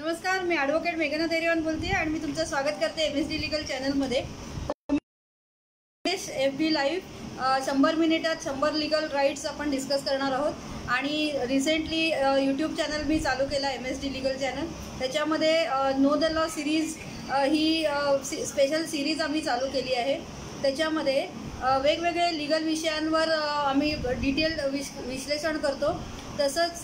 नमस्कार, मी ॲडव्होकेट मेघना देरेवान बोलते आणि मी तुमचं स्वागत करते MSD लीगल चॅनलमध्ये। FB लाईव्ह 100 मिनिटात 100 लीगल राईट्स आपण डिस्कस करणार आहोत। आणि रिसेंटली यूट्यूब चॅनल मी चालू केला MSD लीगल चॅनल। त्याच्यामध्ये know the law series he special series आम्ही चालू केली आहे। त्याच्यामध्ये वेगवेगळे लीगल विषयांवर आम्ही डिटेल विश्लेषण करतो। तसंच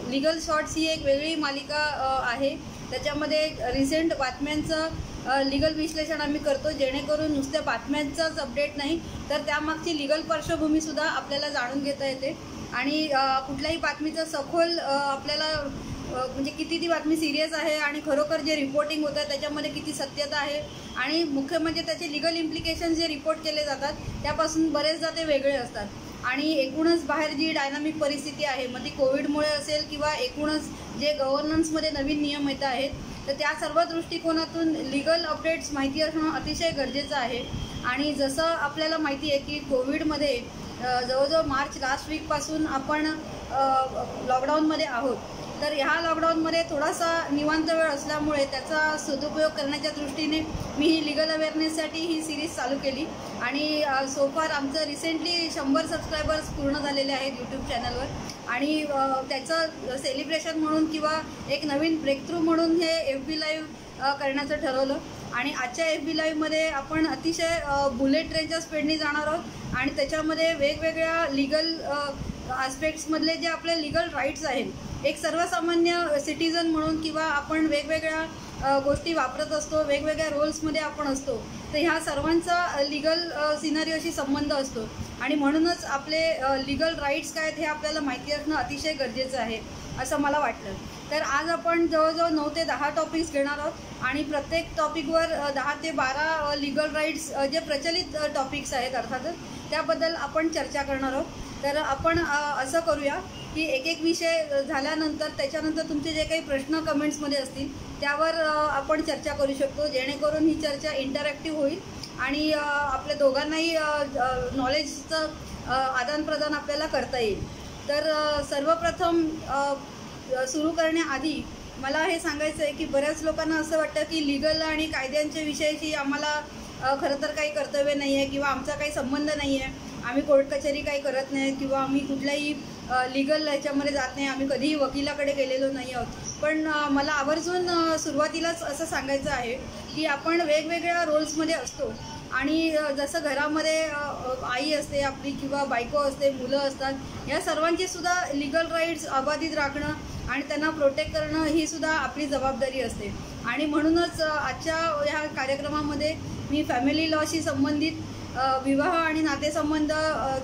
लीगल शॉर्ट्स ही एक वेगळी मालिका आहे। त्याच्यामध्ये रिसेंट बातम्यांचं लीगल विश्लेषण आम्ही करतो, जेणेकरून नुसत्या बातम्यांचाच अपडेट नाही तर त्यामागची लीगल पार्श्वभूमीसुद्धा आपल्याला जाणून घेता येते। आणि कुठल्याही बातमीचं सखोल आपल्याला म्हणजे किती ती बातमी सिरियस आहे आणि खरोखर जे रिपोर्टिंग होतं त्याच्यामध्ये किती सत्यता आहे आणि मुख्य म्हणजे त्याचे लीगल इम्प्लिकेशन्स जे रिपोर्ट केले जातात त्यापासून बरेचदा ते वेगळे असतात। आणि एकूणच बाहेर जी डायनामिक परिस्थिती आहे, मग ती कोविडमुळे असेल किंवा एकूणच जे गव्हर्नन्समध्ये नवीन नियम येत आहेत, तर त्या सर्व दृष्टिकोनातून लीगल अपडेट्स माहिती असणं अतिशय गरजेचं आहे। आणि जसं आपल्याला माहिती आहे की कोविडमध्ये जवळजवळ मार्च लास्ट वीकपासून आपण लॉकडाऊनमध्ये आहोत। तर ह्या लॉकडाऊनमध्ये थोडासा निवांत वेळ असल्यामुळे त्याचा सदुपयोग करण्याच्या दृष्टीने मी ही लीगल अवेअरनेससाठी ही सिरीज चालू केली। आणि सोफार आमचं रिसेंटली 100 सबस्क्रायबर्स पूर्ण झालेले आहेत यूट्यूब चॅनलवर। आणि त्याचं सेलिब्रेशन म्हणून किंवा एक नवीन ब्रेक थ्रू म्हणून हे FB लाईव्ह करण्याचं ठरवलं। आणि आजच्या FB लाईव्हमध्ये आपण अतिशय बुलेट ट्रेनच्या स्पीडने जाणार आहोत आणि त्याच्यामध्ये वेगवेगळ्या लीगल आस्पेक्ट्समधले जे आपले लीगल राईट्स आहेत, एक सर्वसामान्य सिटीजन म्हणून किंवा आपण वेगवेगळ्या गोष्टी वापरत असतो, वेगवेगळ्या रोल्समध्ये आपण असतो, तर ह्या सर्वांचा लीगल सिनारिओशी संबंध असतो। आणि म्हणूनच आपले लीगल राईट्स काय आहेत हे आपल्याला माहिती असणं अतिशय गरजेचं आहे असं मला वाटलं। तर आज आपण जवळजवळ 9 ते 10 टॉपिक्स घेणार आहोत आणि प्रत्येक टॉपिकवर 10 ते 12 लीगल राईट्स जे प्रचलित टॉपिक्स आहेत अर्थातच त्याबद्दल आपण चर्चा करणार आहोत। तर आपण असं करूया की एक एक विषय झाल्यानंतर त्याच्यानंतर तुमचे जे काही प्रश्न कमेंट्समध्ये असतील त्यावर आपण चर्चा करू शकतो, जेणेकरून ही चर्चा इंटरॅक्टिव्ह होईल आणि आपल्या दोघांनाही नॉलेजचं आदानप्रदान आपल्याला करता येईल। तर सर्वप्रथम सुरू करण्याआधी मला हे सांगायचं आहे की बऱ्याच लोकांना असं वाटतं की लीगल आणि कायद्यांच्या विषयाशी आम्हाला खरं तर काही कर्तव्य नाही आहे किंवा आमचा काही संबंध नाही आहे, आम्ही कोर्ट कचेरी काही करत नाही किंवा आम्ही कुठल्याही लीगल ह्याच्यामध्ये जात नाही, आम्ही कधीही वकिलाकडे गेलेलो नाही आहोत। पण मला आवर्जून सुरुवातीलाच असं सांगायचं आहे की आपण वेगवेगळ्या रोल्समध्ये असतो आणि जसं घरामध्ये आई असते आपली किंवा बायको असते, मुलं असतात, या सर्वांची सुद्धा लीगल राईट्स अबाधित राखणं आणि त्यांना प्रोटेक्ट करणं ही सुद्धा आपली जबाबदारी असते। आणि म्हणूनच आजच्या ह्या कार्यक्रमामध्ये मी फॅमिली लॉशी संबंधित विवाह आणि नातेसंबंध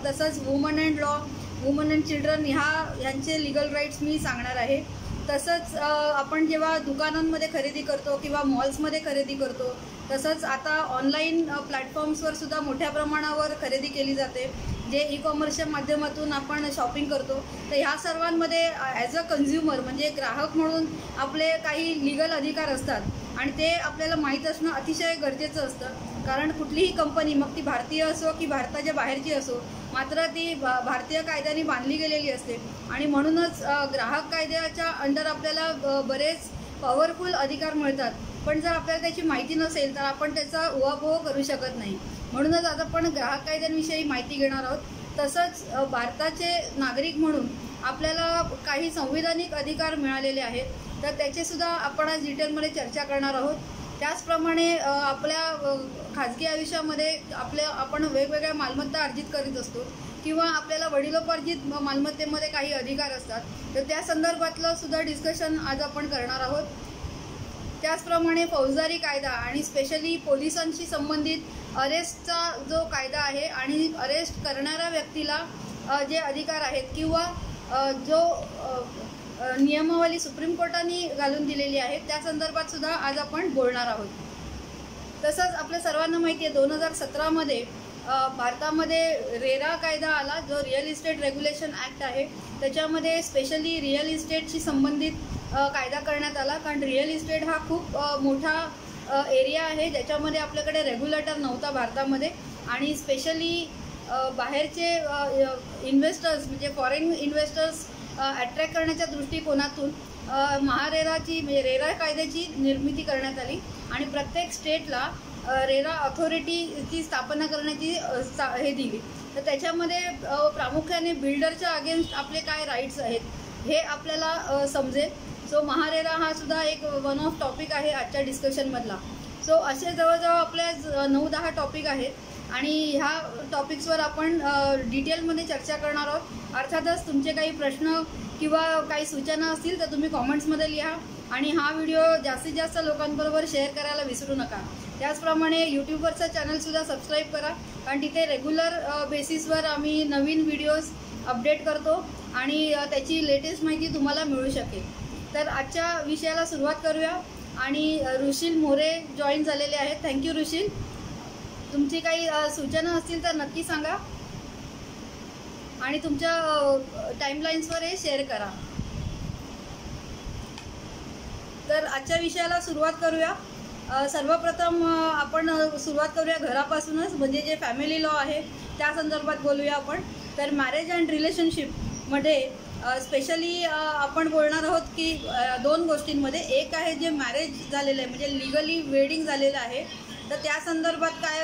तसंच woman and law, woman and children ह्यांचे लीगल राईट्स मी सांगणार आहे। तसंच आपण जेव्हा दुकानांमध्ये खरेदी करतो किंवा मॉल्समध्ये खरेदी करतो, तसंच आता ऑनलाईन प्लॅटफॉर्म्सवर सुद्धा मोठ्या प्रमाणावर खरेदी केली जाते, जे ई-कॉमर्सच्या माध्यमातून आपण शॉपिंग करतो। तर ह्या सर्वांमध्ये ॲज अ कन्झ्युमर म्हणजे ग्राहक म्हणून आपले काही लीगल अधिकार असतात आणि ते आपल्याला माहीत असणं अतिशय गरजेचं असतं। कारण कुठलीही कंपनी, मग ती भारतीय असो की भारताच्या बाहेरची असो, मात्र ती भारतीय कायद्याने बांधली गेलेली असते आणि म्हणूनच ग्राहक कायद्याच्या अंडर आपल्याला बरेच पॉवरफुल अधिकार मिळतात। पण जर आपल्याला त्याची माहिती नसेल तर आपण त्याचा उहापोह करू शकत नाही। म्हणूनच आज आपण ग्राहक कायद्यांविषयी माहिती घेणार आहोत। तसंच भारताचे नागरिक म्हणून आपल्याला काही संविधानिक अधिकार मिळालेले आहेत, तर त्याचेसुद्धा आपण आज डिटेलमध्ये चर्चा करणार आहोत। त्याचप्रमाणे आपल्या खाजगी आयुष्यामध्ये आपण वेगवेगळ्या मालमत्ता अर्जित करीत असतो किंवा आपल्याला वडिलोपार्जित मालमत्तेमध्ये काही अधिकार असतात, तर त्या संदर्भातलं सुद्धा डिस्कशन आज आपण करणार आहोत। त्याचप्रमाणे फौजदारी कायदा आणि स्पेशली पोलिसांशी संबंधित अरेस्टचा जो कायदा आहे आणि अरेस्ट करणाऱ्या व्यक्तीला जे अधिकार आहेत किंवा जो नियमावली सुप्रीम कोर्टाने घालून दिलेली आहे त्या संदर्भात सुद्धा आज आपण बोलणार आहोत। तसंच आपल्या सर्वांना माहिती आहे 2017मध्ये भारतामध्ये रेरा कायदा आला, जो रिअल इस्टेट रेग्युलेशन ॲक्ट आहे। त्याच्यामध्ये स्पेशली रिअल इस्टेटशी संबंधित कायदा करण्यात आला, कारण रिअल इस्टेट हा खूप मोठा एरिया आहे ज्याच्यामध्ये आपल्याकडे रेग्युलेटर नव्हता भारतामध्ये। आणि स्पेशली बाहेरचे इन्व्हेस्टर्स म्हणजे फॉरेन इन्व्हेस्टर्स अट्रॅक्ट करण्याच्या दृष्टिकोनातून महारेराची म्हणजे रेरा कायद्याची निर्मिती करण्यात आली आणि प्रत्येक स्टेटला रेरा अथॉरिटीची स्थापना करण्याची हे दिली। तर त्याच्यामध्ये प्रामुख्याने बिल्डरच्या अगेन्स्ट आपले काय राईट्स आहेत हे आपल्याला समजेल। सो महारेरा हा सुद्धा एक वन ऑफ टॉपिक आहे आजच्या डिस्कशनमधला। सो असे जवळजवळ आपल्या 9-10 टॉपिक आहेत आणि ह्या टॉपिक्सवर आपण डिटेलमध्ये चर्चा करणार आहोत। अर्थातच तुमचे काही प्रश्न किंवा काही सूचना असतील तर तुम्ही कॉमेंट्समध्ये लिहा आणि हा व्हिडिओ जास्तीत जास्त लोकांबरोबर शेअर करायला विसरू नका। त्याचप्रमाणे यूट्यूबवरचा चॅनलसुद्धा सबस्क्राईब करा, कारण तिथे रेग्युलर बेसिसवर आम्ही नवीन व्हिडिओज अपडेट करतो आणि त्याची लेटेस्ट माहिती तुम्हाला मिळू शकेल। तर आजच्या विषयाला सुरुवात करूया आणि रुशील मोरे जॉईन झालेले आहेत। थँक्यू रुशील, तुमची काही सूचना असतील तर नक्की सांगा आणि तुमच्या टाईमलाईन्सवर हे शेअर करा। तर आजच्या विषयाला सुरुवात करूया। सर्वप्रथम आपण सुरुवात करूया घरापासूनच, म्हणजे जे फॅमिली लॉ आहे त्या संदर्भात बोलूया आपण। तर मॅरेज अँड रिलेशनशिपमध्ये स्पेशली आपण बोलणार आहोत की 2 गोष्टींमध्ये। एक आहे जे मॅरेज झालेलं आहे म्हणजे लिगली वेडिंग झालेलं आहे, तर त्या संदर्भात काय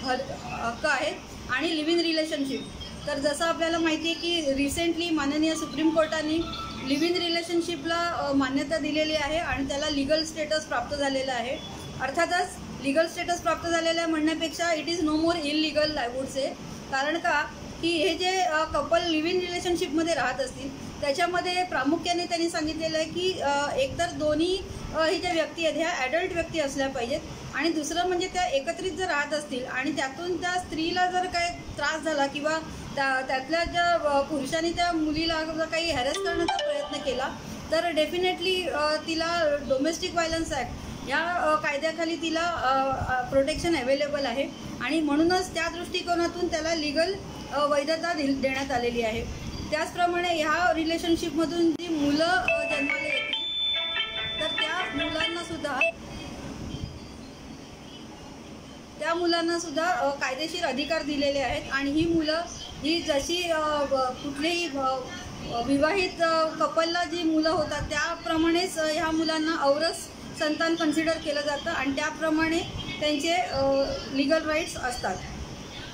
हक्क आहेत आणि लिव्ह इन रिलेशनशिप। तर जसं आपल्याला माहिती आहे की रिसेंटली माननीय सुप्रीम कोर्टाने लिव्ह इन रिलेशनशिपला मान्यता दिलेली आहे आणि त्याला लीगल स्टेटस प्राप्त झालेलं आहे। अर्थातच लीगल स्टेटस प्राप्त झालेलं आहे म्हणण्यापेक्षा it is no more illegal I would say. कारण का की हे जे कपल लिव्ह इन रिलेशनशिपमध्ये राहत असतील त्याच्यामध्ये प्रामुख्याने त्यांनी सांगितलेलं आहे की एकतर दोन्ही ही ज्या व्यक्ती आहेत ह्या ॲडल्ट व्यक्ती असल्या पाहिजेत आणि दुसरं म्हणजे त्या एकत्रित जर राहत असतील आणि त्यातून त्या स्त्रीला जर काही त्रास झाला किंवा त्यातल्या ज्या पुरुषांनी त्या मुलीला जर काही हॅरेस करण्याचा प्रयत्न केला तर डेफिनेटली तिला डोमेस्टिक व्हायलन्स ॲक्ट या कायद्याखाली तिला प्रोटेक्शन अवेलेबल आहे आणि म्हणूनच त्या दृष्टिकोनातून त्याला लीगल वैधता देण्यात आलेली आहे। त्याचप्रमाणे ह्या रिलेशनशिपमधून जी मुलं जन्माला येतील तर त्या मुलांना सुद्धा कायदेशीर अधिकार दिलेले आहेत आणि ही मुलं ही जशी कुठलेही विवाहित कपलला जी मुलं होतात त्याप्रमाणेच ह्या मुलांना औरस संतान कन्सिडर केलं जातं आणि त्याप्रमाणे त्यांचे लीगल राईट्स असतात।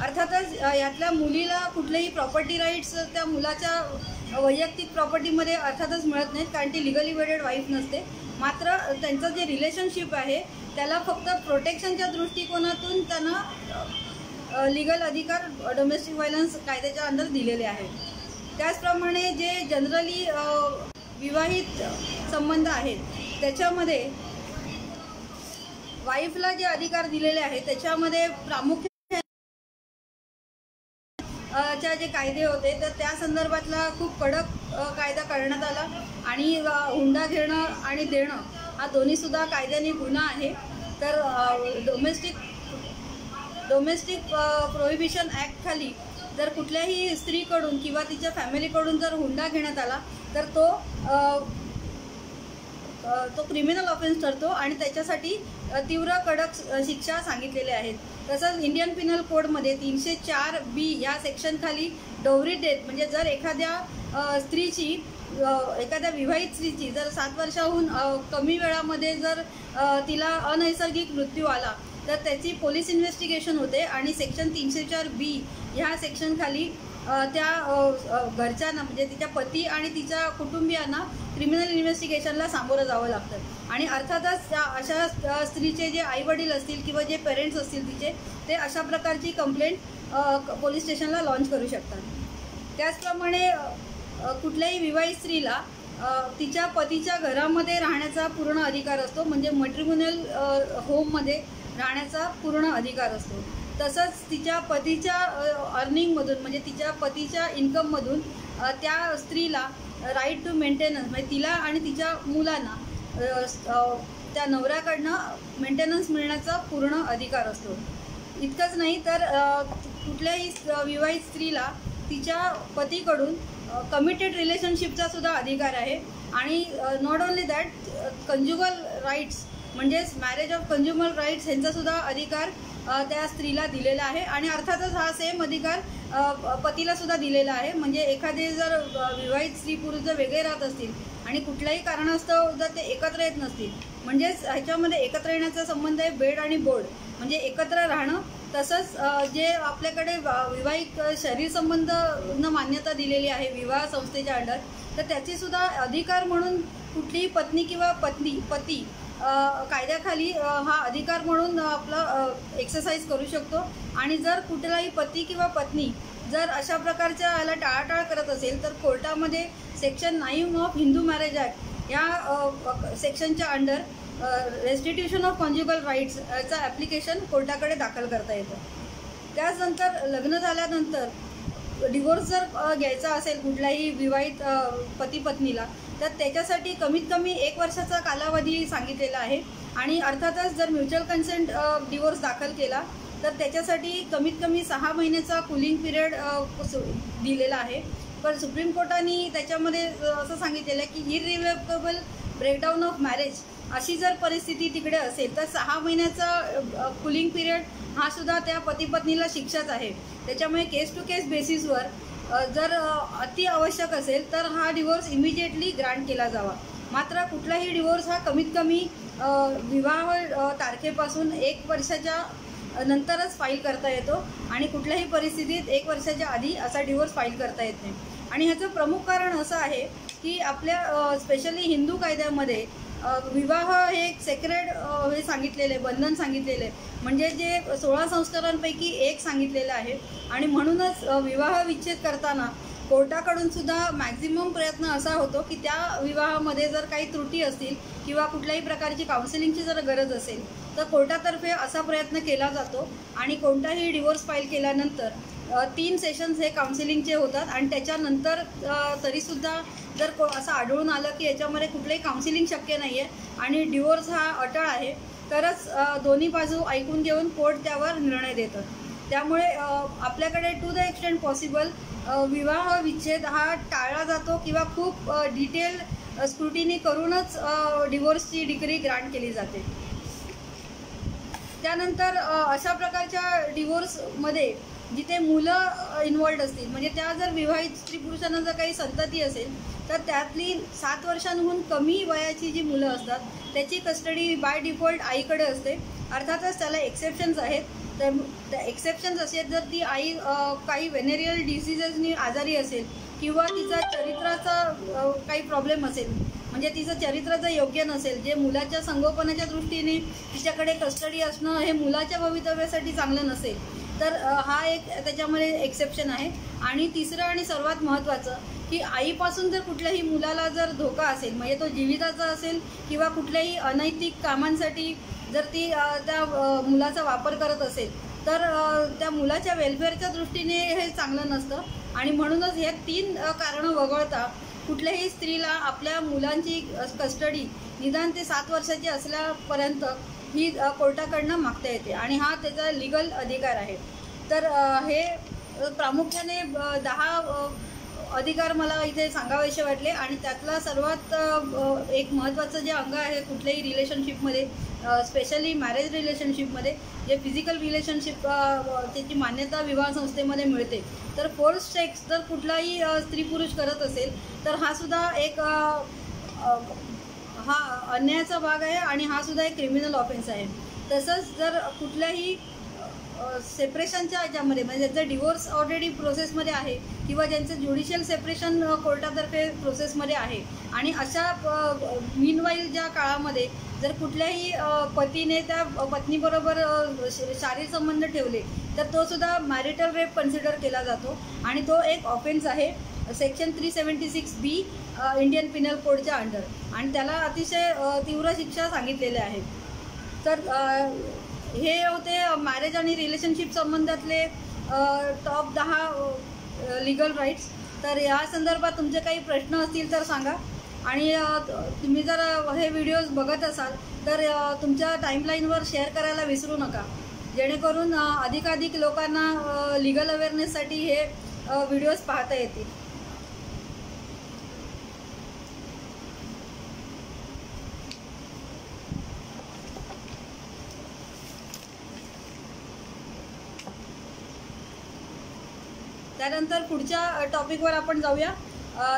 अर्थातच यातल्या मुलीला कुठलेही प्रॉपर्टी राईट्स त्या मुलाच्या वैयक्तिक प्रॉपर्टीमध्ये अर्थातच मिळत नाहीत, कारण ती लिगली वेडेड वाईफ नसते। मात्र त्यांचं जे रिलेशनशिप आहे त्याला फक्त प्रोटेक्शनच्या दृष्टिकोनातून त्यांना लीगल अधिकार डोमेस्टिक व्हायलन्स कायद्याच्या अंडर दिलेले आहेत। त्याचप्रमाणे जे जनरली विवाहित संबंध आहेत त्याच्यामध्ये वाईफला जे अधिकार दिलेले आहेत त्याच्यामध्ये प्रामुख्याने जे कायदे होते तर त्या संदर्भातला खूप कडक कायदा करण्यात आला आणि हुंडा घेणं आणि देणं हा दोन्हीसुद्धा कायद्याने गुन्हा आहे। तर डोमेस्टिक प्रोहिबिशन ॲक्टखाली जर कुठल्याही स्त्रीकडून किंवा तिच्या फॅमिलीकडून जर हुंडा घेण्यात आला तर तो क्रिमिनल ऑफेन्स ठरतो आणि त्याच्यासाठी तीव्र कडक शिक्षा सांगितलेल्या आहेत। तसंच इंडियन पिनल कोडमध्ये 304B या सेक्शनखाली डोवरी डेथ म्हणजे जर एखाद्या स्त्रीची एखाद्या विवाहित स्त्रीची जर 7 वर्षाहून कमी वेळामध्ये जर तिला अनैसर्गिक मृत्यू आला तर त्याची पोलीस इन्व्हेस्टिगेशन होते आणि सेक्शन 304B ह्या सेक्शनखाली त्या घरच्यांना म्हणजे तिच्या पती आणि तिच्या कुटुंबियांना क्रिमिनल इन्व्हेस्टिगेशनला सामोरं जावं लागतं आणि अर्थातच त्या अशा स्त्रीचे जे आईवडील असतील किंवा जे पेरेंट्स असतील तिचे ते अशा प्रकारची कंप्लेंट पोलीस स्टेशनला लॉन्च करू शकतात। त्याचप्रमाणे कुठल्याही विवाहित स्त्रीला तिच्या पतीच्या घरामध्ये राहण्याचा पूर्ण अधिकार असतो, म्हणजे मॅट्रिमोनियल होममध्ये राहण्याचा पूर्ण अधिकार असतो। तसंच तिच्या पतीच्या अर्निंगमधून म्हणजे तिच्या पतीच्या इन्कममधून त्या स्त्रीला राईट टू मेंटेनन्स म्हणजे तिला आणि तिच्या मुलांना त्या नवऱ्याकडनं मेंटेनन्स मिळण्याचा पूर्ण अधिकार असतो। इतकंच नाही तर कुठल्याही विवाहित स्त्रीला तिच्या पतीकडून कमिटेड रिलेशनशिपचा सुद्धा अधिकार आहे आणि नॉट ओन्ली दॅट कंज्युगल राईट्स म्हणजेच मॅरेज ऑफ कंज्युमल राईट्स ह्यांचासुद्धा अधिकार त्या स्त्रीला दिलेला आहे आणि अर्थातच हा सेम अधिकार पतीला सुद्धा दिलेला आहे. म्हणजे एखादे जर विवाहित स्त्री पुरुष जर वेगळे राहत असतील आणि कुठल्याही कारणास्तव जर ते एकत्र येत नसतील, म्हणजेच ह्याच्यामध्ये एकत्र येण्याचा संबंध आहे बेड आणि बोर्ड, म्हणजे एकत्र राहणं. तसंच जे आपल्याकडे विवाहित शरीर संबंध मान्यता दिलेली आहे विवाह संस्थेच्या अंडर, तर त्याची सुद्धा अधिकार म्हणून कुठलीही पत्नी किंवा पती कायद्याखाली हा अधिकार म्हणून आपला एक्सरसाइज करू शकतो. आणि जर कुठलाही पती किंवा पत्नी जर अशा प्रकारच्या याला टाळाटाळ करत असेल तर कोर्टामध्ये section 9 of Hindu marriage act या सेक्शनच्या अंडर रेस्टिट्यूशन ऑफ कॉन्ज्युगल राईट्स याचं ॲप्लिकेशन कोर्टाकडे दाखल करता येतं. त्याचनंतर लग्न झाल्यानंतर डिवोर्स जर घ्यायचा असेल कुठल्याही विवाहित पती पत्नीला, तर त्याच्यासाठी कमीत कमी 1 वर्षाचा कालावधी सांगितलेला आहे. आणि अर्थातच जर म्युच्युअल कन्सेंट डिवोर्स दाखल केला तर त्याच्यासाठी कमीत कमी 6 महिन्याचा कुलिंग पिरियड दिलेला आहे. पण सुप्रीम कोर्टाने त्याच्यामध्ये असं सांगितलेलं आहे की इरिव्हेकेबल ब्रेकडाऊन ऑफ मॅरेज अशी जर परिस्थिती तिकडे असेल तर 6 महिन्याचा कुलिंग पिरियड हा सुद्धा त्या पती पत्नीला शिक्षाच आहे. त्याच्यामुळे केस टू केस बेसिसवर जर अति आवश्यक असेल तर हा डिवोर्स इमिजिएटली ग्रांट केला जावा. मात्र कुठलाही डिवोर्स हा कमीत कमी विवाह तारखेपासून 1 वर्षाच्या नंतरच फाईल करता येतो आणि कुठल्याही परिस्थितीत 1 वर्षाच्या आधी असा डिवोर्स फाईल करता येत नाही. आणि ह्याचं प्रमुख कारण असं आहे की आपल्या स्पेशली हिंदू कायद्यामध्ये विवाह हे एक सेक्रेड हे सांगितलेलं आहे, बंधन सांगितलेलं आहे, म्हणजे जे 16 संस्कारांपैकी एक सांगितलेलं आहे. आणि म्हणूनच विवाह विच्छेद करताना कोर्टाकडून सुद्धा मॅक्झिमम प्रयत्न असा होतो की त्या विवाहामध्ये जर काही त्रुटी असतील किंवा कुठल्याही प्रकारची काउन्सिलिंगची जर गरज असेल तर कोर्टातर्फे असा प्रयत्न केला जातो. आणि कोणताही डिवोर्स फाईल केल्यानंतर 3 सेशन्स हे काउन्सिलिंगचे होतात. आणि त्याच्यानंतर तरीसुद्धा जर असं आढळून आलं की याच्यामध्ये कुठलंही काउन्सिलिंग शक्य नाही आहे आणि डिवोर्स हा अटळ आहे, तरच दोन्ही बाजू ऐकून घेऊन कोर्ट त्यावर निर्णय देतं. त्यामुळे आपल्याकडे टू द एक्सटेंट पॉसिबल विवाह विच्छेद हा टाळला जातो किंवा खूप डिटेल स्क्रुटिनी करूनच डिवोर्सची डिग्री ग्रांट केली जाते. त्यानंतर अशा प्रकारच्या डिवोर्समध्ये जिथे मुलं इन्वॉल्ड असतील, म्हणजे त्या जर विवाहित स्त्री पुरुषांना जर काही संतती असेल तर त्यातली 7 वर्षांहून कमी वयाची जी मुलं असतात त्याची कस्टडी बाय डिफॉल्ट आईकडे असते. अर्थातच त्याला एक्सेप्शन्स आहेत. तर त्या एक्सेप्शन्स असेल जर ती आई काही वेनेरियल डिसीजेसनी आजारी असेल किंवा तिचा चरित्राचा काही प्रॉब्लेम असेल, म्हणजे तिचं चरित्र जर योग्य नसेल, जे मुलाच्या संगोपनाच्या दृष्टीने तिच्याकडे कस्टडी असणं हे मुलाच्या भवितव्यासाठी चांगलं नसेल, तर हा एक त्याच्यामध्ये एक्सेप्शन आहे. आणि तिसरं आणि सर्वात महत्त्वाचं की आईपासून जर कुठल्याही मुलाला जर धोका असेल, म्हणजे तो जीविताचा असेल किंवा कुठल्याही अनैतिक कामांसाठी जर ती त्या मुलाचा वापर करत असेल तर त्या मुलाच्या वेलफेअरच्या दृष्टीने हे चांगलं नसतं. आणि म्हणूनच हे 3 कारणं वगळता कुठल्याही स्त्रीला आपल्या मुलांची कस्टडी निदान ते 7 वर्षाची असल्यापर्यंत ही कोर्टाकडनं मागता येते आणि हा त्याचा लिगल अधिकार आहे. तर हे प्रामुख्याने 10 अधिकार मला इथे सांगावेसे वाटले. आणि त्यातला सर्वात एक महत्त्वाचं जे अंग आहे कुठल्याही रिलेशनशिपमध्ये, स्पेशली मॅरेज रिलेशनशिपमध्ये जे फिजिकल रिलेशनशिप त्याची मान्यता विवाह संस्थेमध्ये मिळते, तर फोर्स सेक्स जर कुठलाही स्त्री पुरुष करत असेल तर हा सुद्धा एक हा अन्यायाचा भाग आहे आणि हा सुद्धा एक क्रिमिनल ऑफेन्स आहे. तसंच जर कुठल्याही सेपरेशनच्या ह्याच्यामध्ये, म्हणजे ज्यांचं डिवोर्स ऑलरेडी प्रोसेसमध्ये आहे किंवा ज्यांचं ज्युडिशियल सेपरेशन कोर्टातर्फे प्रोसेसमध्ये आहे आणि अशा मीनवाईल ज्या काळामध्ये जर कुठल्याही पतीने त्या पत्नीबरोबर शारीरिक संबंध ठेवले तर तो सुद्धा मॅरिटल रेप कन्सिडर केला जातो आणि तो एक ऑफेन्स आहे सेक्शन 376B इंडियन पिनल कोडच्या अंडर. आणि त्याला अतिशय तीव्र शिक्षा सांगितलेल्या आहेत. तर हे होते मॅरेज आणि रिलेशनशिप संबंधातले टॉप 10 लिगल राईट्स. तर या संदर्भात तुमचे काही प्रश्न असतील तर सांगा. आणि तुम्ही जर हे व्हिडिओज बघत असाल तर तुमच्या टाईमलाईनवर शेअर करायला विसरू नका, जेणेकरून अधिकाधिक लोकांना लिगल अवेअरनेससाठी हे व्हिडिओज पाहता येतील. त्यानंतर पुढच्या टॉपिकवर आपण जाऊया.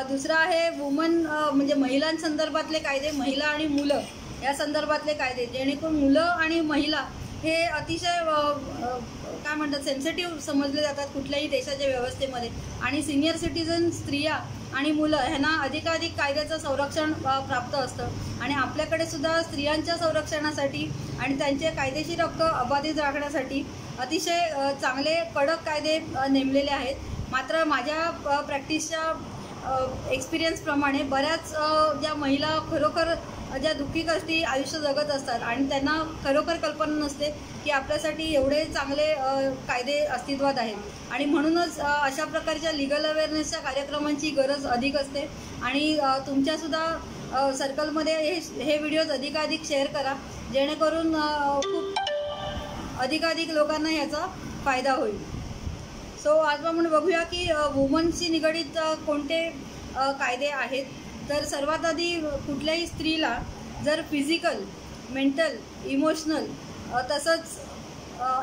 दुसरा आहे वुमन म्हणजे महिलांसंदर्भातले कायदे, महिला आणि मुलं या संदर्भातले कायदे, जेणेकरून मुलं आणि महिला हे अतिशय काय म्हणतात सेन्सिटिव्ह समजले जातात कुठल्याही देशाच्या व्यवस्थेमध्ये. आणि सिनियर सिटीजन स्त्रिया आणि मुलं ह्यांना अधिकाधिक कायद्याचं संरक्षण प्राप्त असतं. आणि आपल्याकडे सुद्धा स्त्रियांच्या संरक्षणासाठी आणि त्यांचे कायदेशीर हक्क अबाधित राखण्यासाठी अतिशय चांगले कडक कायदे नेमलेले आहेत. मात्र माझ्या प्रॅक्टिसच्या एक्सपिरियन्सप्रमाणे बऱ्याच ज्या महिला खरोखर ज्या दुःखी कष्टी आयुष्य जगत असतात आणि त्यांना खरोखर कल्पना नसते की आपल्यासाठी एवढे चांगले कायदे अस्तित्वात आहेत. आणि म्हणूनच अशा प्रकारच्या लिगल अवेअरनेसच्या कार्यक्रमांची गरज अधिक असते. आणि तुमच्यासुद्धा सर्कलमध्ये हे व्हिडिओज अधिकाधिक शेअर करा, जेणेकरून खूप अधिकाधिक लोकांना याचा फायदा होईल. सो आज आपण बघूया की वुमन्सशी निगडीत कोणते कायदे आहेत. तर सर्वात आधी कुठल्याही स्त्रीला जर फिजिकल, मेंटल, इमोशनल तसंच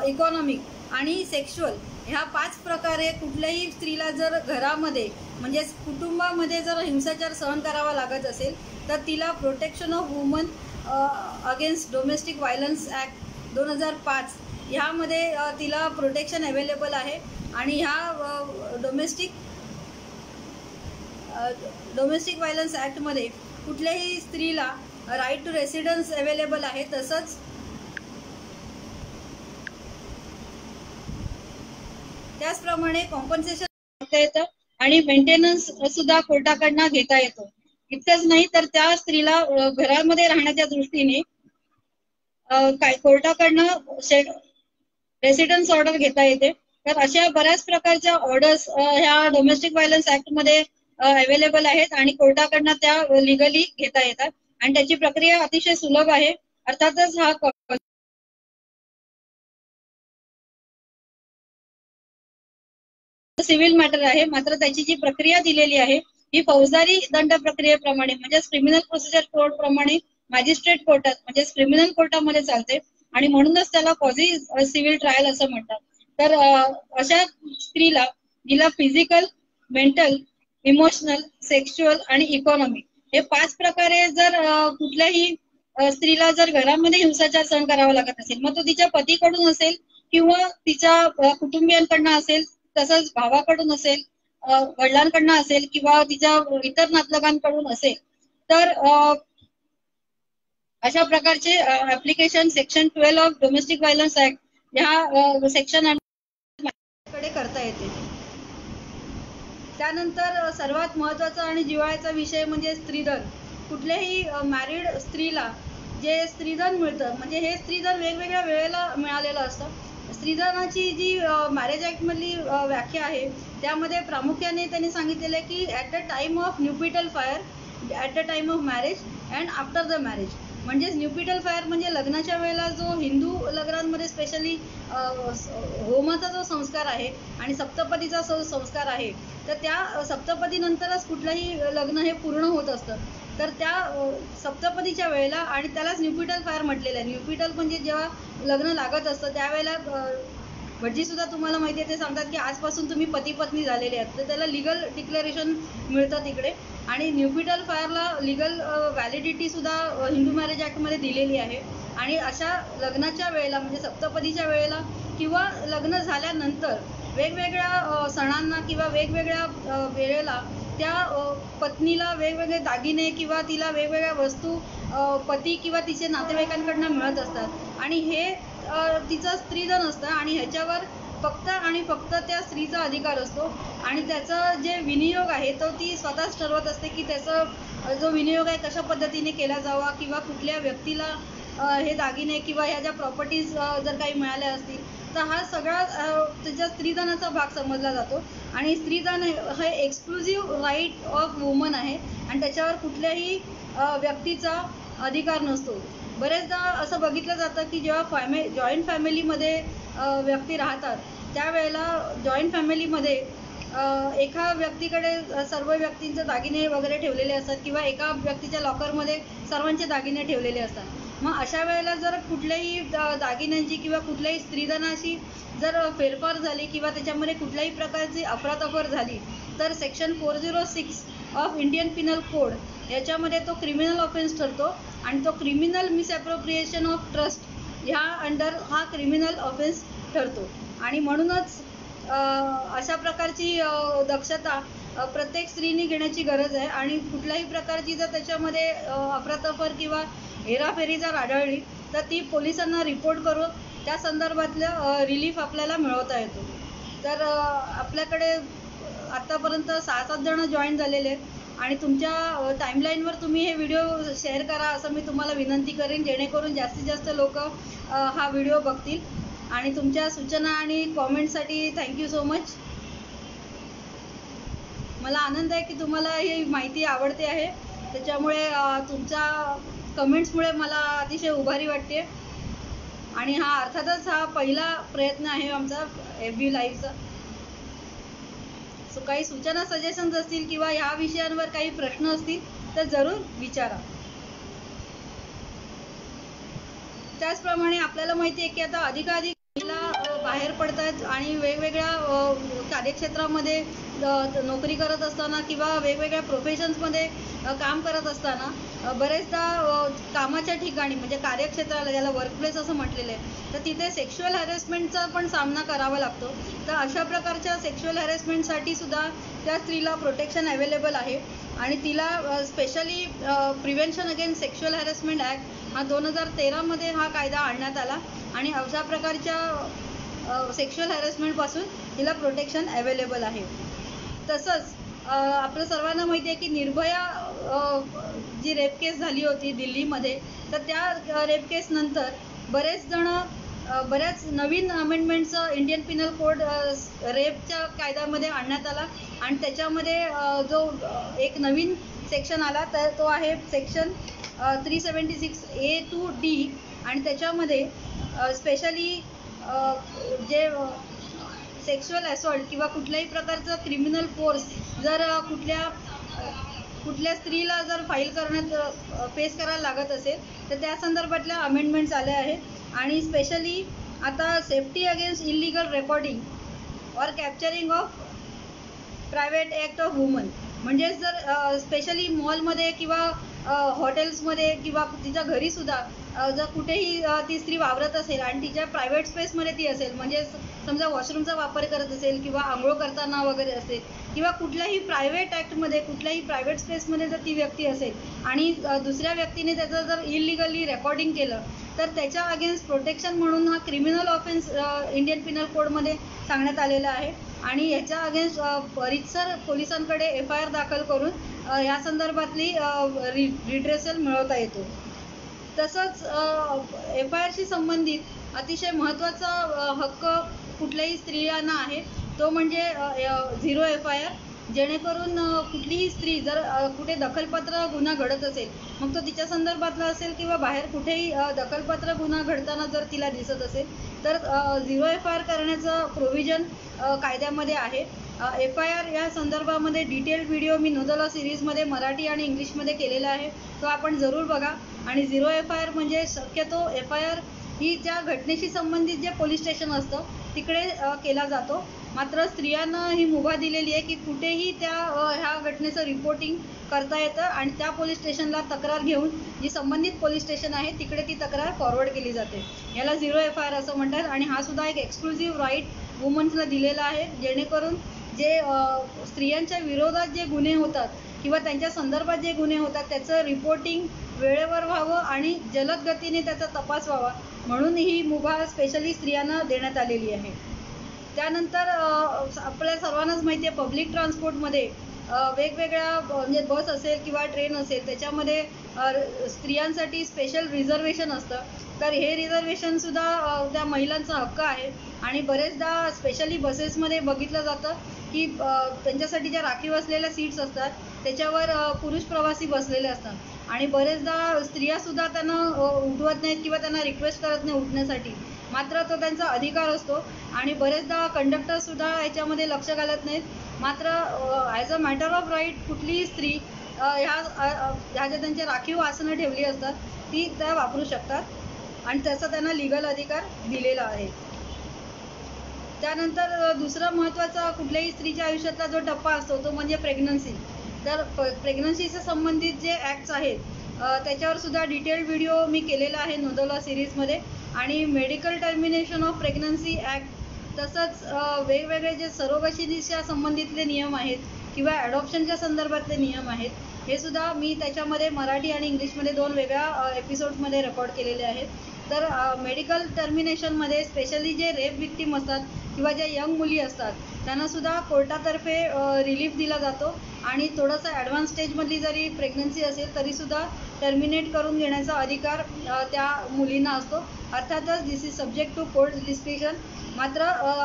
इकॉनॉमिक आणि सेक्शुअल ह्या 5 प्रकारे कुठल्याही स्त्रीला जर घरामध्ये म्हणजे कुटुंबामध्ये जर हिंसाचार सहन करावा लागत असेल तर तिला protection of woman against domestic violence act 2005 ह्यामध्ये तिला प्रोटेक्शन अवेलेबल आहे. आणि ह्या डोमेस्टिक व्हायलन्स ॲक्टमध्ये कुठल्याही स्त्रीला राईट टू रेसिडन्स अवेलेबल आहे. तसंच त्याचप्रमाणे कॉम्पन्सेशन घेता येतं आणि मेंटेनन्स सुद्धा कोर्टाकडनं घेता येतो. इतकंच नाही तर त्या स्त्रीला घरामध्ये राहण्याच्या दृष्टीने कोर्टाकडनं रेसिडन्स ऑर्डर घेता येते. तर अशा बऱ्याच प्रकारच्या ऑर्डर्स ह्या डोमेस्टिक व्हायलन्स ॲक्टमध्ये अवेलेबल आहेत आणि कोर्टाकडनं त्या लिगली घेता येतात. आणि त्याची प्रक्रिया अतिशय सुलभ आहे. अर्थातच हा सिव्हिल मॅटर आहे, मात्र त्याची जी प्रक्रिया दिलेली आहे ही फौजदारी दंड प्रक्रियेप्रमाणे म्हणजे क्रिमिनल प्रोसिजर कोर्ट प्रमाणे मॅजिस्ट्रेट कोर्टात म्हणजे क्रिमिनल कोर्टामध्ये चालते. आणि म्हणूनच त्याला क्वाझी सिव्हिल ट्रायल असं म्हणतात. तर अशा स्त्रीला जिला फिजिकल, मेंटल, इमोशनल, सेक्शुअल आणि इकॉनॉमिक हे 5 प्रकारे जर कुठल्याही स्त्रीला जर घरामध्ये हिंसाचार सहन करावा लागत असेल, मग तो तिच्या पतीकडून असेल किंवा तिच्या कुटुंबियांकडनं असेल, तसंच भावाकडून असेल, वडिलांकडनं असेल किंवा तिच्या इतर नातलगांकडून असेल, तर अशा प्रकारचे application section 12 of domestic violence act ह्या सेक्शन कडे करता येते. त्यानंतर सर्वात महत्त्वाचा आणि जिव्हाळ्याचा विषय म्हणजे स्त्रीधन. कुठल्याही मॅरिड स्त्रीला जे स्त्रीधन मिळतं म्हणजे हे स्त्रीधन वेगवेगळ्या वेळेला मिळालेलं असतं. स्त्रीधनाची जी मॅरेज ॲक्टमधली व्याख्या आहे त्यामध्ये प्रामुख्याने त्यांनी सांगितलेलं आहे की at the time of nuptial fire, at the time of marriage and after the marriage. म्हणजेच न्यूपिटल फायर म्हणजे लग्नाच्या वेळेला जो हिंदू लग्नांमध्ये स्पेशली होमाचा जो संस्कार आहे आणि सप्तपदीचा जो संस्कार आहे, तर त्या सप्तपदीनंतरच कुठलंही लग्न हे पूर्ण होत असतं. तर त्या सप्तपदीच्या वेळेला आणि त्यालाच न्यूपिटल फायर म्हटलेलं आहे. न्यूपिटल म्हणजे जेव्हा लग्न लागत असतं त्यावेळेला भटजी सुद्धा तुम्हाला माहिती आहे ते सांगतात की आजपासून तुम्ही पती पत्नी झालेले आहात. तर त्याला लिगल डिक्लेरेशन मिळतं तिकडे. आणि न्यूपिटल फायरला लिगल व्हॅलिडिटी सुद्धा हिंदू मॅरेज ॲक्टमध्ये दिलेली आहे. आणि अशा लग्नाच्या वेळेला म्हणजे सप्तपदीच्या वेळेला किंवा लग्न झाल्यानंतर वेगवेगळ्या सणांना किंवा वेगवेगळ्या वेळेला त्या पत्नीला वेगवेगळे दागिने किंवा तिला वेगवेगळ्या वस्तू पती किंवा तिचे नातेवाईकांकडनं मिळत असतात. आणि हे तिचं स्त्रीधन असतं आणि ह्याच्यावर फक्त आणि फक्त त्या स्त्रीचा अधिकार असतो. आणि त्याचा जे विनियोग आहे तो ती स्वतःच ठरवत असते की त्याचा जो विनियोग आहे कशा पद्धतीने केला जावा किंवा कुठल्या व्यक्तीला हे दागिने किंवा ह्या ज्या प्रॉपर्टीज जर काही मिळाल्या असतील तर हा सगळा त्याच्या स्त्रीधनाचा भाग समजला जातो. आणि स्त्रीधन हे एक्सक्लुझिव्ह राईट ऑफ वुमन आहे आणि त्याच्यावर कुठल्याही व्यक्तीचा अधिकार नसतो. बरेचदा असं बघितलं जातं की जेव्हा जॉईंट फॅमिलीमध्ये व्यक्ती राहतात त्यावेळेला जॉईंट फॅमिलीमध्ये एका व्यक्तीकडे सर्व व्यक्तींचे दागिने वगैरे ठेवलेले असतात किंवा एका व्यक्तीच्या लॉकरमध्ये सर्वांचे दागिने ठेवलेले असतात. मग अशा वेळेला जर कुठल्याही दागिन्यांची किंवा कुठल्याही स्त्रीधनाची जर फेरफार झाली किंवा त्याच्यामध्ये कुठल्याही प्रकारची अफरातफर झाली तर section 406 of Indian Pinal code याच्यामध्ये तो क्रिमिनल ऑफेन्स ठरतो आणि तो क्रिमिनल मिसअप्रोप्रिएशन ऑफ ट्रस्ट ह्या अंडर हा क्रिमिनल ऑफेन्स ठरतो. आणि म्हणूनच अशा प्रकारची दक्षता प्रत्येक स्त्रीने घेण्याची गरज आहे. आणि कुठल्याही प्रकारची जर त्याच्यामध्ये अफरातफर किंवा हेराफेरी जर आढळली तर ती पोलिसांना रिपोर्ट करून त्या संदर्भातलं रिलीफ आपल्याला मिळवता येतो. तर आपल्याकडे आत्तापर्यंत 6-7 जण जॉईन झालेले आहेत आणि तुमच्या टाईमलाईनवर तुम्ही हे व्हिडिओ शेअर करा असं मी तुम्हाला विनंती करेन, जेणेकरून जास्तीत जास्त लोक हा व्हिडिओ बघतील. आणि तुमच्या सूचना आणि कॉमेंटसाठी थँक्यू सो मच. मला आनंद आहे की तुम्हाला ही माहिती आवडते आहे, त्याच्यामुळे तुमच्या कमेंट्समुळे मला अतिशय उभारी वाटते. आणि हा अर्थातच हा पहिला प्रयत्न आहे आमचा FB लाईव्हचा. सो काही सूचना सजेशन्स असतील किंवा ह्या विषयांवर काही प्रश्न असतील तर जरूर विचारा. त्याचप्रमाणे आपल्याला माहिती आहे की आता अधिकाधिक महिला बाहेर पडतात आणि वेगवेगळ्या कार्यक्षेत्रामध्ये नोकरी करत असताना किंवा वेगवेगळ्या प्रोफेशन्समध्ये काम करत असताना बरेचदा कामाच्या ठिकाणी म्हणजे कार्यक्षेत्राला, ज्याला वर्कप्लेस असं म्हटलेलं आहे, तर तिथे सेक्शुअल हॅरेसमेंटचा पण सामना करावा लागतो. तर अशा प्रकारच्या सेक्शुअल हॅरेसमेंटसाठी सुद्धा त्या स्त्रीला प्रोटेक्शन अवेलेबल आहे. आणि तिला specially prevention against sexual harassment act हा 2013 मध्ये हा कायदा आणण्यात आला आणि अशा प्रकारच्या सेक्शुअल हॅरेसमेंटपासून तिला प्रोटेक्शन अवेलेबल आहे. तसंच आपल्या सर्वांना माहिती आहे की निर्भया जी रेप केस झाली होती दिल्लीमध्ये, तर त्या रेप केसनंतर बऱ्याच नवीन अमेंडमेंट्स इंडियन पिनल कोड रेपच्या कायद्यामध्ये आणण्यात आला. आणि त्याच्यामध्ये जो एक नवीन सेक्शन आला तर तो आहे सेक्शन 376A to D. आणि त्याच्यामध्ये स्पेशली जे सेक्शुअल असॉल्ट किंवा कुठल्याही प्रकारचं क्रिमिनल फोर्स जर कुठल्या स्त्रीला जर फाईल करण्यात फेस करायला लागत असेल तर त्या संदर्भातल्या अमेंडमेंट्स आल्या आहेत. आणि स्पेशली आता safety against illegal recording or capturing of private act of woman, म्हणजेच जर स्पेशली मॉलमध्ये किंवा हॉटेल्समध्ये किंवा तिच्या घरीसुद्धा जर कुठेही ती स्त्री वावरत असेल आणि तिच्या प्रायव्हेट स्पेसमध्ये ती असेल, म्हणजे समजा वॉशरूमचा वापर करत असेल किंवा आंघोळ करताना वगैरे असेल किंवा कुठल्याही प्रायव्हेट ॲक्टमध्ये कुठल्याही प्रायव्हेट स्पेसमध्ये जर ती व्यक्ती असेल आणि दुसऱ्या व्यक्तीने त्याचं जर इलिगली रेकॉर्डिंग केलं तर त्याच्या अगेन्स्ट प्रोटेक्शन म्हणून हा क्रिमिनल ऑफेन्स इंडियन पिनल कोडमध्ये सांगण्यात आलेला आहे. आणि ह्याच्या अगेन्स्ट रीतसर पोलिसांकडे FIR दाखल करून ह्या संदर्भातली रिड्रेसल मिळवता येतो. तसंच FIRशी संबंधित अतिशय महत्त्वाचा हक्क कुठल्याही स्त्रियांना आहे, तो म्हणजे 0 FIR. जेणेकरून कुठलीही स्त्री जर कुठे दखलपात्र गुन्हा घडत असेल, मग तो तिच्या संदर्भातला असेल किंवा बाहेर कुठेही दखलपात्र गुन्हा घडताना जर तिला दिसत असेल तर 0 FIR करण्याचं प्रोव्हिजन कायद्यामध्ये आहे. FIR या संदर्भामध्ये डिटेल्ड व्हिडिओ मी नोदला सिरीजमध्ये मराठी आणि इंग्लिशमध्ये केलेला आहे, तो आपण जरूर बघा. आणि 0 FIR म्हणजे शक्यतो FIR ही त्या घटनेशी संबंधित जे पोलीस स्टेशन असतं तिकडे केला जातो. मात्र स्त्रियांना ही मुभा दिलेली आहे की कुठेही ह्या घटनेचं रिपोर्टिंग करता येतं आणि त्या पोलीस स्टेशनला तक्रार घेऊन जी संबंधित पोलीस स्टेशन आहे तिकडे ती तक्रार फॉरवर्ड केली जाते. याला 0 FIR असं म्हणतात. आणि हा सुद्धा एक एक्सक्लुझिव्ह राईट वुमन्सला दिलेला आहे, जेणेकरून जे स्त्रियांच्या विरोधात जे गुन्हे होतात किंवा त्यांच्या संदर्भात जे गुन्हे होतात त्याचं रिपोर्टिंग वेळेवर व्हावं आणि जलद गतीने त्याचा तपास व्हावा, म्हणून ही मुभा स्पेशली स्त्रियांना देण्यात आलेली आहे. त्यानंतर आपल्या सर्वांनाच माहिती आहे पब्लिक ट्रान्सपोर्टमध्ये वेगवेगळ्या म्हणजे बस असेल किंवा ट्रेन असेल त्याच्यामध्ये स्त्रियांसाठी स्पेशल रिझर्वेशन असतं. तर हे रिझर्वेशनसुद्धा त्या महिलांचा हक्क आहे. आणि बरेचदा स्पेशली बसेसमध्ये बघितलं जातं की त्यांच्यासाठी ज्या राखीव असलेल्या सीट्स असतात त्याच्यावर पुरुष प्रवासी बसलेले असतात आणि बरेचदा स्त्रियासुद्धा त्यांना उठवत नाहीत किंवा त्यांना रिक्वेस्ट करत नाही उठण्यासाठी, मात्र तो त्यांचा अधिकार असतो. आणि बरेचदा कंडक्टरसुद्धा याच्यामध्ये लक्ष घालत नाहीत. मात्र as a matter of right कुठलीही स्त्री ह्या ज्या त्यांच्या राखीव आसनं ठेवली असतात ती त्या वापरू शकतात आणि त्याचा त्यांना लिगल अधिकार दिलेला आहे. त्यानंतर दुसरा महत्त्वाचा कुठल्याही स्त्रीच्या आयुष्यातला जो टप्पा असतो तो म्हणजे प्रेग्नन्सी. तर प्रेग्नन्सीच्या संबंधित जे ॲक्ट्स आहेत त्याच्यावर सुद्धा डिटेल्ड व्हिडिओ मी केलेला आहे नोंदवला सिरीजमध्ये. आणि medical termination of pregnancy act, तसंच वेगवेगळे जे सरोगसीच्या संबंधितले नियम आहेत किंवा ॲडॉप्शनच्या संदर्भातले नियम आहेत, हे सुद्धा मी त्याच्यामध्ये मराठी आणि इंग्लिशमध्ये 2 वेगळ्या एपिसोड्समध्ये रेकॉर्ड केलेले आहेत. तर मेडिकल टर्मिनेशनमध्ये स्पेशली जे रेप विक्टीम असतात किंवा ज्या यंग मुली असतात त्यांनासुद्धा कोर्टातर्फे रिलीफ दिला जातो आणि थोडंसं ॲडव्हान्स स्टेजमधली जरी प्रेग्नन्सी असेल तरीसुद्धा टर्मिनेट करून घेण्याचा अधिकार त्या मुलींना असतो. अर्थातच this is subject to court description. मात्र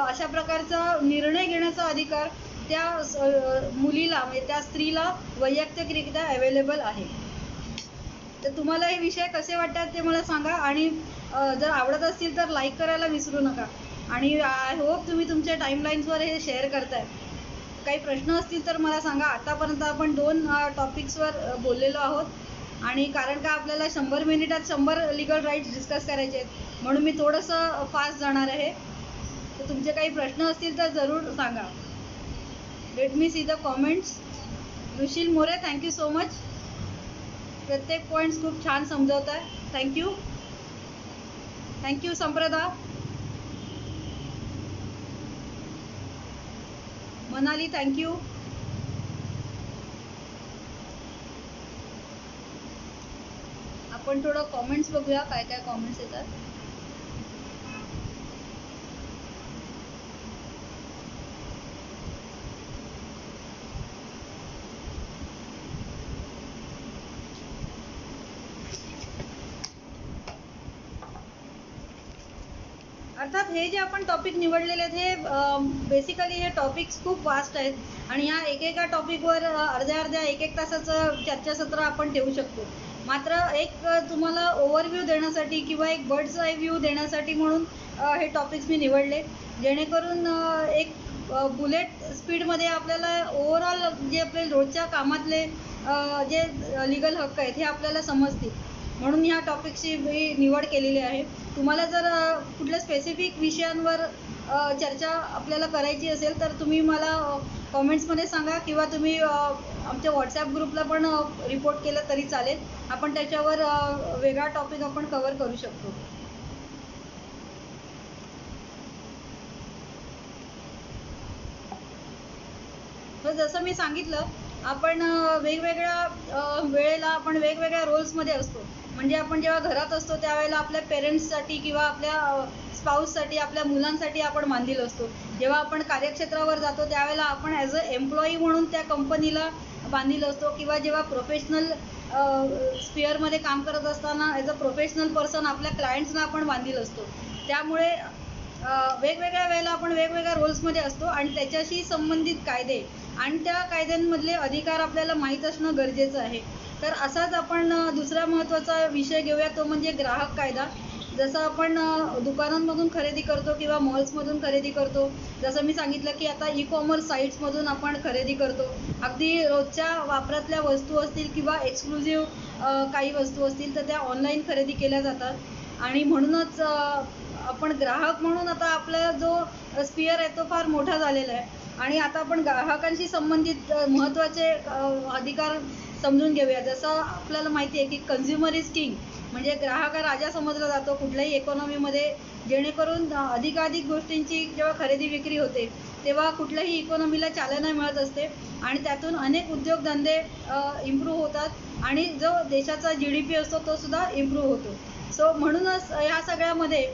अशा प्रकारचा निर्णय घेण्याचा अधिकार त्या मुलीला म्हणजे त्या स्त्रीला वैयक्तिकरित्या अवेलेबल आहे. तर तुम्हाला हे विषय कसे वाटतात ते मला सांगा आणि जर आवडत असतील तर लाईक करायला विसरू नका. आणि आय होप तुम्ही तुमच्या टाईमलाईन्सवर हे शेअर करताय. काही प्रश्न असतील तर मला सांगा. आतापर्यंत आपण 2 टॉपिक्सवर बोललेलो आहोत आणि कारण का आपल्याला 100 मिनिटात 100 लीगल राईट्स डिस्कस करायचे आहेत म्हणून मी थोडंसं फास्ट जाणार आहे. तर तुमचे काही प्रश्न असतील तर जरूर सांगा. Let me see the comments. Rushil More, thank you so much. प्रत्येक पॉईंट्स खूप छान समजवत आहे. Thank you. Thank you Samprada. Manali, thank you. आपण थोडं कॉमेंट्स बघूया काय काय कॉमेंट्स येतात. अर्थात हे जे आपण टॉपिक निवडलेले आहेत हे बेसिकली हे टॉपिक्स खूप वास्ट आहेत आणि ह्या एकेका टॉपिकवर अर्ध्या एक तासाचं चर्चासत्र आपण ठेवू शकतो. मात्र एक तुम्हाला ओव्हरव्ह्यू देण्यासाठी किंवा एक बर्ड्स आय व्ह्यू देण्यासाठी म्हणून हे टॉपिक्स मी निवडले, जेणेकरून एक बुलेट स्पीडमध्ये आपल्याला ओव्हरऑल जे आपले रोजच्या कामातले जे लीगल हक्क आहेत हे आपल्याला समजतील म्हणून ह्या टॉपिकची मी निवड केलेली आहे. तुम्हाला जर कुठल्या स्पेसिफिक विषयांवर चर्चा आपल्याला करायची असेल तर तुम्ही मला कॉमेंट्समध्ये सांगा किंवा तुम्ही आमच्या व्हॉट्सॲप ग्रुपला पण रिपोर्ट केलं तरी चालेल. आपण त्याच्यावर वेगळा टॉपिक आपण कव्हर करू शकतो. तर जसं मी सांगितलं आपण वेगवेगळ्या वेळेला आपण वेगवेगळ्या रोल्समध्ये असतो. म्हणजे आपण जेव्हा घरात असतो त्यावेळेला आपल्या पेरेंट्ससाठी किंवा आपल्या स्पाऊससाठी आपल्या मुलांसाठी आपण बांधील असतो. जेव्हा आपण कार्यक्षेत्रावर जातो त्यावेळेला आपण ॲज अ एम्प्लॉई म्हणून त्या कंपनीला बांधील असतो किंवा जेव्हा प्रोफेशनल स्पिअरमध्ये काम करत असताना ॲज अ प्रोफेशनल पर्सन आपल्या क्लायंट्सना आपण बांधील असतो. त्यामुळे वेगवेगळ्या वेळेला आपण वेगवेगळ्या रोल्समध्ये असतो आणि त्याच्याशी संबंधित कायदे आणि त्या कायद्यांमधले अधिकार आपल्याला माहीत असणं गरजेचं आहे. तर असाच आपण दुसरा महत्त्वाचा विषय घेऊया तो म्हणजे ग्राहक कायदा. जसं आपण दुकानांमधून खरेदी करतो किंवा मॉल्समधून खरेदी करतो, जसं मी सांगितलं की आता ई-कॉमर्स साईट्समधून आपण खरेदी करतो. अगदी रोजच्या वापरातल्या वस्तू असतील किंवा एक्सक्लुझिव्ह काही वस्तू असतील तर त्या ऑनलाईन खरेदी केल्या जातात आणि म्हणूनच आपण ग्राहक म्हणून आता आपला जो स्पिअर आहे तो फार मोठा झालेला आहे आणि आता आपण ग्राहकांशी संबंधित महत्त्वाचे अधिकार समजून घेऊया. जसं आपल्याला माहिती आहे की कन्झ्युमर इज किंग, म्हणजे ग्राहक हा राजा समजला जातो कुठल्याही इकॉनॉमीमध्ये, जेणेकरून अधिकाधिक गोष्टींची जेव्हा खरेदी विक्री होते तेव्हा कुठल्याही इकॉनॉमीला चालना मिळत असते आणि त्यातून अनेक उद्योगधंदे इम्प्रूव्ह होतात आणि जो देशाचा GDP असतो तो सुद्धा इम्प्रूव्ह होतो. सो म्हणूनच ह्या सगळ्यामध्ये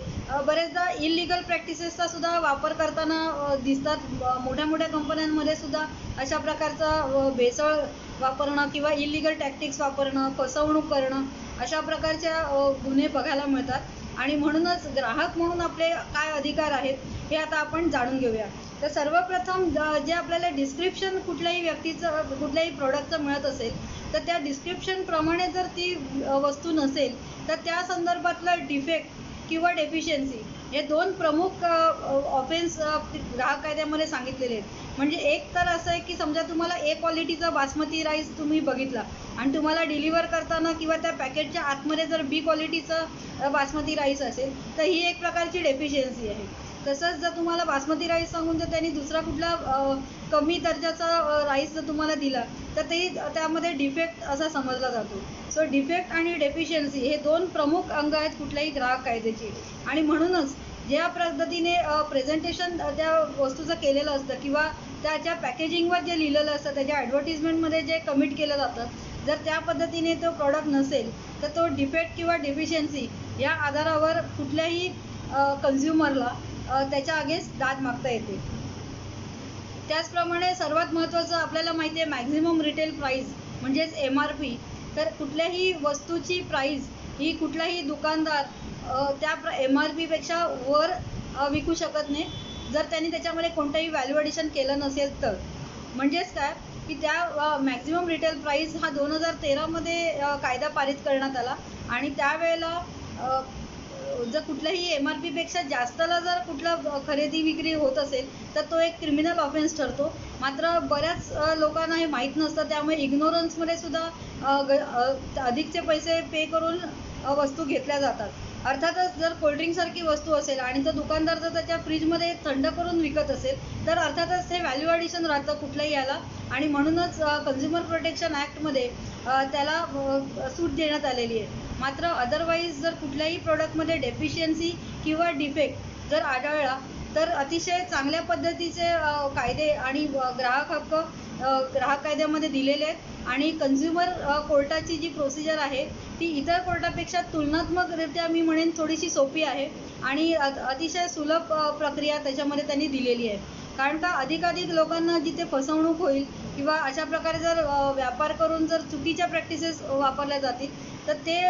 बरेचदा इलिगल प्रॅक्टिसेसचा सुद्धा वापर करताना दिसतात. मोठ्या मोठ्या कंपन्यांमध्ये सुद्धा अशा प्रकारचा भेसळ वापरणं किंवा इलिगल टॅक्टिक्स वापरणं, फसवणूक करणं अशा प्रकारच्या गुन्हे बघायला मिळतात आणि म्हणूनच ग्राहक म्हणून आपले काय अधिकार आहेत हे आता आपण जाणून घेऊया. तर सर्वप्रथम जे आपल्याला डिस्क्रिप्शन कुठल्याही व्यक्तीचं कुठल्याही प्रोडक्टचं मिळत असेल तर त्या डिस्क्रिप्शनप्रमाणे जर ती वस्तू नसेल तर त्या संदर्भातलं डिफेक्ट किंवा डेफिशियन्सी हे 2 प्रमुख ऑफेन्स ग्राहक कायद्यामध्ये सांगितलेले आहेत. म्हणजे एक तर असं आहे की समजा तुम्हाला A क्वालिटीचा बासमती राईस तुम्ही बघितला आणि तुम्हाला डिलिव्हर करताना किंवा त्या पॅकेटच्या आतमध्ये जर B क्वालिटीचं बासमती राईस असेल तर ही एक प्रकारची डेफिशियन्सी आहे. तसंच जर तुम्हाला बासमती राईस सांगून जर त्यांनी दुसरा कुठला कमी दर्जाचा राईस जर तुम्हाला दिला तर ते त्यामध्ये डिफेक्ट असा समजला जातो. सो डिफेक्ट आणि डेफिशियन्सी हे 2 प्रमुख अंग आहेत कुठल्याही ग्राहक कायद्याची. आणि म्हणूनच ज्या पद्धतीने प्रेझेंटेशन त्या वस्तूचं केलेलं असतं किंवा त्याच्या पॅकेजिंगवर जे लिहिलेलं असतं, त्याच्या ॲडव्हर्टिजमेंटमध्ये जे कमिट केलं जातं, जर त्या पद्धतीने तो प्रॉडक्ट नसेल तर तो डिफेक्ट किंवा डेफिशियन्सी या आधारावर कुठल्याही कन्झ्युमरला त्याच्या अगेन्स्ट दाद मागता येते. त्याचप्रमाणे सर्वात महत्त्वाचं आपल्याला माहिती आहे मॅक्झिमम रिटेल प्राईस म्हणजेच MRP. तर कुठल्याही वस्तूची प्राईस ही कुठलाही दुकानदार त्या MRPपेक्षा वर विकू शकत नाही जर त्यांनी त्याच्यामध्ये कोणतंही व्हॅल्यू ॲडिशन केलं नसेल तर. म्हणजेच काय की त्या मॅक्झिमम रिटेल प्राईस हा 2013मध्ये कायदा पारित करण्यात आला आणि त्यावेळेला जर कुठल्याही MRPपेक्षा जास्तला जर कुठला खरेदी विक्री होत असेल तर तो एक क्रिमिनल ऑफेन्स ठरतो. मात्र बऱ्याच लोकांना हे माहीत नसतं, त्यामुळे इग्नोरन्समध्ये सुद्धा अधिकचे पैसे पे करून वस्तू घेतल्या जातात. अर्थातच जर कोल्ड्रिंकसारखी वस्तू असेल आणि तो दुकानदार जर त्याच्या फ्रीजमध्ये थंड करून विकत असेल तर अर्थातच हे व्हॅल्यू ॲडिशन राहतं कुठल्याही याला आणि म्हणूनच कन्झ्युमर प्रोटेक्शन ॲक्टमध्ये त्याला सूट देण्यात आलेली आहे. मात्र अदरवाईज जर कुठल्याही प्रोडक्टमध्ये डेफिशियन्सी किंवा डिफेक्ट जर आढळला तर अतिशय चांगल्या पद्धतीचे कायदे आणि ग्राहक हक्क ग्राहक कायद्यामध्ये दिलेले आहेत आणि कन्झ्युमर कोर्टाची जी प्रोसिजर आहे ती इतर कोर्टापेक्षा तुलनात्मकरित्या मी म्हणेन थोडीशी सोपी आहे आणि अतिशय सुलभ प्रक्रिया त्याच्यामध्ये त्यांनी दिलेली आहे. कारण का अधिकाधिक लोकांना जिथे फसवणूक होईल किंवा अशा प्रकारे जर व्यापार करून जर चुकीच्या प्रॅक्टिसेस वापरल्या जातील तर ते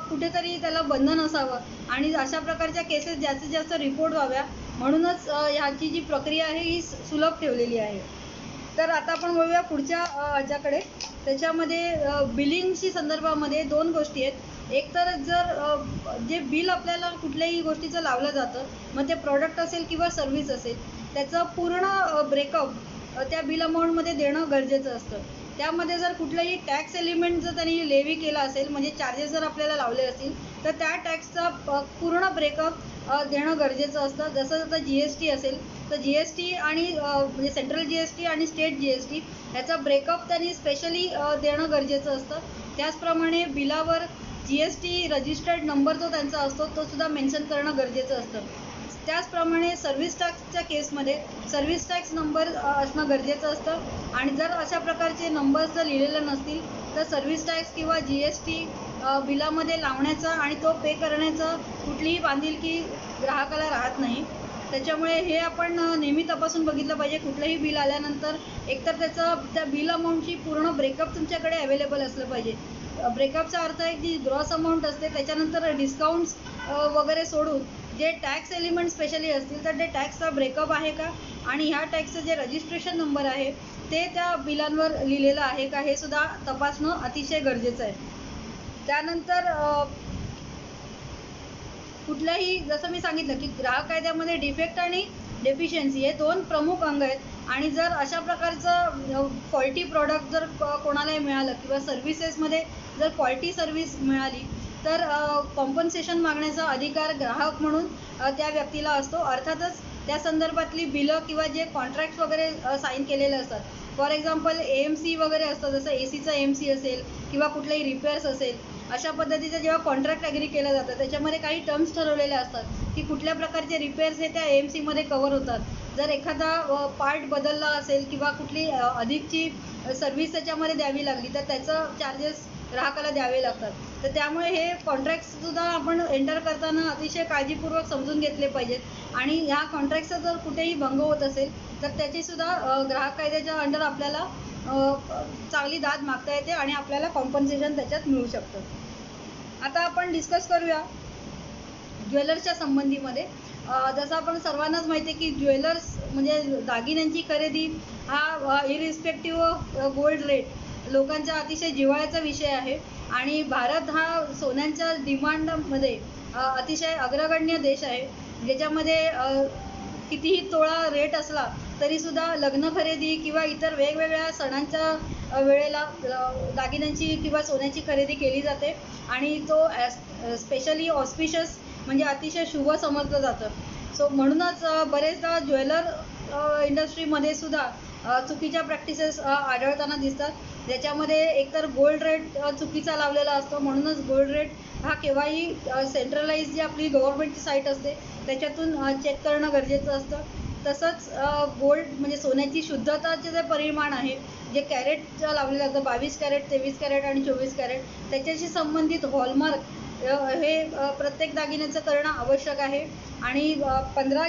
कुठेतरी त्याला बंधन असावं आणि अशा प्रकारच्या केसेस जास्तीत जास्त रिपोर्ट व्हाव्या म्हणूनच ह्याची जी प्रक्रिया आहे ही सुलभ ठेवलेली आहे. तर आता आपण बघूया पुढच्या ह्याच्याकडे. त्याच्यामध्ये बिलिंगशी संदर्भामध्ये 2 गोष्टी आहेत. एक तर जर जे बिल आपल्याला कुठल्याही गोष्टीचं लावलं जातं मग ते प्रॉडक्ट असेल किंवा सर्व्हिस असेल त्याचं पूर्ण ब्रेकअप त्या बिल अमाऊंटमध्ये देणं गरजेचं असतं. त्यामध्ये जर कुठलाही टॅक्स एलिमेंट जर त्यांनी लेवी केला असेल म्हणजे चार्जेस जर आपल्याला लावले असतील तर त्या टॅक्सचा पूर्ण ब्रेकअप देणं गरजेचं असतं. जसं आता GST असेल तर GST आणि म्हणजे सेंट्रल GST आणि स्टेट GST याचा ब्रेकअप त्यांनी स्पेशली देणं गरजेचं असतं. त्याचप्रमाणे बिलावर GST रजिस्टर्ड नंबर जो त्यांचा असतो तो सुद्धा मेन्शन करणं गरजेचं असतं. त्याचप्रमाणे सर्व्हिस टॅक्सच्या केसमध्ये सर्व्हिस टॅक्स नंबर असणं गरजेचं असतं आणि जर अशा प्रकारचे नंबर्स जर लिहिलेले नसतील तर सर्व्हिस टॅक्स किंवा GST बिलामध्ये लावण्याचा आणि तो पे करण्याचं कुठलीही बांधिलकी ग्राहकाला राहत नाही. त्याच्यामुळे हे आपण नेहमी तपासून बघितलं पाहिजे कुठलंही बिल आल्यानंतर एकतर त्या बिल अमाऊंटची पूर्ण ब्रेकअप तुमच्याकडे अवेलेबल असलं पाहिजे. ब्रेकअपचा अर्थ आहे की ग्रॉस अमाऊंट असते त्याच्यानंतर डिस्काउंट्स वगैरे सोडून जे टॅक्स एलिमेंट स्पेशली असतील तर ते टॅक्सचा ब्रेकअप आहे का आणि ह्या टॅक्सचं जे रजिस्ट्रेशन नंबर आहे ते त्या बिलांवर लिहिलेलं आहे का हे सुद्धा तपासणं अतिशय गरजेचं आहे. त्यानंतर कुठल्याही जसं मी सांगितलं की ग्राहक कायद्यामध्ये डिफेक्ट आणि डेफिशियन्सी हे 2 प्रमुख अंग आहेत आणि जर अशा प्रकारचं फॉल्टी प्रॉडक्ट जर कोणालाही मिळालं किंवा सर्व्हिसेसमध्ये जर फॉल्टी सर्व्हिस मिळाली तर कॉम्पन्सेशन मागण्याचा अधिकार ग्राहक म्हणून त्या व्यक्तीला असतो. अर्थातच त्या संदर्भातली बिलं किंवा जे कॉन्ट्रॅक्ट्स वगैरे साईन केलेले असतात फॉर एक्झाम्पल AMC वगैरे असतं जसं ACचं AMC असेल किंवा कुठलेही रिपेअर्स असेल अशा पद्धतीचं जेव्हा कॉन्ट्रॅक्ट ॲग्री केलं जातं त्याच्यामध्ये काही टर्म्स ठरवलेले असतात की कुठल्या प्रकारचे रिपेअर्स हे त्या AMCमध्ये कव्हर होतात. जर एखादा पार्ट बदलला असेल किंवा कुठली अधिकची सर्व्हिस त्याच्यामध्ये द्यावी लागली तर त्याचं चार्जेस ग्राहकाला द्यावे लागतात. तर त्यामुळे हे कॉन्ट्रॅक्टसुद्धा आपण एंटर करताना अतिशय काळजीपूर्वक समजून घेतले पाहिजेत आणि ह्या कॉन्ट्रॅक्टचा जर कुठेही भंग होत असेल तर त्याचीसुद्धा ग्राहक कायद्याच्या अंडर आपल्याला चांगली दाद मागता येते आणि आपल्याला कॉम्पन्सेशन त्याच्यात मिळू शकतं. आता आपण डिस्कस करूया ज्वेलर्सच्या संबंधीमध्ये. जसं आपण सर्वांनाच माहिती आहे की ज्वेलर्स म्हणजे दागिन्यांची खरेदी हा इरिस्पेक्टिव्ह ऑफ गोल्ड रेट लोकांच्या अतिशय जिव्हाळ्याचा विषय आहे आणि भारत हा सोन्यांच्या डिमांडमध्ये अतिशय अग्रगण्य देश आहे. ज्याच्यामध्ये कितीही तोळा रेट असला तरीसुद्धा लग्न खरेदी किंवा इतर वेगवेगळ्या सणांच्या वेळेला दागिन्यांची किंवा सोन्याची खरेदी केली जाते आणि तो स्पेशली ऑस्पिशियस म्हणजे अतिशय शुभ समजलं जातं. सो म्हणूनच बरेचदा ज्वेलर इंडस्ट्रीमध्ये सुद्धा चुकीच्या प्रॅक्टिसेस आढळताना दिसतात. ज्याच्यामध्ये एकतर गोल्ड रेट चुकीचा लावलेला असतो, म्हणूनच गोल्ड रेट हा केव्हाही सेंट्रलाइज जी आपली गव्हर्नमेंटची साईट असते त्याच्यातून चेक करणं गरजेचं असतं. तसंच गोल्ड म्हणजे सोन्याची शुद्धताचे जे परिमाण आहे, जे कॅरेट लावलेलं असतं 22 कॅरेट, 23 कॅरेट आणि 24 कॅरेट, त्याच्याशी संबंधित हॉलमार्क हे प्रत्येक दागिन्याचं करणं आवश्यक आहे. आणि 15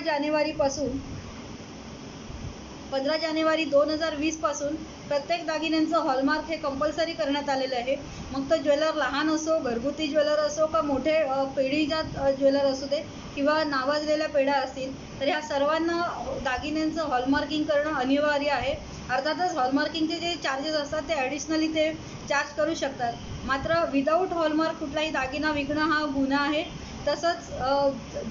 जानेवारी 2020 पासून प्रत्येक दागिन्यांचं हॉलमार्क हे कंपल्सरी करण्यात आलेलं आहे. मग तो ज्वेलर लहान असो, घरगुती ज्वेलर असो, का मोठे पेढीजात ज्वेलर असू दे किंवा नावाजलेल्या पेढ्या असतील, तर ह्या सर्वांना दागिन्यांचं हॉलमार्किंग करणं अनिवार्य आहे. अर्थातच हॉलमार्किंगचे जे चार्जेस असतात ते ॲडिशनली ते चार्ज करू शकतात. मात्र विदाऊट हॉलमार्क कुठलाही दागिना विकणं हा गुन्हा आहे. तसंच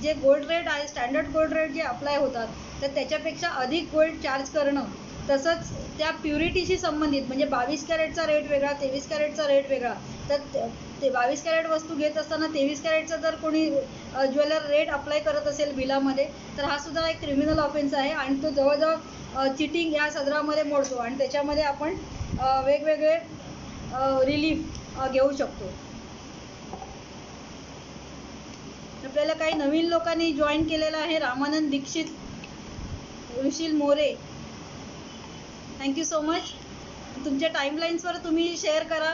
जे गोल्ड रेट आहे, स्टँडर्ड गोल्ड रेट जे अप्लाय होतात, तर त्याच्यापेक्षा अधिक गोल्ड चार्ज करणं, तसंच त्या प्युरिटीशी संबंधित म्हणजे 22 कॅरेटचा रेट वेगळा, 23 कॅरेटचा रेट वेगळा. तर ते 22 कॅरेट वस्तू घेत असताना 23 कॅरेटचा जर कोणी ज्वेलर रेट अप्लाय करत असेल बिलामध्ये, तर हा सुद्धा एक क्रिमिनल ऑफेन्स आहे आणि तो जवळजवळ चिटिंग या सदरामध्ये मोडतो आणि त्याच्यामध्ये आपण वेगवेगळे रिलीफ घेऊ शकतो. आपल्याला काही नवीन लोकांनी जॉईन केलेलं आहे. Ramanand Dixit, Rushil More, thank you so much. तुमच्या टाईमलाईन्सवर तुम्ही शेअर करा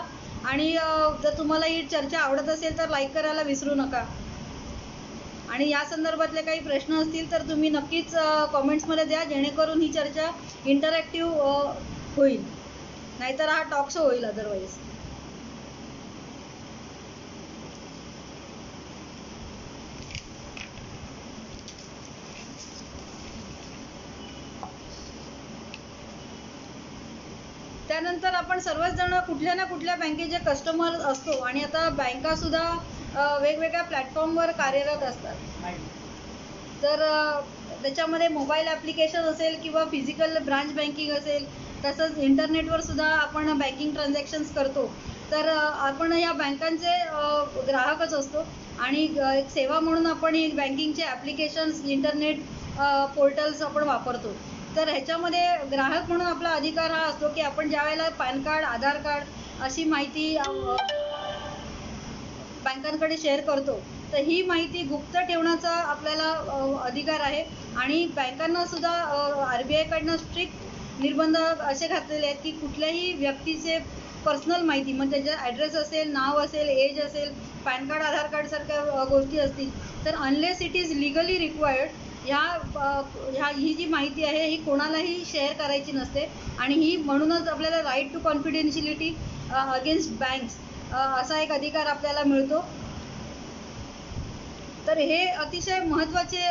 आणि जर तुम्हाला ही चर्चा आवडत असेल तर लाईक करायला विसरू नका. आणि या संदर्भातले काही प्रश्न असतील तर तुम्ही नक्कीच कॉमेंट्समध्ये द्या, जेणेकरून ही चर्चा इंटरॅक्टिव्ह होईल. नाहीतर हा टॉक शो होईल अदरवाईज. त्यानंतर आपण सर्वच जण कुठल्या ना कुठल्या बँकेचे कस्टमर असतो आणि आता बँका सुद्धा वेगवेगळ्या प्लॅटफॉर्मवर कार्यरत असतात. तर त्याच्यामध्ये मोबाईल ॲप्लिकेशन असेल किंवा फिजिकल ब्रांच बँकिंग असेल, तसंच इंटरनेटवर सुद्धा आपण बँकिंग ट्रान्झॅक्शन्स करतो. तर आपण या बँकांचे ग्राहकच असतो आणि एक सेवा म्हणून आपण ही बँकिंगचे ॲप्लिकेशन्स, इंटरनेट पोर्टल्स आपण वापरतो. तर ह्याच्यामध्ये ग्राहक म्हणून आपला अधिकार हा असतो की आपण ज्या वेळेला पॅन कार्ड, आधार कार्ड अशी माहिती बँकांकडे शेअर करतो, तर ही माहिती गुप्त ठेवण्याचा आपल्याला अधिकार आहे. आणि बँकांना सुद्धा RBI कडनं स्ट्रिक्ट निर्बंध असे घातलेले आहेत की कुठल्याही व्यक्तीचे पर्सनल माहिती म्हणजे त्याचा ॲड्रेस असेल, नाव असेल, एज असेल, पॅन कार्ड, आधार कार्डसारख्या गोष्टी असतील, तर unless it is legally required ही जी माहिती आहे ही कोणालाही शेअर करायची नसते. आणि ही म्हणूनच आपल्याला right to confidentiality against banks असा एक अधिकार आपल्याला मिळतो. तर हे अतिशय महत्त्वाचे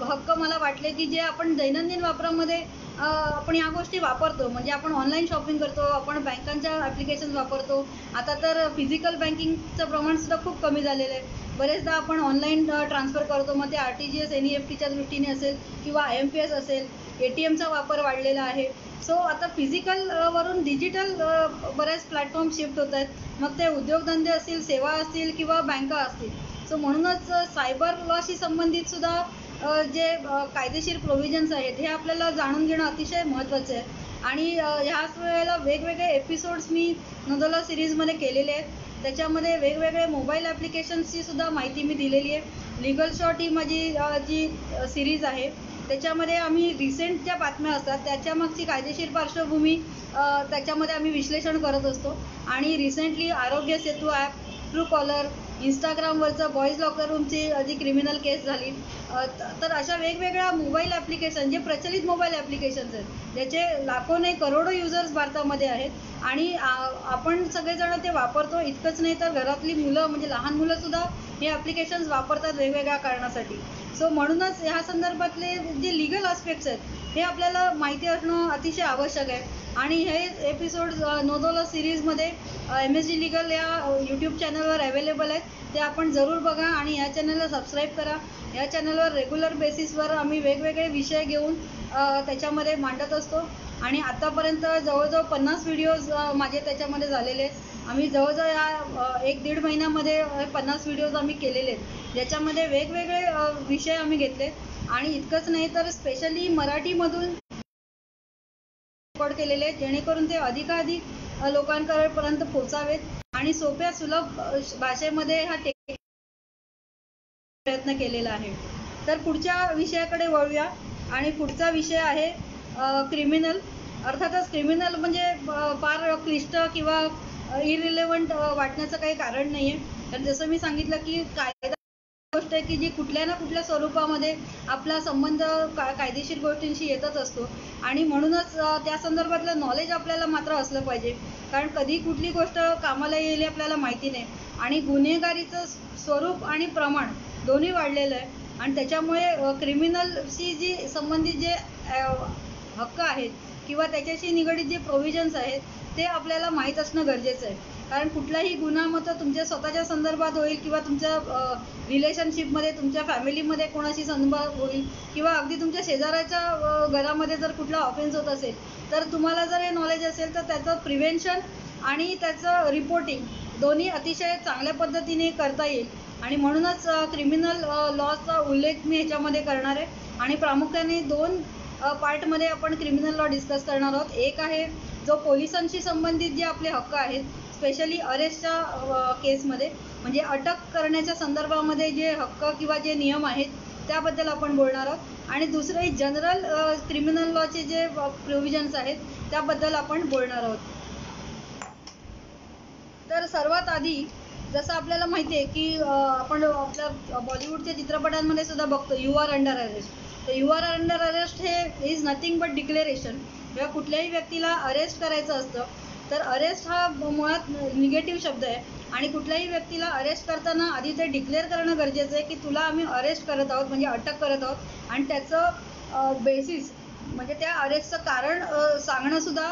हक्क मला वाटले की जे आपण दैनंदिन वापरामध्ये आपण ह्या गोष्टी वापरतो. म्हणजे आपण ऑनलाईन शॉपिंग करतो, आपण बँकांच्या ॲप्लिकेशन्स वापरतो. आता तर फिजिकल बँकिंगचं प्रमाणसुद्धा खूप कमी झालेलं आहे. बरेचदा आपण ऑनलाईन ट्रान्सफर करतो, मग ते RTGS, NEFTच्या दृष्टीने असेल किंवा IMPS असेल, ATMचा वापर वाढलेला आहे. सो आता फिजिकल वरून डिजिटल बऱ्याच प्लॅटफॉर्म शिफ्ट होत आहेत. मग ते उद्योगधंदे असतील, सेवा असतील किंवा बँका असतील. सो म्हणूनच सायबर लॉशी संबंधित सुद्धा जे कायदेशीर प्रोव्हिजन्स आहेत हे आपल्याला जाणून घेणं अतिशय महत्त्वाचं आहे. आणि ह्याच वेळेला वेगवेगळे एपिसोड्स मी नोंदवला सिरीजमध्ये केलेले आहेत. त्याच्यामध्ये वेगवेगळे मोबाईल ॲप्लिकेशन्सची सुद्धा माहिती मी दिलेली आहे. लिगल शॉट ही माझी जी सिरीज आहे त्याच्यामध्ये आम्ही रिसेंट ज्या बातम्या असतात त्याच्यामागची कायदेशीर पार्श्वभूमी त्याच्यामध्ये आम्ही विश्लेषण करत असतो. आणि recently Aarogya Setu app, Truecaller, इंस्टाग्रामवरचं बॉईज लॉकर रूमची जी क्रिमिनल केस झाली, तर अशा वेगवेगळ्या मोबाईल ॲप्लिकेशन जे प्रचलित मोबाईल ॲप्लिकेशन्स आहेत ज्याचे लाखो नाही करोडो युजर्स भारतामध्ये आहेत आणि आपण सगळेजण ते वापरतो. इतकंच नाही तर घरातली मुलं म्हणजे लहान मुलंसुद्धा हे ॲप्लिकेशन्स वापरतात वेगवेगळ्या कारणासाठी. सो म्हणूनच ह्या संदर्भातले जे लिगल आस्पेक्ट्स आहेत हे आपल्याला माहिती असणं अतिशय आवश्यक आहे. आणि हे एपिसोड नोंदवलं सिरीजमध्ये MSG लिगल या यूट्यूब चॅनलवर अवेलेबल आहेत. ते आपण जरूर बघा आणि या चॅनलला सबस्क्राईब करा. या चॅनलवर रेग्युलर बेसिसवर आम्ही वेगवेगळे विषय घेऊन त्याच्यामध्ये मांडत असतो. आणि आतापर्यंत जवळजवळ 50 व्हिडिओज माझे त्याच्यामध्ये झालेले आहेत. आम्ही जवळजवळ या 1-1.5 महिन्यामध्ये 50 व्हिडिओज आम्ही केलेले आहेत, ज्याच्यामध्ये वेगवेगळे विषय आम्ही घेतले. आणि इतकंच नाही तर स्पेशली मराठीमधून रेकॉर्ड केलेले आहेत, जेणेकरून ते अधिकाधिक लोकांपर्यंत पोहोचावेत आणि सोप्या सुलभ भाषेमध्ये हा प्रयत्न केलेला आहे. तर पुढच्या विषयाकडे वळूया आणि पुढचा विषय आहे क्रिमिनल. अर्थातच क्रिमिनल म्हणजे फार क्लिष्ट किंवा इरिलेव्हंट वाटण्याचं काही कारण नाही आहे. तर जसं मी सांगितलं की कायदा गोष्ट आहे की जी कुठल्या ना कुठल्या स्वरूपामध्ये आपला संबंध कायदेशीर गोष्टींशी येतच असतो आणि म्हणूनच त्या संदर्भातलं नॉलेज आपल्याला मात्र असलं पाहिजे, कारण कधी कुठली गोष्ट कामाला येईल आपल्याला माहिती नाही आणि गुन्हेगारीचं स्वरूप आणि प्रमाण दोन्ही वाढलेलं आहे आणि त्याच्यामुळे क्रिमिनलशी जी संबंधित जे हक्क आहेत किंवा त्याच्याशी निगडीत जे प्रोव्हिजन्स आहेत ते आपल्याला माहीत असणं गरजेचं आहे. कारण कुठलाही गुन्हा मात्र तुमच्या स्वतःच्या संदर्भात होईल किंवा तुमच्या रिलेशनशिपमध्ये तुमच्या फॅमिलीमध्ये कोणाशी संदर्भात होईल किंवा अगदी तुमच्या शेजाऱ्याच्या घरामध्ये जर कुठला ऑफेन्स होत असेल तर तुम्हाला जर हे नॉलेज असेल तर त्याचं प्रिव्हेन्शन आणि त्याचं रिपोर्टिंग दोन्ही अतिशय चांगल्या पद्धतीने करता येईल आणि म्हणूनच क्रिमिनल लॉचा उल्लेख मी ह्याच्यामध्ये करणार आहे आणि प्रामुख्याने 2 पार्टमध्ये आपण क्रिमिनल लॉ डिस्कस करणार आहोत. एक आहे जो पोलिसांशी संबंधित जे आपले हक्क आहेत, स्पेशली अरेस्टच्या केसमध्ये म्हणजे अटक करण्याच्या संदर्भामध्ये जे हक्क किंवा जे नियम आहेत त्याबद्दल आपण बोलणार आहोत आणि दुसरे जनरल क्रिमिनल लॉचे जे प्रोव्हिजन्स आहेत त्याबद्दल आपण बोलणार आहोत. तर सर्वात आधी जसं आपल्याला माहिती आहे की आपण आपल्या बॉलिवूडच्या चित्रपटांमध्ये सुद्धा बघतो यू आर अंडर अरेस्ट. तर यू आर अंडर अरेस्ट हे इज नथिंग बट डिक्लेरेशन. जेव्हा कुठल्याही व्यक्तीला अरेस्ट करायचं असतं तर अरेस्ट हा मुळात निगेटिव्ह शब्द आहे आणि कुठल्याही व्यक्तीला अरेस्ट करताना आधी ते डिक्लेअर करणं गरजेचं आहे की तुला आम्ही अरेस्ट करत आहोत म्हणजे अटक करत आहोत आणि त्याचं बेसिस म्हणजे त्या अरेस्टचं कारण सांगणंसुद्धा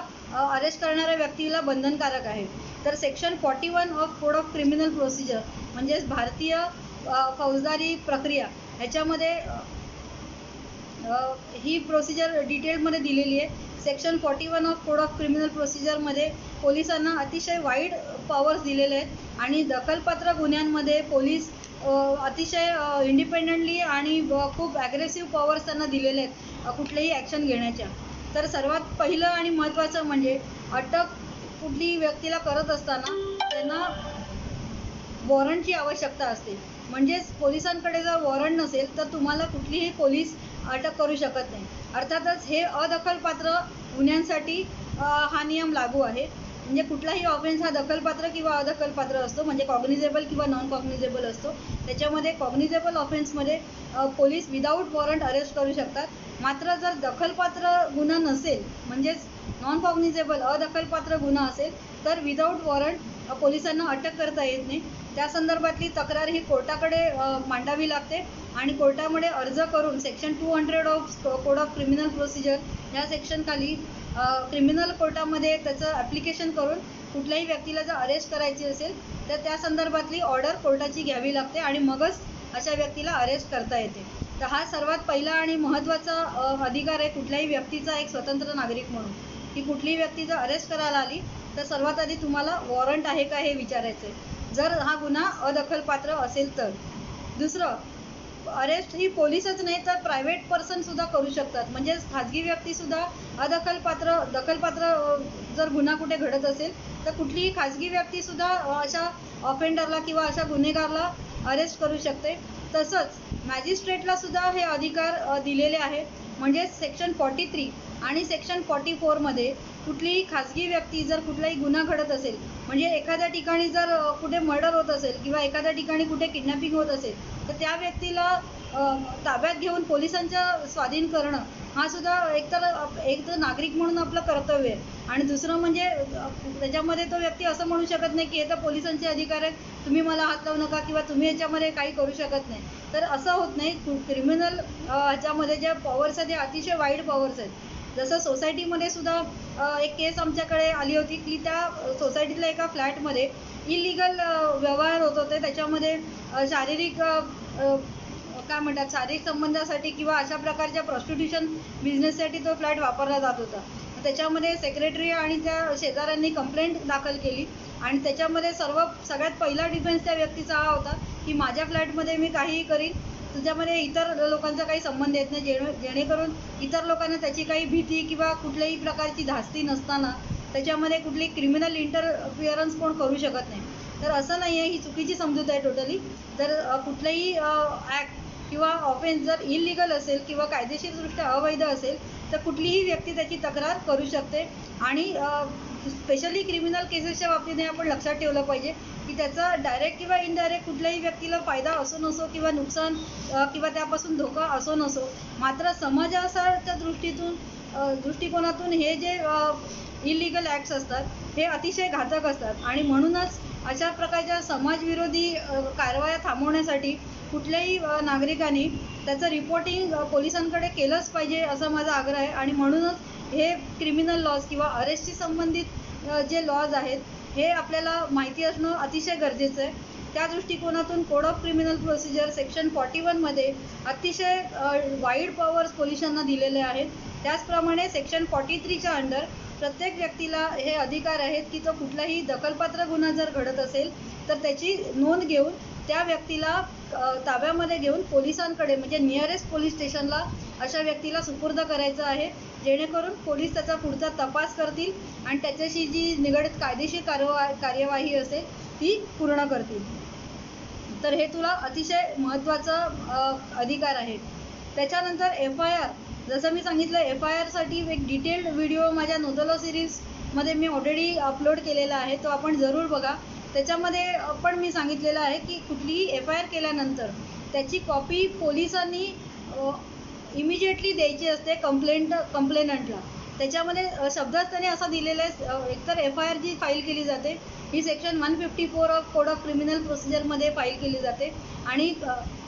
अरेस्ट करणाऱ्या व्यक्तीला बंधनकारक आहे. तर section 41 of code of criminal procedure म्हणजेच भारतीय फौजदारी प्रक्रिया ह्याच्यामध्ये ही प्रोसिजर डिटेलमध्ये दिलेली आहे. Section 41 of code of criminal प्रोसिजरमध्ये पोलिसांना अतिशय वाईड पॉवर्स दिलेले आहेत आणि दखलपात्र गुन्ह्यांमध्ये पोलीस अतिशय इंडिपेंडंटली आणि खूप ॲग्रेसिव्ह पॉवर्स त्यांना दिलेले आहेत कुठलीही ॲक्शन घेण्याच्या. तर सर्वात पहिलं आणि महत्त्वाचं म्हणजे अटक कुठलीही व्यक्तीला करत असताना त्यांना वॉरंटची आवश्यकता असते. म्हणजेच पोलिसांकडे जर वॉरंट नसेल तर तुम्हाला कुठलीही पोलीस अटक करू शकत नाही. अर्थातच हे अदखलपात्र गुन्ह्यांसाठी हा नियम लागू आहे. म्हणजे कुठलाही ऑफेन्स हा दखलपात्र किंवा अदखलपात्र असतो म्हणजे कॉग्निझेबल किंवा नॉन कॉग्निझेबल असतो. त्याच्यामध्ये कॉग्निझेबल ऑफेन्समध्ये पोलीस विदाऊट वॉरंट अरेस्ट करू शकतात. मात्र जर दखलपात्र गुन्हा नसेल म्हणजेच नॉन कॉग्निझेबल अदखलपात्र गुन्हा असेल तर विदाऊट वॉरंट पोलिसांना अटक करता येत नाही. त्या संदर्भातली तक्रार ही कोर्टाकडे मांडावी लागते आणि कोर्टामध्ये अर्ज करून section 200 of code of criminal procedure या सेक्शनखाली क्रिमिनल कोर्टामध्ये त्याचं ॲप्लिकेशन करून कुठल्याही व्यक्तीला जर अरेस्ट करायची असेल तर त्या संदर्भातली ऑर्डर कोर्टाची घ्यावी लागते आणि मगच अशा व्यक्तीला अरेस्ट करता येते. तर हा सर्वात पहिला आणि महत्त्वाचा अधिकार आहे कुठल्याही व्यक्तीचा एक स्वतंत्र नागरिक म्हणून की कुठलीही व्यक्ती जर अरेस्ट करायला आली तर सर्वात आधी तुम्हाला वॉरंट आहे का हे विचारायचं आहे जर हा गुन्हा अदखलपात्र असेल तर. दुसरं, अरेस्ट ही पोलीसच नाही तर प्रायव्हेट पर्सनसुद्धा करू शकतात. म्हणजेच खाजगी व्यक्तीसुद्धा दखलपात्र जर गुन्हा कुठे घडत असेल तर कुठलीही खाजगी व्यक्तीसुद्धा अशा ऑफेंडरला किंवा अशा गुन्हेगारला अरेस्ट करू शकते. तसंच मॅजिस्ट्रेटला सुद्धा हे अधिकार दिलेले आहेत. म्हणजेच सेक्शन 43 आणि सेक्शन 44मध्ये कुठलीही खाजगी व्यक्ती जर कुठलाही गुन्हा घडत असेल म्हणजे एखाद्या ठिकाणी जर कुठे मर्डर होत असेल किंवा एखाद्या ठिकाणी कुठे किडनॅपिंग होत असेल तर त्या व्यक्तीला ताब्यात घेऊन पोलिसांच्या स्वाधीन करणं हा सुद्धा एक नागरिक म्हणून आपलं कर्तव्य आहे. आणि दुसरं म्हणजे त्याच्यामध्ये तो व्यक्ती असं म्हणू शकत नाही की हे तर पोलिसांचे अधिकार आहेत, तुम्ही मला हात लावू नका किंवा तुम्ही याच्यामध्ये काही करू शकत नाही. तर असं होत नाही. क्रिमिनल ह्याच्यामध्ये ज्या पॉवर्स आहेत ते अतिशय वाईड पॉवर्स आहेत. जसं सोसायटीमध्ये सुद्धा एक केस आमच्याकडे आली होती की त्या सोसायटीतल्या एका फ्लॅटमध्ये इलिगल व्यवहार होत होते. त्याच्यामध्ये शारीरिक संबंधासाठी किंवा अशा प्रकारच्या प्रॉस्टिट्यूशन बिझनेससाठी तो फ्लॅट वापरला जात होता. त्याच्यामध्ये सेक्रेटरी आणि त्या शेजाऱ्यांनी कंप्लेंट दाखल केली आणि त्याच्यामध्ये सगळ्यात पहिला डिफेन्स त्या व्यक्तीचा हा होता की माझ्या फ्लॅटमध्ये मी काहीही करीन तुझ्यामध्ये इतर लोकांचा काही संबंध येत नाही, जेणेकरून इतर लोकांना त्याची काही भीती किंवा कुठल्याही प्रकारची धास्ती नसताना त्याच्यामध्ये कुठली क्रिमिनल इंटरफिअरन्स कोण करू शकत नाही. तर असं नाही आहे, ही चुकीची समजूत आहे टोटली. तर कुठलाही ॲक्ट किंवा ऑफेन्स जर इलिगल असेल किंवा कायदेशीरदृष्ट्या अवैध असेल तर कुठलीही व्यक्ती त्याची तक्रार करू शकते. आणि स्पेशली क्रिमिनल केसेसच्या बाबतीने आपण लक्षात ठेवलं पाहिजे की त्याचा डायरेक्ट किंवा इनडायरेक्ट कुठल्याही व्यक्तीला फायदा असो नसो किंवा नुकसान किंवा त्यापासून धोका असो नसो, मात्र समाजाच्या दृष्टिकोनातून हे जे इलिगल ॲक्ट्स असतात हे अतिशय घातक असतात. आणि म्हणूनच अशा प्रकारच्या समाजविरोधी कारवाया थांबवण्यासाठी कुठल्याही नागरिकांनी त्याचं रिपोर्टिंग पोलिसांकडे केलंच पाहिजे असा माझा आग्रह आहे. आणि म्हणूनच हे क्रिमिनल लॉज किंवा अरेस्टशी संबंधित जे लॉज आहेत हे आपल्याला माहिती असणं अतिशय गरजेचं आहे. त्या दृष्टिकोनातून code of criminal procedure section 41मध्ये अतिशय वाईड पॉवर्स पोलिसांना दिलेले आहेत. त्याचप्रमाणे सेक्शन 43च्या अंडर प्रत्येक व्यक्तीला हे अधिकार आहेत की तो कुठलाही दखलपात्र गुन्हा जर घडत असेल तर त्याची नोंद घेऊन त्या व्यक्तीला ताब्यामध्ये घेऊन पोलिसांकडे म्हणजे नियरेस्ट पोलीस स्टेशनला अशा व्यक्तीला सुपूर्द करायचं आहे, जेणेकरून पोलीस त्याचा पुढचा तपास करतील आणि त्याच्याशी जी निगडीत कायदेशीर कार्यवाही असेल ती पूर्ण करतील. तर हे तुला अतिशय महत्त्वाचा अधिकार आहे. त्याच्यानंतर FIR, जसं मी सांगितलं FIRसाठी एक डिटेल्ड व्हिडिओ माझ्या नोदलो सिरीजमध्ये मी ऑलरेडी अपलोड केलेला आहे, तो आपण जरूर बघा. त्याच्यामध्ये पण मी सांगितलेलं आहे की कुठलीही FIR केल्यानंतर त्याची कॉपी पोलिसांनी इमिजिएटली द्यायची असते कंप्लेनंटला. त्याच्यामध्ये शब्दात त्याने असा दिलेला आहे, एकतर FIR जी फाईल केली जाते ही section 154 of code of criminal प्रोसिजरमध्ये फाईल केली जाते आणि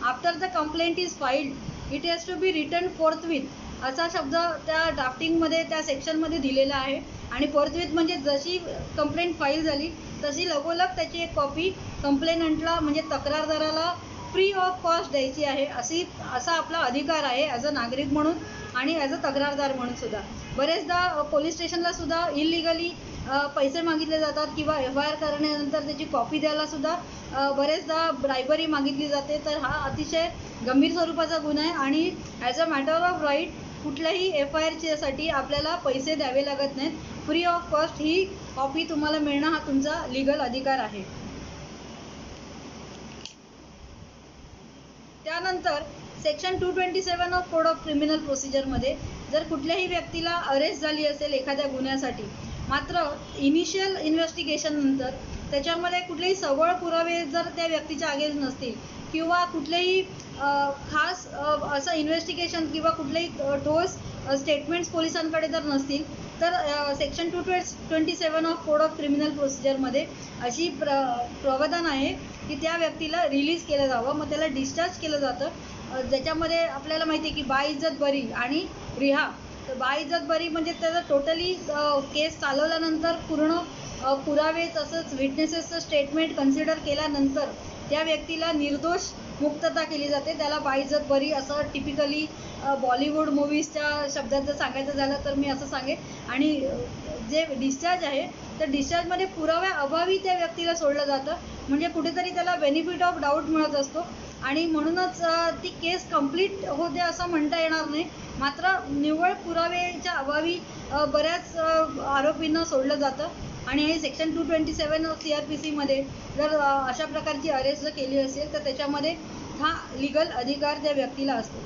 after the complaint is filed it has to be return forthwith असा शब्द त्या ड्राफ्टिंगमध्ये त्या सेक्शनमध्ये दिलेला आहे. आणि फोर्थविथ म्हणजे जशी कंप्लेंट फाईल झाली तशी लगोलग त्याची एक कॉपी कंप्लेनंटला म्हणजे तक्रारदाराला फ्री ऑफ कॉस्ट द्यायची आहे. असा आपला अधिकार आहे ॲज अ नागरिक म्हणून आणि ॲज अ तक्रारदार म्हणून सुद्धा. बरेचदा पोलीस स्टेशनला सुद्धा इलिगली पैसे मागितले जातात किंवा FIR करण्यानंतर त्याची कॉपी द्यायला सुद्धा बरेचदा ब्रायबरी मागितली जाते. तर हा अतिशय गंभीर स्वरूपाचा गुन्हा आहे आणि as a matter of right कुठल्याही FIRसाठी आपल्याला पैसे द्यावे लागत नाहीत. फ्री ऑफ कॉस्ट ही कॉपी तुम्हाला मिळणं हा तुमचा लीगल अधिकार आहे. त्यानंतर section 227 of code of criminal प्रोसिजरमध्ये जर कुठल्याही व्यक्तीला अरेस्ट झाली असेल एखाद्या गुन्ह्यासाठी, मात्र इनिशियल इन्व्हेस्टिगेशन नंतर त्याच्यामध्ये कुठलेही सबळ पुरावे जर त्या व्यक्तीच्या अगेन्स्ट नसतील किंवा कुठलेही खास असं इन्व्हेस्टिगेशन किंवा कुठलेही ठोस स्टेटमेंट्स पोलिसांकडे जर नसतील तर section 227 of code of criminal प्रोसिजरमध्ये अशी प्रावधान आहे की त्या व्यक्तीला रिलीज केलं जावं. मग त्याला डिस्चार्ज केलं जातं, ज्याच्यामध्ये आपल्याला माहिती आहे की बाइज्जत बरी आणि रिहा. तर बाइज्जत बरी म्हणजे त्याचं टोटली केस चालवल्यानंतर पूर्ण पुरावे तसंच विटनेसेसचं स्टेटमेंट कन्सिडर केल्यानंतर त्या व्यक्तीला निर्दोष मुक्तता केली जाते. त्याला बाइज्जत बरी असं टिपिकली बॉलिवूड मूवीजच्या शब्दात जर सांगायचं झालं तर मी असं सांगेन. आणि जे डिस्चार्ज आहे तर डिस्चार्जमध्ये पुराव्या अभावी त्या व्यक्तीला सोडलं जातं, म्हणजे कुठेतरी त्याला बेनिफिट ऑफ डाऊट मिळत असतो आणि म्हणूनच ती केस कंप्लीट होते असं म्हणता येणार नाही. मात्र निव्वळ पुराव्याच्या अभावी बऱ्याच आरोपींना सोडलं जातं. आणि हे सेक्शन 227 CRPCमध्ये जर अशा प्रकारची अरेस्ट जर केली असेल तर त्याच्यामध्ये हा लीगल अधिकार त्या व्यक्तीला असतो.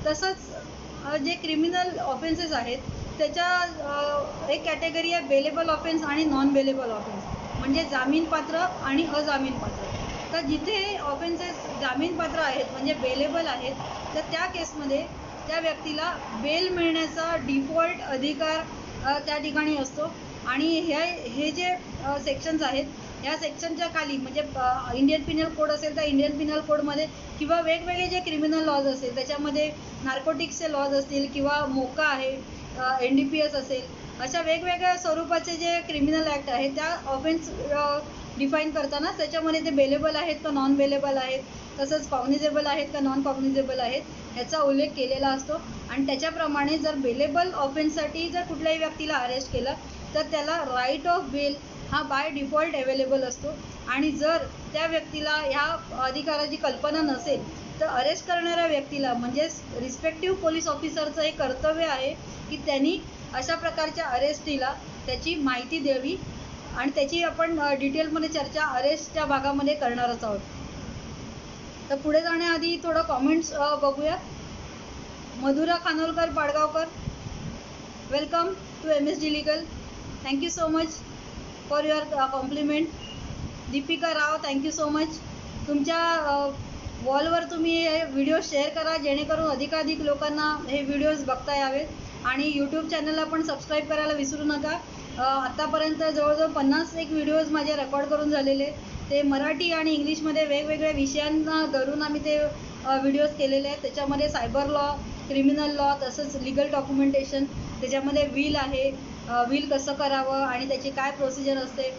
तसंच जे क्रिमिनल ऑफेन्सेस आहेत त्याच्या एक कॅटेगरी आहे बेलेबल ऑफेन्स आणि नॉन बेलेबल ऑफेन्स, म्हणजे जामीनपात्र आणि अजामीनपात्र. तर जिथे ऑफेन्सेस जामीनपात्र आहेत म्हणजे बेलेबल आहेत तर त्या केसमध्ये त्या व्यक्तीला बेल मिळण्याचा डिफॉल्ट अधिकार त्या ठिकाणी असतो. आणि हे जे सेक्शन्स आहेत या सेक्शनच्या खाली म्हणजे इंडियन पिनल कोड असेल तर इंडियन पिनल कोडमध्ये किंवा वेगवेगळे जे क्रिमिनल लॉज असेल त्याच्यामध्ये नार्कोटिक्सचे लॉज असतील किंवा मोका आहे, NDPS असेल, अशा वेगवेगळ्या स्वरूपाचे जे क्रिमिनल ॲक्ट आहेत त्या ऑफेन्स डिफाईन करताना त्याच्यामध्ये ते बेलेबल आहेत का नॉन बेलेबल आहेत, तसंच कॉग्निजेबल आहेत का नॉन कॉग्निजेबल आहेत याचा उल्लेख केलेला असतो. आणि त्याच्याप्रमाणे जर बेलेबल ऑफेन्ससाठी जर कुठल्याही व्यक्तीला अरेस्ट केलं तर त्याला राईट ऑफ बेल हा बाय डिफॉल्ट अवेलेबल असतो. आणि जर त्या व्यक्तीला ह्या अधिकाराची कल्पना नसेल तर अरेस्ट करणाऱ्या व्यक्तीला म्हणजेच रिस्पेक्टिव्ह पोलीस ऑफिसरचं हे कर्तव्य आहे की त्यांनी अशा प्रकारच्या अरेस्टीला त्याची माहिती द्यावी आणि त्याची आपण डिटेलमध्ये चर्चा अरेस्टच्या भागामध्ये करणारच आहोत. तर पुढे जाण्याआधी थोडं कॉमेंट्स बघूया. Madhura Khanolkar Padgaonkar, welcome to MSD legal. Thank you so much for your compliment. Deepika Rao, thank you so much. तुमच्या वॉलवर तुम्ही हे व्हिडिओ शेअर करा जेणेकरून अधिकाधिक लोकांना हे व्हिडिओज बघता यावेत आणि यूट्यूब चॅनलला पण सबस्क्राईब करायला विसरू नका. आत्तापर्यंत जवळजवळ 51 व्हिडिओज माझे रेकॉर्ड करून झालेले, ते मराठी आणि इंग्लिशमध्ये वेगवेगळ्या विषयांना धरून आम्ही ते व्हिडिओज केलेले आहेत. त्याच्यामध्ये सायबर लॉ, क्रिमिनल लॉ, तसंच लिगल डॉक्युमेंटेशन, त्याच्यामध्ये विल आहे, विल कसं करावं आणि त्याची काय प्रोसिजर असते,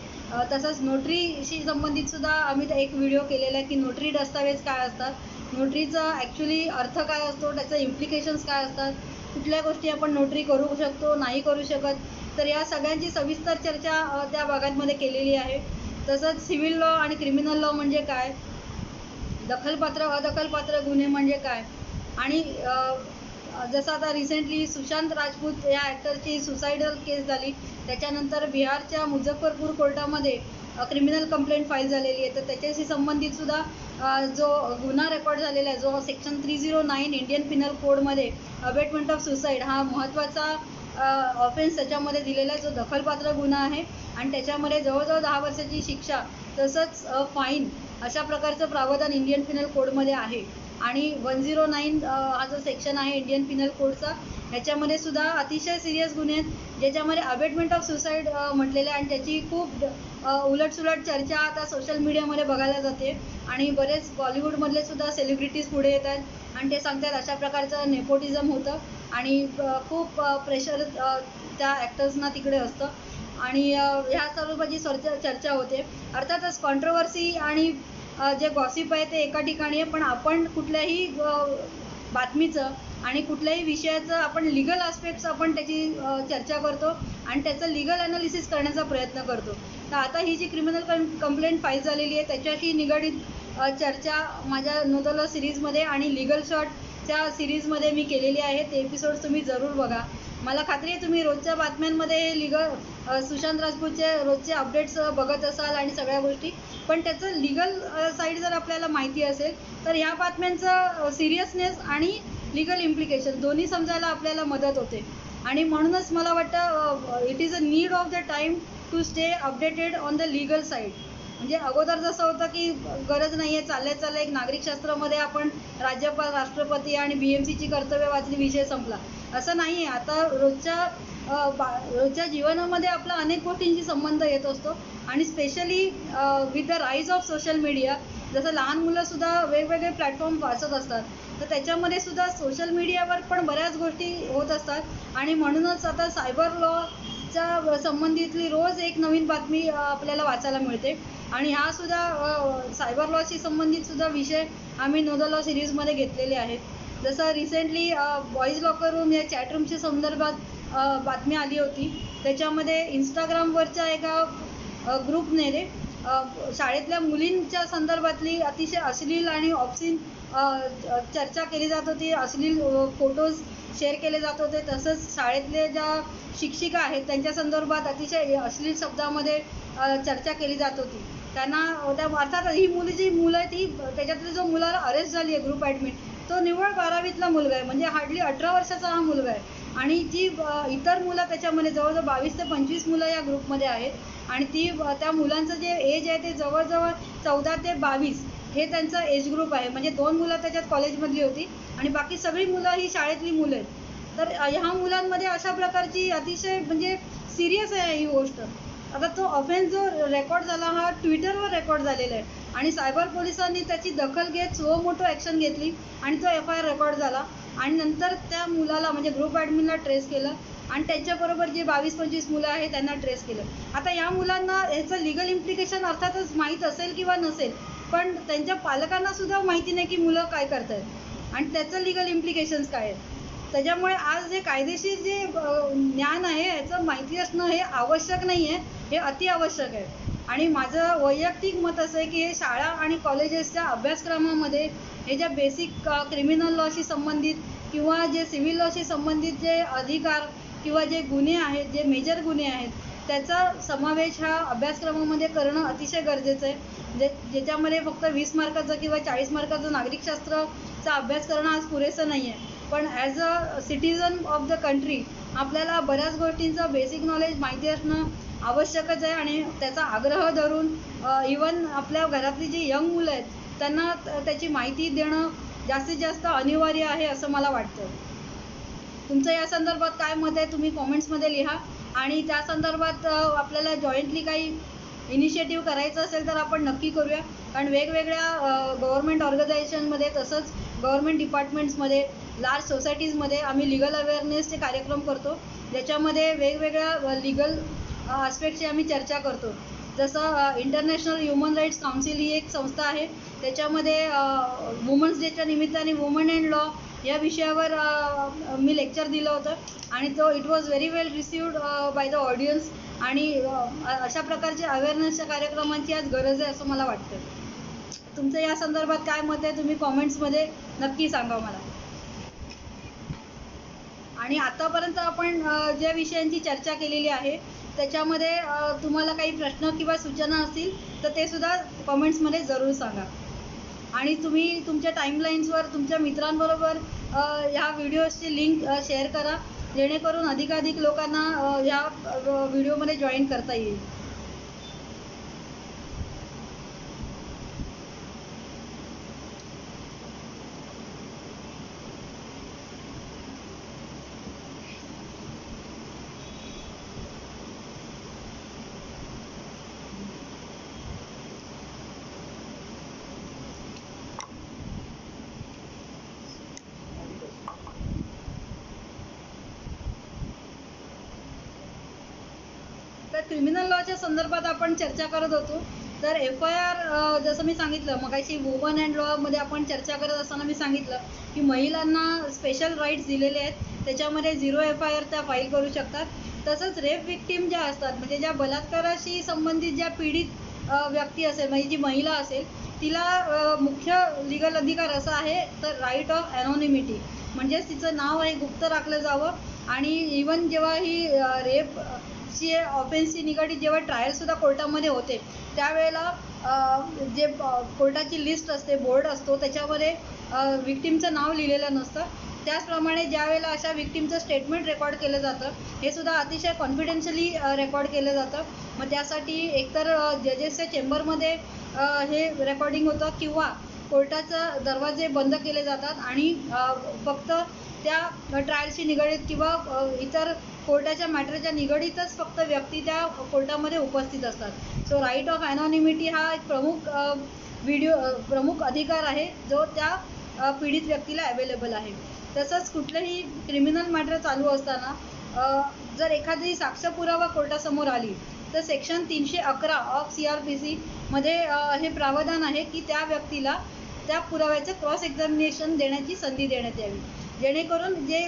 तसंच नोटरीशी संबंधितसुद्धा आम्ही एक व्हिडिओ केलेला आहे की नोटरी दस्तावेज काय असतात, नोटरीचा ॲक्च्युली अर्थ काय असतो, त्याचं इम्प्लिकेशन्स काय असतात, कुठल्या गोष्टी आपण नोटरी करू शकतो, नाही करू शकत. तर या सगळ्यांची सविस्तर चर्चा त्या भागांमध्ये केलेली आहे. तसंच सिव्हिल लॉ आणि क्रिमिनल लॉ म्हणजे काय, दखलपात्र अदखलपात्र गुन्हे म्हणजे काय, आणि जसं आता रिसेंटली सुशांत राजपूत या ॲक्टरची सुसाईडल केस झाली, त्याच्यानंतर बिहारच्या मुझफ्फरपूर कोर्टामध्ये क्रिमिनल कंप्लेंट फाईल झालेली आहे. तर त्याच्याशी संबंधितसुद्धा जो गुन्हा रेकॉर्ड झालेला आहे, जो सेक्शन 309 इंडियन पिनल कोडमध्ये अबेटमेंट ऑफ सुसाईड हा महत्त्वाचा ऑफेन्स त्याच्यामध्ये दिलेला आहे, जो दखलपात्र गुन्हा आहे आणि त्याच्यामध्ये जवळजवळ 10 वर्षाची शिक्षा तसंच फाईन अशा प्रकारचं प्रावधान इंडियन पिनल कोडमध्ये आहे. आणि 109 हा जो सेक्शन आहे इंडियन पिनल कोडचा, ह्याच्यामध्ये सुद्धा अतिशय सिरियस गुन्हे आहेत ज्याच्यामध्ये अबेटमेंट ऑफ सुसाईड म्हटलेलं आहे आणि त्याची खूप उलटसुलट चर्चा आता सोशल मीडियामध्ये बघायला जाते आणि बरेच बॉलिवूडमधले सुद्धा सेलिब्रिटीज पुढे येतात आणि ते सांगतात अशा प्रकारचं नेपोटिझम होतं आणि खूप प्रेशर त्या ॲक्टर्सना तिकडे असतं आणि ह्या सर्वांची चर्चा होते. अर्थातच कॉन्ट्रोवर्सी आणि जे गॉसिप आहे ते एका ठिकाणी आहे, पण आपण कुठल्याही बातमीचं आणि कुठल्याही विषयाचं आपण लिगल आस्पेक्ट्स आपण त्याची चर्चा करतो आणि त्याचं लिगल ॲनालिसिस करण्याचा प्रयत्न करतो. तर आता ही जी क्रिमिनल कंप्लेंट फाईल झालेली आहे त्याच्याशी निगडीत चर्चा माझ्या नो द लॉ सिरीजमध्ये आणि लिगल शॉर्टच्या सिरीजमध्ये मी केलेली आहे. ते एपिसोड्स तुम्ही जरूर बघा. मला खात्री आहे तुम्ही रोजच्या बातम्यांमध्ये लिगल सुशांत राजपूतचे रोजचे अपडेट्स बघत असाल आणि सगळ्या गोष्टी, पण त्याचं लिगल साईड जर आपल्याला माहिती असेल तर ह्या बातम्यांचं सिरियसनेस आणि लिगल इम्प्लिकेशन दोन्ही समजायला आपल्याला मदत होते. आणि म्हणूनच मला वाटतं it is a need of the time to stay updated on the legal side. म्हणजे अगोदर जसं होतं की गरज नाही आहे, चाललं एक नागरिकशास्त्रामध्ये आपण राज्यपाल, राष्ट्रपती आणि BMCची कर्तव्य वाचली, विषय संपला, असं नाही आहे. आता रोजच्या जीवनामध्ये आपला अनेक गोष्टींशी संबंध येत असतो आणि specially with the rise of social media, जसं लहान मुलंसुद्धा वेगवेगळे प्लॅटफॉर्म वाचत असतात, तर त्याच्यामध्ये सुद्धा सोशल मीडियावर पण बऱ्याच गोष्टी होत असतात आणि म्हणूनच आता सायबर लॉच्या संबंधितली रोज एक नवीन बातमी आपल्याला वाचायला मिळते आणि हा सुद्धा सायबर लॉशी संबंधितसुद्धा विषय आम्ही नो द लॉ सिरीजमध्ये घेतलेले आहेत. जसं रिसेंटली बॉईज लॉकर रूम या चॅटरूमच्या संदर्भात बातमी आली होती. त्याच्यामध्ये इंस्टाग्रामवरच्या एका ग्रुपने शाळेतल्या मुलींच्या संदर्भातली अतिशय अश्लील आणि ऑब्सिन चर्चा केली जात होती, अश्लील फोटोज शेअर केले जात होते. तसंच शाळेतले ज्या शिक्षिका आहेत त्यांच्या संदर्भात अतिशय अश्लील शब्दामध्ये चर्चा केली जात होती. त्यांना त्या अर्थात ही मुलं आहे ती, त्याच्यातली जो मुलाला अरेस्ट झाली आहे ग्रुप ॲडमिट, तो निव्वळ 12वीतला मुलगा आहे, म्हणजे हार्डली 18 वर्षाचा हा मुलगा आहे. आणि जी इतर मुलं त्याच्यामध्ये जवळजवळ 22 ते 25 मुलं या ग्रुपमध्ये आहेत आणि त्या मुलांचं जे एज आहे ते जवळजवळ 14 ते 22 हे त्यांचं एज ग्रुप आहे. म्हणजे 2 मुलं त्याच्यात कॉलेजमधली होती आणि बाकी सगळी मुलं ही शाळेतली मुलं आहेत. तर ह्या मुलांमध्ये अशा प्रकारची अतिशय म्हणजे सिरियस आहे ही गोष्ट. आता तो ऑफेन्स जो रेकॉर्ड झाला हा ट्विटरवर रेकॉर्ड झालेला आहे आणि सायबर पोलिसांनी त्याची दखल घेत सो मोठं ॲक्शन घेतली आणि तो FIR रेकॉर्ड झाला आणि नंतर त्या मुलाला म्हणजे ग्रुप ॲडमिनला ट्रेस केलं आणि त्यांच्याबरोबर जे 22-25 मुलं आहेत त्यांना ट्रेस केलं. आता या मुलांना ह्याचं लिगल इम्प्लिकेशन अर्थातच माहीत असेल किंवा नसेल, पण त्यांच्या पालकांना सुद्धा माहिती नाही की मुलं काय करत आहेत आणि त्याचं लिगल इम्प्लिकेशन्स काय आहेत. त्याच्यामुळे आज हे कायदेशीर जे ज्ञान आहे ह्याचं माहिती असणं हे आवश्यक नाही आहे, हे अति आवश्यक आहे. आणि माझं वैयक्तिक मत असं आहे की हे शाळा आणि कॉलेजेसच्या अभ्यासक्रमामध्ये हे ज्या बेसिक क्रिमिनल लॉशी संबंधित किंवा जे सिव्हिल लॉशी संबंधित जे अधिकार किंवा जे गुन्हे आहेत, जे मेजर गुन्हे आहेत, त्याचा समावेश हा अभ्यासक्रमामध्ये करणं अतिशय गरजेचं आहे. ज्याच्यामध्ये फक्त 20 मार्काचं किंवा 40 मार्काचं नागरिकशास्त्रचा अभ्यास करणं आज पुरेसं नाही आहे. पण as a citizen of the country आपल्याला बऱ्याच गोष्टींचं बेसिक नॉलेज माहिती असणं आवश्यकच आहे. आणि त्याचा आग्रह धरून इवन आपल्या घरातली जी यंग मुलं आहेत त्यांना त्याची माहिती देणं जास्तीत जास्त अनिवार्य आहे असं मला वाटतं. तुमचं या संदर्भात काय मत आहे तुम्ही कॉमेंट्समध्ये लिहा. आणि त्या संदर्भात आपल्याला जॉईंटली काही इनिशिएटिव्ह करायचं असेल तर आपण नक्की करूया. कारण वेगवेगळ्या गव्हर्नमेंट ऑर्गनायझेशनमध्ये तसंच गव्हर्नमेंट डिपार्टमेंट्समध्ये लार्ज सोसायटीजमध्ये आम्ही लिगल अवेअरनेसचे कार्यक्रम करतो, ज्याच्यामध्ये वेगवेगळ्या लिगल आस्पेक्टची आम्ही चर्चा करतो. जसं इंटरनॅशनल ह्युमन राईट्स काउन्सिल ही एक संस्था आहे, त्याच्यामध्ये वुमन्स डेच्या निमित्ताने वुमन अँड लॉ या विषयावर मी लेक्चर दिलं होतं आणि it was very well received by the audience. आणि अशा प्रकारच्या अवेअरनेसच्या कार्यक्रमांची आज गरज आहे असं मला वाटतं. तुमचं या संदर्भात काय मत आहे तुम्ही कॉमेंट्समध्ये नक्की सांगा मला. आणि आतापर्यंत आपण ज्या विषयांची चर्चा केलेली आहे त्याच्यामध्ये तुम्हाला काही प्रश्न किंवा सूचना असतील तर ते सुद्धा कमेंट्समध्ये जरूर सांगा. आणि तुम्ही तुमच्या टाईमलाईन्सवर तुमच्या मित्रांबरोबर ह्या व्हिडिओजची लिंक शेअर करा, जेणेकरून अधिकाधिक लोकांना ह्या व्हिडिओमध्ये जॉईन करता येईल. तर क्रिमिनल लॉच्या संदर्भात आपण चर्चा करत होतो. तर FIR जसं मी सांगितलं मगाशी वुमन अँड लॉमध्ये आपण चर्चा करत असताना मी सांगितलं की महिलांना स्पेशल राईट्स दिलेले आहेत, त्याच्यामध्ये 0 FIR त्या फाईल करू शकतात. तसंच रेप विक्टीम ज्या असतात म्हणजे ज्या बलात्काराशी संबंधित ज्या पीडित व्यक्ती असेल म्हणजे जी महिला असेल तिला मुख्य लिगल अधिकार असा आहे तर राईट ऑफ ॲनॉनिमिटी, म्हणजेच तिचं नाव आहे गुप्त राखलं जावं. आणि इवन जेव्हा ही रेपची ऑफेन्सची निगडीत जेव्हा ट्रायलसुद्धा कोर्टामध्ये होते त्यावेळेला जे कोर्टाची लिस्ट असते, बोर्ड असतो, त्याच्यामध्ये विक्टीमचं नाव लिहिलेलं नसतं. त्याचप्रमाणे ज्या वेळेला अशा विक्टीमचं स्टेटमेंट रेकॉर्ड केलं जातं हे सुद्धा अतिशय कॉन्फिडेन्शियली रेकॉर्ड केलं जातं. मग त्यासाठी एकतर जजेसच्या चेंबरमध्ये हे रेकॉर्डिंग होतं किंवा कोर्टाचा दरवाजे बंद केले जातात आणि फक्त त्या ट्रायलशी निगडीत किंवा इतर कोर्टाच्या मॅटरच्या निगडीतच फक्त व्यक्ती त्या कोर्टामध्ये उपस्थित असतात. सो राईट ऑफ ॲनॉनिमिटी हा एक प्रमुख अधिकार आहे जो त्या पीडित व्यक्तीला अवेलेबल आहे. तसंच कुठलंही क्रिमिनल मॅटर चालू असताना जर एखादी साक्ष पुरावा कोर्टासमोर आली तर सेक्शन 311 ऑफ CRPC मध्ये हे प्रावधान आहे की त्या व्यक्तीला त्या पुराव्याचं क्रॉस एक्झामिनेशन देण्याची संधी देण्यात यावी, जेणेकरून जे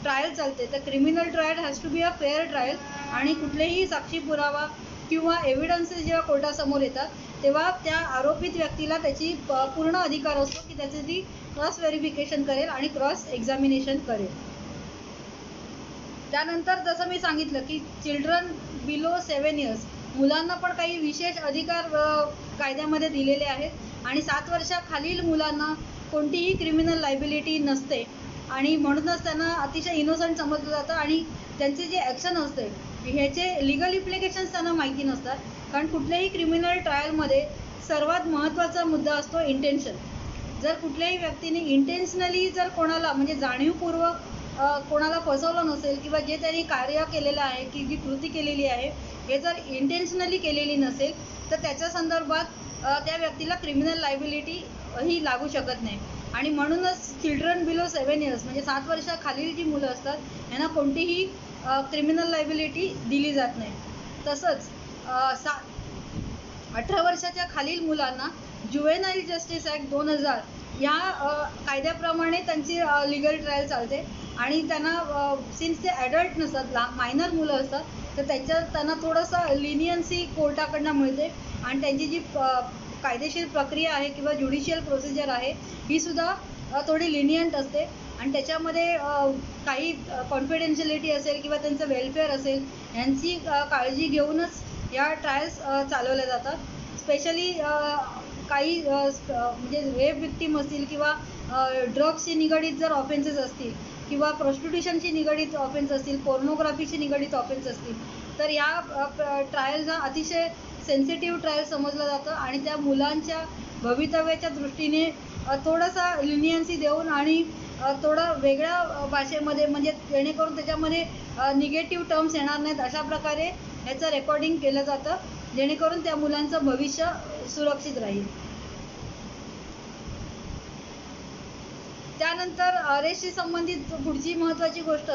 ट्रायल चालते तर criminal trial has to be a fair trial. आणि कुठलेही साक्षी पुरावा किंवा एव्हिडन्सेस जेव्हा कोर्टासमोर येतात तेव्हा त्या आरोपित व्यक्तीला त्याची पूर्ण अधिकार असतो की त्याची ती क्रॉस व्हेरिफिकेशन करेल आणि क्रॉस एक्झामिनेशन करेल. त्यानंतर जसं मी सांगितलं की चिल्ड्रन बिलो 7 इयर्स मुलांना पण काही विशेष अधिकार कायद्यामध्ये दिलेले आहेत आणि 7 वर्षाखालील मुलांना कोणतीही क्रिमिनल लायबिलिटी नसते आणि म्हणूनच त्यांना अतिशय इनोसंट समजलं जातं आणि त्यांचे जे ॲक्शन असते ह्याचे लिगल इम्प्लिकेशन्स त्यांना माहिती नसतात. कारण कुठल्याही क्रिमिनल ट्रायलमध्ये सर्वात महत्त्वाचा मुद्दा असतो इंटेन्शन. जर कुठल्याही व्यक्तीने इंटेन्शनली जर कोणाला म्हणजे जाणीवपूर्वक कोणाला फसवलं नसेल किंवा जे त्यांनी कार्य केलेलं आहे की जी कृती केलेली आहे हे जर इंटेन्शनली केलेली नसेल तर त्याच्या संदर्भात त्या व्यक्तीला क्रिमिनल लायबिलिटी ही लागू शकत नाही. आणि म्हणूनच चिल्ड्रन बिलो 7 इयर्स म्हणजे 7 वर्षाखालील जी मुलं असतात यांना कोणतीही क्रिमिनल लायबिलिटी दिली जात नाही. तसंच 18 वर्षाच्या खालील मुलांना जुवेनाईल जस्टिस ॲक्ट 2000 या कायद्याप्रमाणे त्यांची लिगल ट्रायल चालते आणि त्यांना सिन्स ते ॲडल्ट नसतात मायनर मुलं असतात तर त्यांना थोडंसं लिनियन्सी कोर्टाकडनं मिळते आणि त्यांची जी कायदेशीर प्रक्रिया आहे किंवा ज्युडिशियल प्रोसिजर आहे ही सुद्धा थोडी लिनियंट असते आणि त्याच्यामध्ये काही कॉन्फिडेन्शियलिटी असेल किंवा त्यांचं वेलफेअर असेल यांची काळजी घेऊनच या ट्रायल्स चालवल्या जातात. स्पेशली काही म्हणजे रेप विक्टीम असतील किंवा ड्रग्सशी निगडीत जर ऑफेन्सेस असतील किंवा प्रॉस्टिट्यूशनशी निगडीत ऑफेन्स असतील, पोर्नोग्राफीशी निगडीत ऑफेन्स असतील, तर या ट्रायल्सला अतिशय सेन्सिटिव्ह ट्रायल समजलं जातं आणि त्या मुलांच्या भवितव्याच्या दृष्टीने थोडंसं लिनियन्सी देऊन आणि थोडं वेगळ्या भाषेमध्ये म्हणजे जेणेकरून त्याच्यामध्ये निगेटिव्ह टर्म्स येणार नाहीत अशा प्रकारे ह्याचं रेकॉर्डिंग केलं जातं जेणेकरून त्या मुलांचं भविष्य सुरक्षित राहील. त्यानंतर अरेस्टशी संबंधित पुढची महत्त्वाची गोष्ट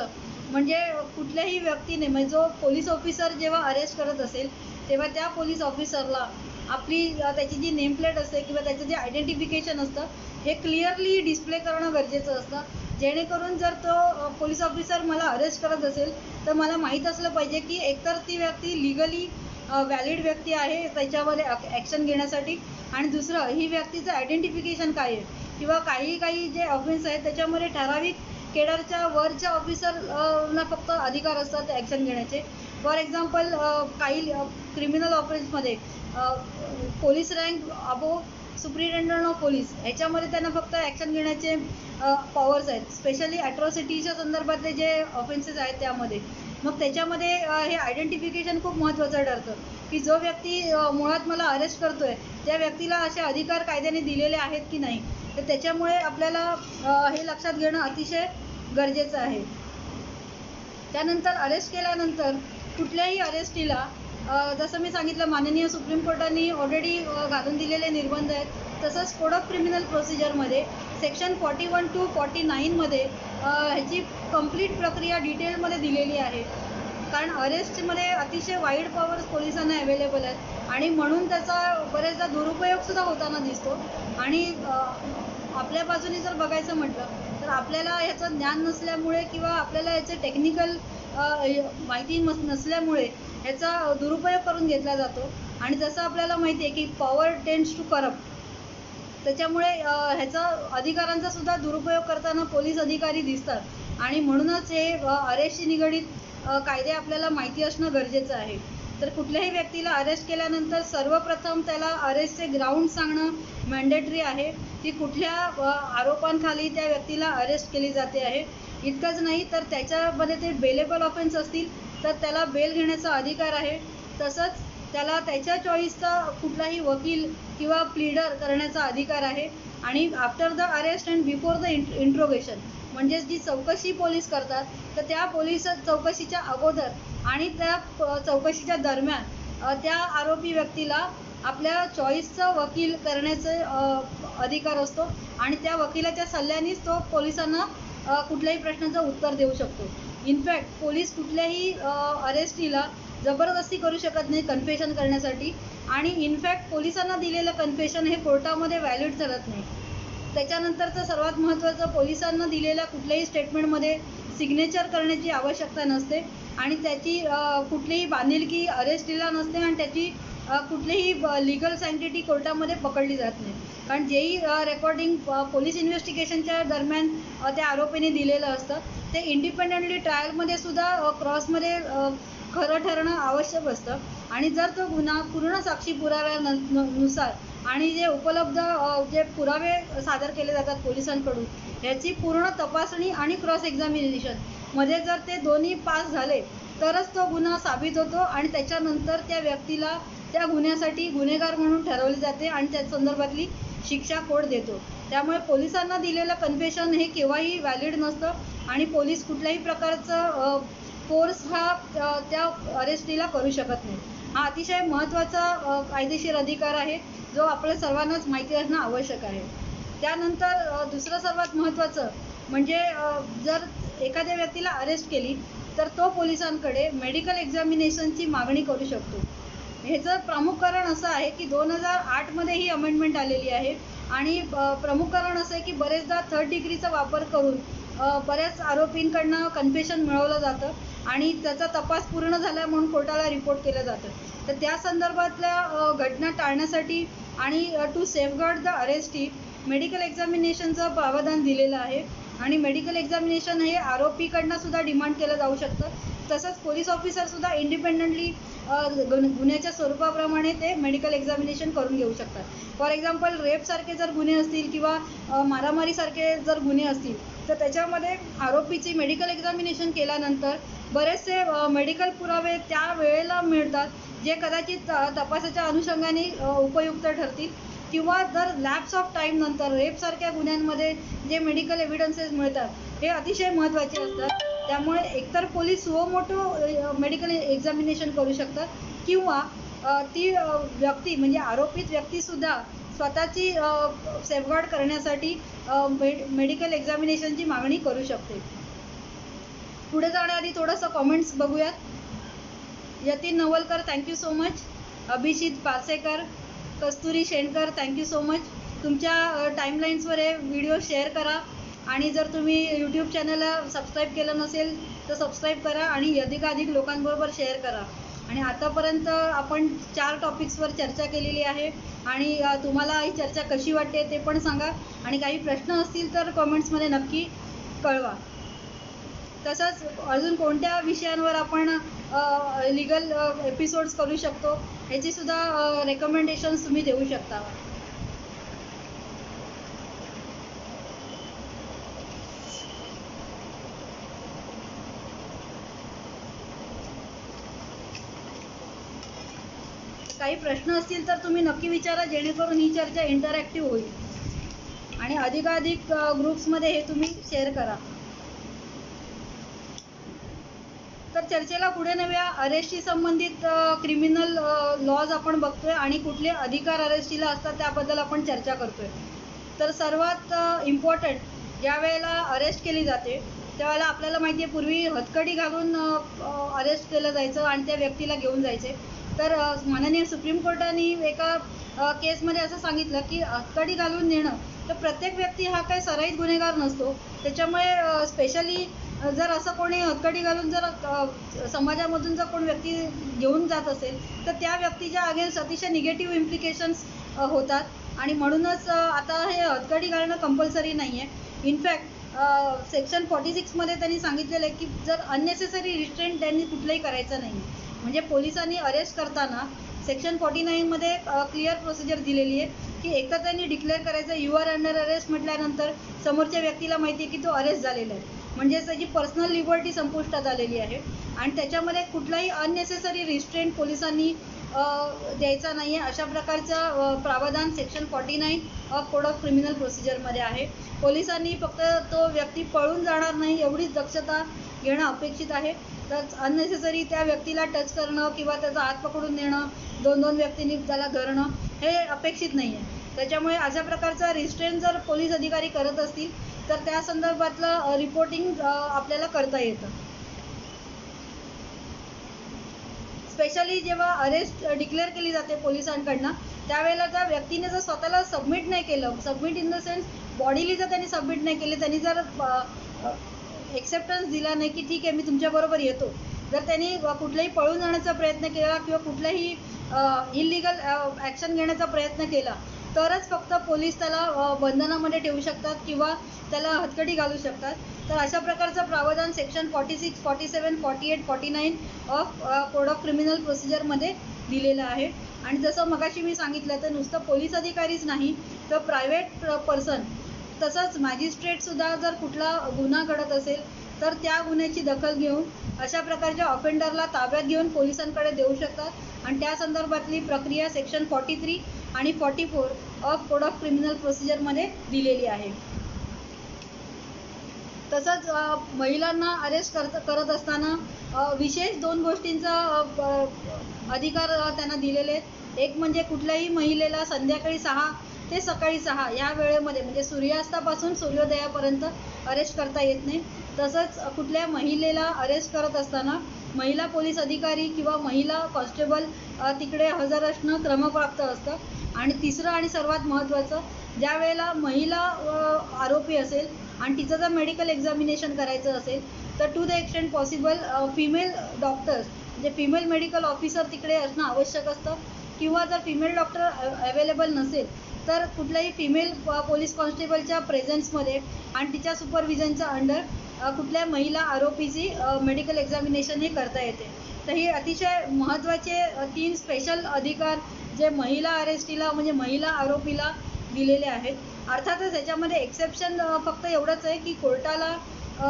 म्हणजे कुठल्याही व्यक्तीने म्हणजे जो पोलीस ऑफिसर जेव्हा अरेस्ट करत असेल तेव्हा त्या पोलीस ऑफिसरला आपली त्याची जी नेमप्लेट असते किंवा त्याचं जे आयडेंटिफिकेशन असतं हे क्लिअरली डिस्प्ले करणं गरजेचं असतं जेणेकरून जर तो पोलीस ऑफिसर मला अरेस्ट करत असेल तर मला माहीत असलं पाहिजे की एकतर ती व्यक्ती लिगली व्हॅलिड व्यक्ती आहे त्याच्यामध्ये ॲक्शन घेण्यासाठी आणि दुसरं ही व्यक्तीचं आयडेंटिफिकेशन काय आहे किंवा काही जे ऑफेन्स आहेत त्याच्यामध्ये ठराविक केडरच्या वरच्या ऑफिसरना फक्त अधिकार असतात ॲक्शन घेण्याचे. फॉर एक्झाम्पल काही क्रिमिनल ऑफेन्समध्ये police rank above superintendent of police ह्याच्यामध्ये त्यांना फक्त ॲक्शन घेण्याचे पॉवर्स आहेत. स्पेशली ॲट्रॉसिटीच्या संदर्भातले जे ऑफेन्सेस आहेत त्यामध्ये मग त्याच्यामध्ये हे आयडेंटिफिकेशन खूप महत्त्वाचं ठरतं की जो व्यक्ती मुळात मला अरेस्ट करतोय त्या व्यक्तीला असे अधिकार कायद्याने दिलेले आहेत की नाही. तर त्याच्यामुळे आपल्याला हे लक्षात घेणं अतिशय गरजेचं आहे. त्यानंतर अरेस्ट केल्यानंतर कुठल्याही अरेस्टीला जसं मी सांगितलं माननीय सुप्रीम कोर्टाने ऑलरेडी घालून दिलेले निर्बंध आहेत तसंच कोड ऑफ क्रिमिनल प्रोसिजरमध्ये सेक्शन 41 to 49 मध्ये ह्याची कंप्लीट प्रक्रिया डिटेलमध्ये दिलेली आहे. कारण अरेस्टमध्ये अतिशय वाईड पॉवर्स पोलिसांना अवेलेबल आहेत आणि म्हणून त्याचा बरेचदा दुरुपयोगसुद्धा होताना दिसतो आणि आपल्या बाजूने जर बघायचं म्हटलं तर आपल्याला ह्याचं ज्ञान नसल्यामुळे किंवा आपल्याला याचे टेक्निकल माहिती नसल्यामुळे ह्याचा दुरुपयोग करून घेतला जातो आणि जसं आपल्याला माहिती आहे की पॉवर टेंड्स टू करप्ट त्याच्यामुळे ह्याचा अधिकारांचा सुद्धा दुरुपयोग करताना पोलीस अधिकारी दिसतात आणि म्हणूनच हे अरेस्टशी निगडीत कायदे आपल्याला माहिती असणं गरजेचं आहे. तर कुठल्याही व्यक्तीला अरेस्ट केल्यानंतर सर्वप्रथम त्याला अरेस्टचे ग्राउंड सांगणं मॅन्डेटरी आहे की कुठल्या आरोपांखाली त्या व्यक्तीला अरेस्ट केली जाते आहे. इतकंच नाही तर त्याच्यामध्ये ते बेलेबल ऑफेन्स असतील तर त्याला बेल घेण्याचा अधिकार आहे. तसंच त्याला त्याच्या चॉईसचा कुठलाही वकील किंवा प्लीडर करण्याचा अधिकार आहे आणि after the arrest and before the interrogation म्हणजेच जी चौकशी पोलीस करतात तर त्या पोलीस चौकशीच्या अगोदर आणि त्या चौकशीच्या दरम्यान त्या आरोपी व्यक्तीला आपल्या चॉईसचा वकील करण्याचे अधिकार असतो आणि त्या वकिलाच्या सल्ल्यानेच तो पोलिसांना कुठल्याही प्रश्नाचं उत्तर देऊ शकतो. इनफॅक्ट पोलीस कुठल्याही अरेस्टीला जबरदस्ती करू शकत नाही कन्फेशन करण्यासाठी आणि इनफॅक्ट पोलिसांना दिलेलं कन्फेशन हे कोर्टामध्ये व्हॅलिड ठरत नाही. त्याच्यानंतरचं सर्वात महत्त्वाचं पोलिसांना दिलेल्या कुठल्याही स्टेटमेंटमध्ये सिग्नेचर करण्याची आवश्यकता नसते आणि त्याची कुठलीही बांधिलकी अरेस्टीला नसते आणि त्याची कुठलीही लिगल सँक्टिटी कोर्टामध्ये पकडली जात नाही. कारण जेही रेकॉर्डिंग पोलीस इन्व्हेस्टिगेशनच्या दरम्यान त्या आरोपीने दिलेलं असतं ते इंडिपेंडेंटली ट्रायलमध्ये सुद्धा क्रॉसमध्ये खरं ठरणं आवश्यक असतं आणि जर तो गुन्हा पूर्ण साक्षी पुराव्यानुसार आणि जे उपलब्ध जे पुरावे सादर केले जातात पोलिसांकडून याची पूर्ण तपासणी आणि क्रॉस एक्झामिनेशन मध्ये जर ते दोन्ही पास झाले तरच तो गुन्हा साबित होतो आणि त्याच्यानंतर त्या व्यक्तीला त्या गुन्ह्यासाठी गुन्हेगार म्हणून ठरवले जाते आणि त्या संदर्भातली शिक्षा कोड देतो. त्यामुळे पोलिसांना दिलेलं कन्फेशन हे केव्हाही व्हॅलिड नसतं आणि पोलीस कुठल्याही प्रकारचं फोर्स हा त्या अरेस्टीला करू शकत नाही. हा अतिशय महत्त्वाचा कायदेशीर अधिकार आहे जो आपल्या सर्वांनाच माहिती असणं आवश्यक आहे. त्यानंतर दुसरं सर्वात महत्त्वाचं म्हणजे जर एखाद्या व्यक्तीला अरेस्ट केली तर तो पोलिसांकडे मेडिकल एक्झामिनेशनची मागणी करू शकतो. ह्याचं प्रमुख कारण असं आहे की 2008 मध्ये ही अमेंडमेंट आलेली आहे आणि प्रमुख कारण असं आहे की बरेचदा थर्ड डिग्रीचा वापर करून बऱ्याच आरोपींकडनं कन्फेशन मिळवलं जातं आणि त्याचा तपास पूर्ण झाला म्हणून कोर्टाला रिपोर्ट केलं जातं. तर त्या संदर्भातल्या घटना टाळण्यासाठी आणि to safeguard the arrested medical एक्झामिनेशनचं प्रावधान दिलेलं आहे. आणि मेडिकल एक्झामिनेशन हे आरोपीकडनं सुद्धा डिमांड केलं जाऊ शकतं. तसंच पोलीस ऑफिसरसुद्धा इंडिपेंडंटली गुन्ह्याच्या स्वरूपाप्रमाणे ते मेडिकल एक्झामिनेशन करून घेऊ शकतात. फॉर एक्झाम्पल रेपसारखे जर गुन्हे असतील किंवा मारामारीसारखे जर गुन्हे असतील तर त्याच्यामध्ये आरोपीची मेडिकल एक्झामिनेशन केल्यानंतर बरेचसे मेडिकल पुरावे त्या वेळेला मिळतात जे कदाचित तपासाच्या अनुषंगाने उपयुक्त ठरतील. किंवा जर लॅप्स ऑफ टाईम नंतर रेपसारख्या गुन्ह्यांमध्ये जे मेडिकल एव्हिडन्सेस मिळतात हे अतिशय महत्त्वाचे असतात. त्यामुळे एकतर पोलीस सुमोटो मेडिकल एक्झामिनेशन करू शकतात किंवा ती व्यक्ती म्हणजे आरोपित व्यक्तीसुद्धा स्वतःची सेफगार्ड करण्यासाठी मेडिकल एक्झामिनेशनची मागणी करू शकते. पुढे जाण्याआधी थोडंसं कॉमेंट्स बघूयात. Yatin Navalkar thank you so much. Abhijit Pasekar, Kasturi Shenkar thank you so much. तुमच्या टाईमलाईन्सवर हे व्हिडिओ शेअर करा आणि जर तुम्ही यूट्यूब चॅनलला सबस्क्राईब केलं नसेल तर सबस्क्राईब करा आणि अधिकाधिक लोकांबरोबर शेअर करा. आणि आतापर्यंत आपण 4 टॉपिक्सवर चर्चा केलेली आहे आणि तुम्हाला ही चर्चा कशी वाटते ते पण सांगा आणि काही प्रश्न असतील तर कमेंट्समध्ये नक्की कळवा. तसंच अजून कोणत्या विषयांवर आपण लिगल एपिसोड्स करू शकतो ह्याचीसुद्धा रेकमेंडेशन्स तुम्ही देऊ शकता. काही प्रश्न असतील तर तुम्ही नक्की विचारा जेणेकरून ही चर्चा इंटरॅक्टिव्ह होईल आणि अधिकाधिक ग्रुप्समध्ये हे तुम्ही शेअर करा. तर चर्चेला पुढे नेऊया. अरेस्टशी संबंधित क्रिमिनल लॉज आपण बघतोय आणि कुठले अधिकार अरेस्टीला असतात त्याबद्दल आपण चर्चा करतोय. तर सर्वात इम्पॉर्टंट ज्या वेळेला अरेस्ट केली जाते त्यावेळेला आपल्याला माहिती आहे पूर्वी हतकडी घालून अरेस्ट केलं जायचं आणि त्या व्यक्तीला घेऊन जायचे. तर माननीय सुप्रीम कोर्टाने एका केसमध्ये असं सांगितलं की हतकडी घालून नेणं तर प्रत्येक व्यक्ती हा काही सराईत गुन्हेगार नसतो. त्याच्यामुळे स्पेशली जर असं कोणी हतकडी घालून जर समाजामधून जर कोण व्यक्ती घेऊन जात असेल तर त्या व्यक्तीच्या अगेन्स्ट अतिशय निगेटिव्ह इम्प्लिकेशन्स होतात आणि म्हणूनच आता हे हतकडी घालणं कंपल्सरी नाही आहे. इनफॅक्ट सेक्शन 46मध्ये त्यांनी सांगितलेलं आहे की जर अननेसेसरी रिस्ट्रेंट त्यांनी कुठलंही करायचं नाही. म्हणजे पोलिसांनी अरेस्ट करताना सेक्शन 49मध्ये क्लिअर प्रोसिजर दिलेली आहे की एकतर त्यांनी डिक्लेअर करायचं यू आर अंडर अरेस्ट म्हटल्यानंतर समोरच्या व्यक्तीला माहिती आहे की तो अरेस्ट झालेला आहे. म्हणजे त्याची पर्सनल लिबर्टी संपुष्टात आलेली आहे आणि त्याच्यामध्ये कुठलाही अननेसेसरी रिस्ट्रेंट पोलिसांनी द्यायचा नाही आहे. अशा प्रकारचं प्रावधान section 49 of code of criminal प्रोसिजरमध्ये आहे. पोलिसांनी फक्त तो व्यक्ती पळून जाणार नाही एवढीच दक्षता घेणं अपेक्षित आहे. तर अननेसेसरी त्या व्यक्तीला टच करणं किंवा त्याचा हात पकडून नेणं, 2-2 व्यक्तींनी त्याला धरणं हे अपेक्षित नाही आहे. त्याच्यामुळे अशा प्रकारचा रिस्ट्रेंट जर पोलीस अधिकारी करत असतील तर त्या संदर्भातलं रिपोर्टिंग आपल्याला करता येतं. स्पेशली जेव्हा अरेस्ट डिक्लेअर केली जाते पोलिसांकडनं त्यावेळेला त्या व्यक्तीने जर स्वतःला सबमिट नाही केलं, submit in the sense bodily जर त्यांनी सबमिट नाही केले, त्यांनी जर एक्सेप्टन्स दिला नाही की ठीक आहे मी तुमच्याबरोबर येतो, जर त्यांनी कुठलाही पळून जाण्याचा प्रयत्न केला किंवा कुठलाही इलिगल ॲक्शन घेण्याचा प्रयत्न केला तरच फक्त पोलीस त्याला बंधनामध्ये ठेवू शकतात किंवा त्याला हतकडी घालू शकतात. तर अशा प्रकारचं प्रावधान section 46, 47, 48, 49 of code of criminal प्रोसिजरमध्ये दिलेलं आहे. आणि जसं मगाशी मी सांगितलं तर नुसतं पोलीस अधिकारीच नाही तर प्रायव्हेट पर्सन तसंच मॅजिस्ट्रेटसुद्धा जर कुठला गुन्हा घडत असेल तर त्या गुन्ह्याची दखल घेऊन अशा प्रकारच्या ऑफेंडरला ताब्यात घेऊन पोलिसांकडे देऊ शकतात आणि त्या संदर्भातली प्रक्रिया सेक्शन 43 आणि 44 ऑफ कोड ऑफ क्रिमिनल प्रोसिजरमध्ये दिलेली आहे. तसंच महिलांना अरेस्ट करत असताना विशेष 2 गोष्टींचा अधिकार त्यांना दिलेले आहेत. एक म्हणजे कुठल्याही महिलेला संध्याकाळी 6 ते सकाळी 6 या वेळेमध्ये म्हणजे सूर्यास्तापासून सूर्योदयापर्यंत अरेस्ट करता येत नाही. तसंच कुठल्या महिलेला अरेस्ट करत असताना महिला पोलीस अधिकारी किंवा महिला कॉन्स्टेबल तिकडे हजर असणं क्रमप्राप्त असतं. आणि तिसरं आणि सर्वात महत्त्वाचं, ज्या वेळेला महिला आरोपी असेल आणि तिचं जर मेडिकल एक्झामिनेशन करायचं असेल तर to the extent possible female doctors म्हणजे फिमेल मेडिकल ऑफिसर तिकडे असणं आवश्यक असतं, किंवा जर फिमेल डॉक्टर अवेलेबल नसेल तर कुठल्याही फिमेल पोलीस कॉन्स्टेबलच्या प्रेझेन्समध्ये आणि तिच्या सुपरविजनच्या अंडर कुठल्या महिला आरोपीची मेडिकल एक्झामिनेशन हे करता येते. तर हे अतिशय महत्त्वाचे 3 स्पेशल अधिकार जे महिला अरेस्टीला म्हणजे महिला आरोपीला दिलेले आहेत. अर्थातच याच्यामध्ये एक्सेप्शन फक्त एवढंच आहे की कोर्टाला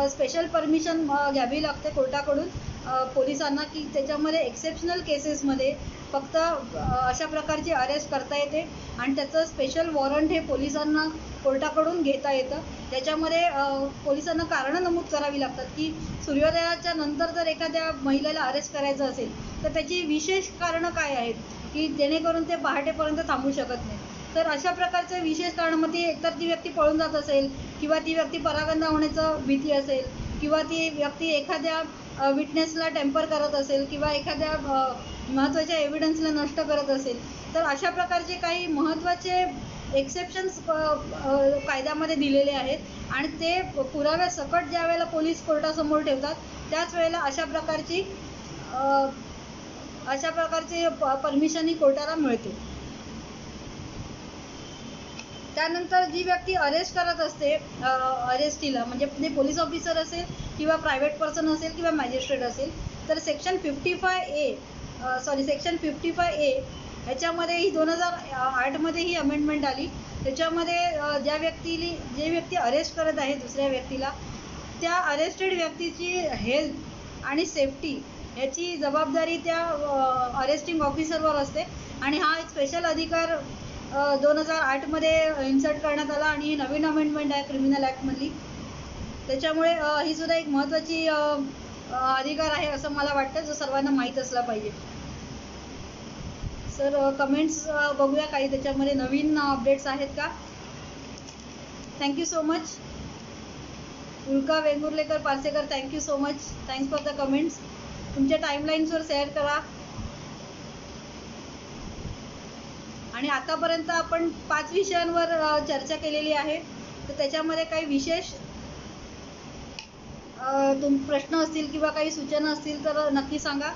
स्पेशल परमिशन घ्यावी लागते कोर्टाकडून पोलिसांना, की त्याच्यामध्ये एक्सेप्शनल केसेसमध्ये फक्त अशा प्रकारची अरेस्ट करता येते आणि त्याचं स्पेशल वॉरंट हे पोलिसांना कोर्टाकडून घेता येतं. त्याच्यामध्ये पोलिसांना कारणं नमूद करावी लागतात की सूर्योदयाच्या नंतर जर एखाद्या महिलेला अरेस्ट करायचं असेल तर त्याची विशेष कारणं काय आहेत की जेणेकरून ते पहाटेपर्यंत थांबू शकत नाही. तर अशा प्रकारचे विशेष कारण मग ती एकतर ती व्यक्ती पळून जात असेल, किंवा ती व्यक्ती परागंदा होण्याचं भीती असेल, किंवा ती व्यक्ती एखाद्या विटनेसला टेम्पर करत असेल, किंवा एखाद्या महत्त्वाच्या एव्हिडन्सला नष्ट करत असेल, तर अशा प्रकारचे काही महत्त्वाचे एक्सेप्शन्स कायद्यामध्ये दिलेले आहेत आणि ते पुराव्यासकट ज्या वेळेला पोलीस कोर्टासमोर ठेवतात त्याच वेळेला अशा प्रकारची परमिशन ही कोर्टाला मिळते. त्यानंतर जी व्यक्ती अरेस्ट करत असते अरेस्टीला म्हणजे ते पोलीस ऑफिसर असेल किंवा प्रायव्हेट पर्सन असेल किंवा मॅजिस्ट्रेट असेल, तर सेक्शन 55A ह्याच्यामध्ये ही 2008मध्ये ही अमेंडमेंट आली. त्याच्यामध्ये जे व्यक्ती अरेस्ट करत आहे दुसऱ्या व्यक्तीला, त्या अरेस्टेड व्यक्तीची हेल्थ आणि सेफ्टी याची जबाबदारी त्या अरेस्टिंग ऑफिसरवर असते आणि हा एक स्पेशल अधिकार 2008मध्ये इन्सर्ट करण्यात आला आणि ही नवीन अमेंडमेंट आहे क्रिमिनल ॲक्टमधली. त्याच्यामुळे ही सुद्धा एक महत्त्वाची अधिकार आहे असं मला वाटतं, जो सर्वांना माहीत असला पाहिजे. सर कमेंट्स बघूया काही त्याच्यामध्ये नवीन अपडेट्स आहेत का. Thank you so much. Ulka Vengurlekar Parsekar, thank you so much. Thanks for the comments. तुमच्या टाईमलाईन्सवर शेअर करा. आणि आतापर्यंत आपण 5 विषयांवर चर्चा केलेली आहे, तर त्याच्यामध्ये काही विशेष प्रश्न असतील किंवा काही सूचना असतील तर नक्की सांगा.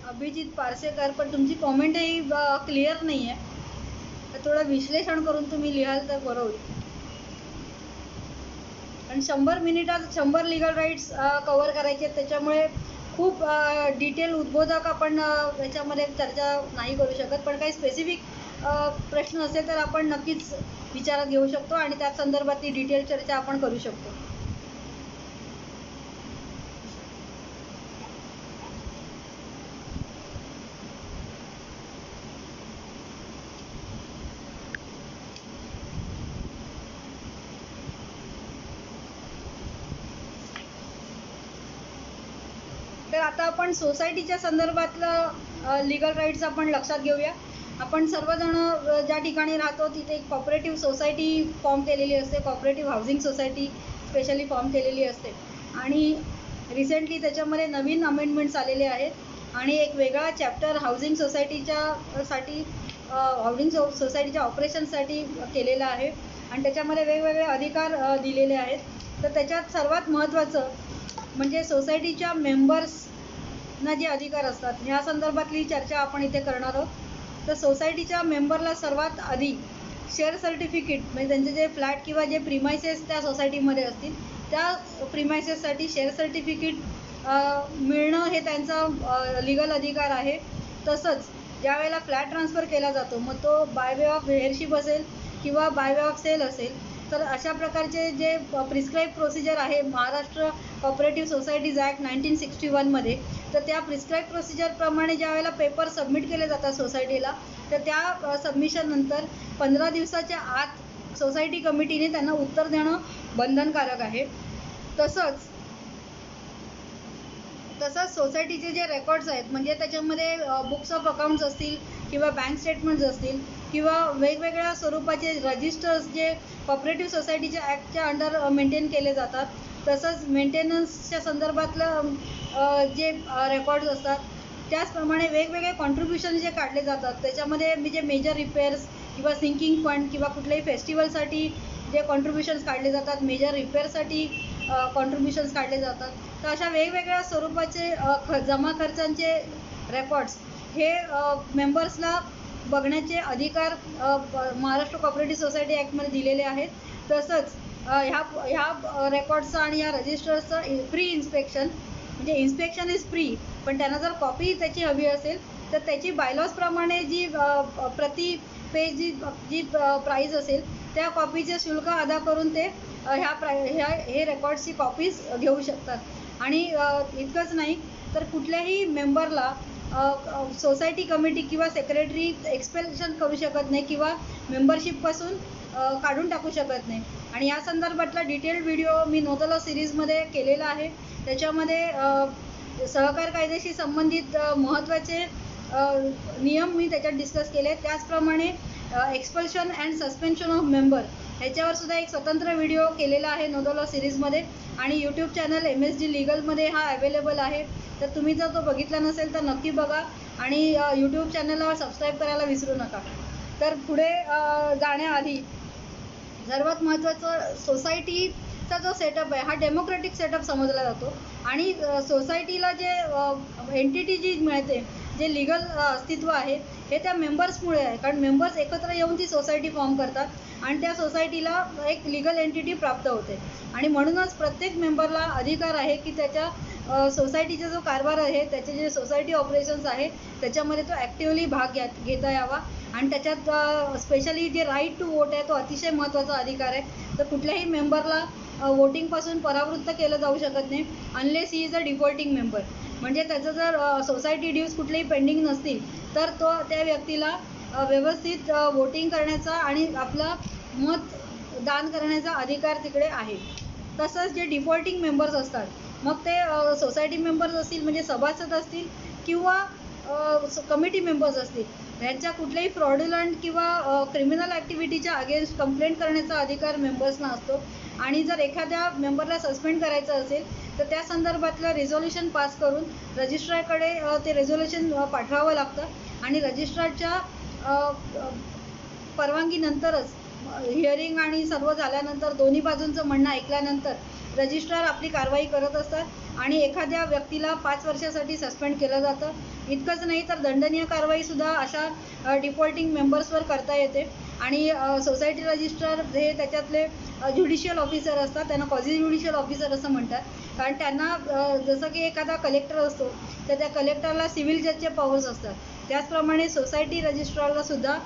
अभिजित पारसेकर, पण तुमची कॉमेंटही क्लिअर नाही आहे, तर थोडं विश्लेषण करून तुम्ही लिहाल तर बरं होईल. आणि 100 मिनिटात 100 लिगल राईट्स कव्हर करायचे आहेत, त्याच्यामुळे खूप डिटेल उद्बोधक आपण याच्यामध्ये चर्चा नाही करू शकत, पण काही स्पेसिफिक प्रश्न असेल तर आपण नक्कीच विचारात घेऊ शकतो आणि त्या संदर्भातली डिटेल चर्चा आपण करू शकतो. तर आता आपण सोसायटीच्या संदर्भातलं लिगल राईट्स आपण लक्षात घेऊया. आपण सर्वजण ज्या ठिकाणी राहतो तिथे एक कॉपरेटिव्ह सोसायटी फॉर्म केलेली असते, cooperative housing society specially form केलेली असते आणि रिसेंटली त्याच्यामध्ये नवीन अमेंडमेंट्स आलेले आहेत आणि एक वेगळा चॅप्टर हाऊसिंग सोसायटीच्या ऑपरेशनसाठी केलेला आहे आणि त्याच्यामध्ये वेगवेगळे अधिकार दिलेले आहेत. तर त्याच्यात सर्वात महत्त्वाचं म्हणजे सोसायटीच्या मेंबर्सना जे अधिकार असतात ह्या संदर्भातली चर्चा आपण इथे करणार आहोत. तर सोसायटीच्या मेंबरला सर्वात आधी शेअर सर्टिफिकेट म्हणजे त्यांचे जे फ्लॅट किंवा जे प्रिमायसेस त्या सोसायटीमध्ये असतील त्या प्रिमायसेससाठी शेअर सर्टिफिकेट मिळणं हे त्यांचा लिगल अधिकार आहे. तसंच ज्या वेळेला फ्लॅट ट्रान्सफर केला जातो मग तो बाय वे ऑफ हेअरशिप असेल किंवा बाय वे ऑफ सेल असेल, तर अशा प्रकारचे जे प्रिस्क्राईब प्रोसिजर आहे महाराष्ट्र कॉपरेटिव्ह सोसायटीज ॲक्ट 1961मध्ये, तर त्या प्रिस्क्राईब प्रोसिजरप्रमाणे ज्या वेळेला पेपर सबमिट केले जातात सोसायटीला तर त्या सबमिशन नंतर 15 दिवसाच्या आत सोसायटी कमिटीने त्यांना उत्तर देणं बंधनकारक आहे. तसंच सोसायटीचे जे रेकॉर्ड्स आहेत, म्हणजे त्याच्यामध्ये बुक्स ऑफ अकाउंट्स असतील किंवा बँक स्टेटमेंट्स असतील किंवा वेगवेगळ्या स्वरूपाचे रजिस्टर्स जे कॉपरेटिव्ह सोसायटीच्या ॲक्टच्या अंडर मेंटेन केले जातात, तसंच मेंटेनन्सच्या संदर्भातलं जे रेकॉर्ड्स असतात, त्याचप्रमाणे वेगवेगळे कॉन्ट्रीब्युशन जे काढले जातात त्याच्यामध्ये म्हणजे मेजर रिपेअर्स किंवा सिंकिंग फंड किंवा कुठल्याही फेस्टिवलसाठी जे कॉन्ट्रीब्युशन्स काढले जातात, मेजर रिपेअरसाठी कॉन्ट्रीब्युशन्स काढले जातात. तर अशा वेगवेगळ्या स्वरूपाचे जमा खर्चांचे रेकॉर्ड्स हे मेंबर्सला बघण्याचे अधिकार महाराष्ट्र कॉपरेटिव्ह सोसायटी ॲक्टमध्ये दिलेले आहेत. तसंच ह्या रेकॉर्ड्सचं आणि या रजिस्टर्सचं फ्री इन्स्पेक्शन, म्हणजे इन्स्पेक्शन इज फ्री, पण त्यांना जर कॉपी त्याची हवी असेल तर त्याची बायलॉजप्रमाणे जी प्रति पेज जी प्राईज असेल त्या कॉपीचे शुल्क अदा करून ते हे रेकॉर्ड्सची कॉपीज घेऊ शकतात. आणि इतकंच नाही तर कुठल्याही मेंबरला सोसायटी कमिटी किंवा सेक्रेटरी एक्सपेल्शन करू शकत नाही किंवा मेंबरशिपपासून काढून टाकू शकत नाही. आणि या संदर्भातला डिटेल्ड व्हिडिओ मी नोदल सिरीजमध्ये केलेला आहे. त्याच्यामध्ये सहकार कायद्याशी संबंधित महत्त्वाचे नियम मी त्याच्यात डिस्कस केले. त्याचप्रमाणे expulsion and suspension of member ह्याच्यावर सुद्धा एक स्वतंत्र व्हिडिओ केलेला आहे नोदल सिरीजमध्ये. आणि यूट्यूब चॅनल MSD लीगलमध्ये हा अवेलेबल आहे. तर तुम्ही जर तो बघितला नसेल तर नक्की बघा आणि यूट्यूब चॅनलला सबस्क्राईब करायला विसरू नका. तर पुढे जाण्याआधी सर्वात महत्त्वाचं, सोसायटीचा जो सेटअप आहे हा डेमोक्रेटिक सेटअप समजला जातो. आणि सोसायटीला जे एंटिटी जी मिळते, जे लिगल अस्तित्व आहे हे त्या मेंबर्समुळे आहे. कारण मेंबर्स एकत्र येऊन ती सोसायटी फॉर्म करतात आणि त्या सोसायटीला एक लिगल एंटिटी प्राप्त होते. आणि म्हणूनच प्रत्येक मेंबरला अधिकार आहे की त्याच्या सोसायटीचा जो कारभार आहे, त्याचे जे सोसायटी ऑपरेशन्स आहे त्याच्यामध्ये तो ॲक्टिव्हली भाग घेता यावा. आणि त्याच्यात स्पेशली जे राईट टू वोट आहे तो अतिशय महत्त्वाचा अधिकार आहे. तर कुठल्याही मेंबरला वोटिंगपासून परावृत्त केलं जाऊ शकत नाही unless he is a defaulting member. म्हणजे त्याचं जर सोसायटी ड्यूज कुठलेही पेंडिंग नसतील तर तो त्या व्यक्तीला व्यवस्थित वोटिंग करण्याचा आणि आपला मत दान करण्याचा अधिकार तिकडे आहे. तसंच जे डिफॉल्टिंग मेंबर्स असतात, मग ते सोसायटी मेंबर्स असतील म्हणजे सभासद असतील किंवा कमिटी मेंबर्स असतील, ह्यांच्या कुठल्याही फ्रॉड्युलंट किंवा क्रिमिनल ॲक्टिव्हिटीच्या अगेन्स्ट कंप्लेंट करण्याचा अधिकार मेंबर्सना असतो. आणि जर एखाद्या मेंबरला सस्पेंड करायचं असेल तर त्या संदर्भातलं रेझोल्युशन पास करून रजिस्ट्रारकडे ते रेझोल्युशन पाठवावं लागतं. आणि रजिस्ट्रारच्या परवानगीनंतरच हिअरिंग आणि सर्व झाल्यानंतर दोन्ही बाजूंचं म्हणणं ऐकल्यानंतर रजिस्ट्रार आपली कारवाई करत असतात आणि एखाद्या व्यक्तीला 5 वर्षासाठी सस्पेंड केलं जातं. इतकंच नाही तर दंडनीय कारवाईसुद्धा अशा डिफॉल्टिंग मेंबर्सवर करता येते. आणि सोसायटी रजिस्ट्रार हे त्याच्यातले ज्युडिशियल ऑफिसर असतात, त्यांना क्वाझी ज्युडिशियल ऑफिसर असं म्हणतात. कारण त्यांना जसं की एखादा कलेक्टर असतो तर त्या कलेक्टरला सिव्हिल जजचे पॉवर्स असतात, त्याचप्रमाणे सोसायटी रजिस्ट्रारलासुद्धा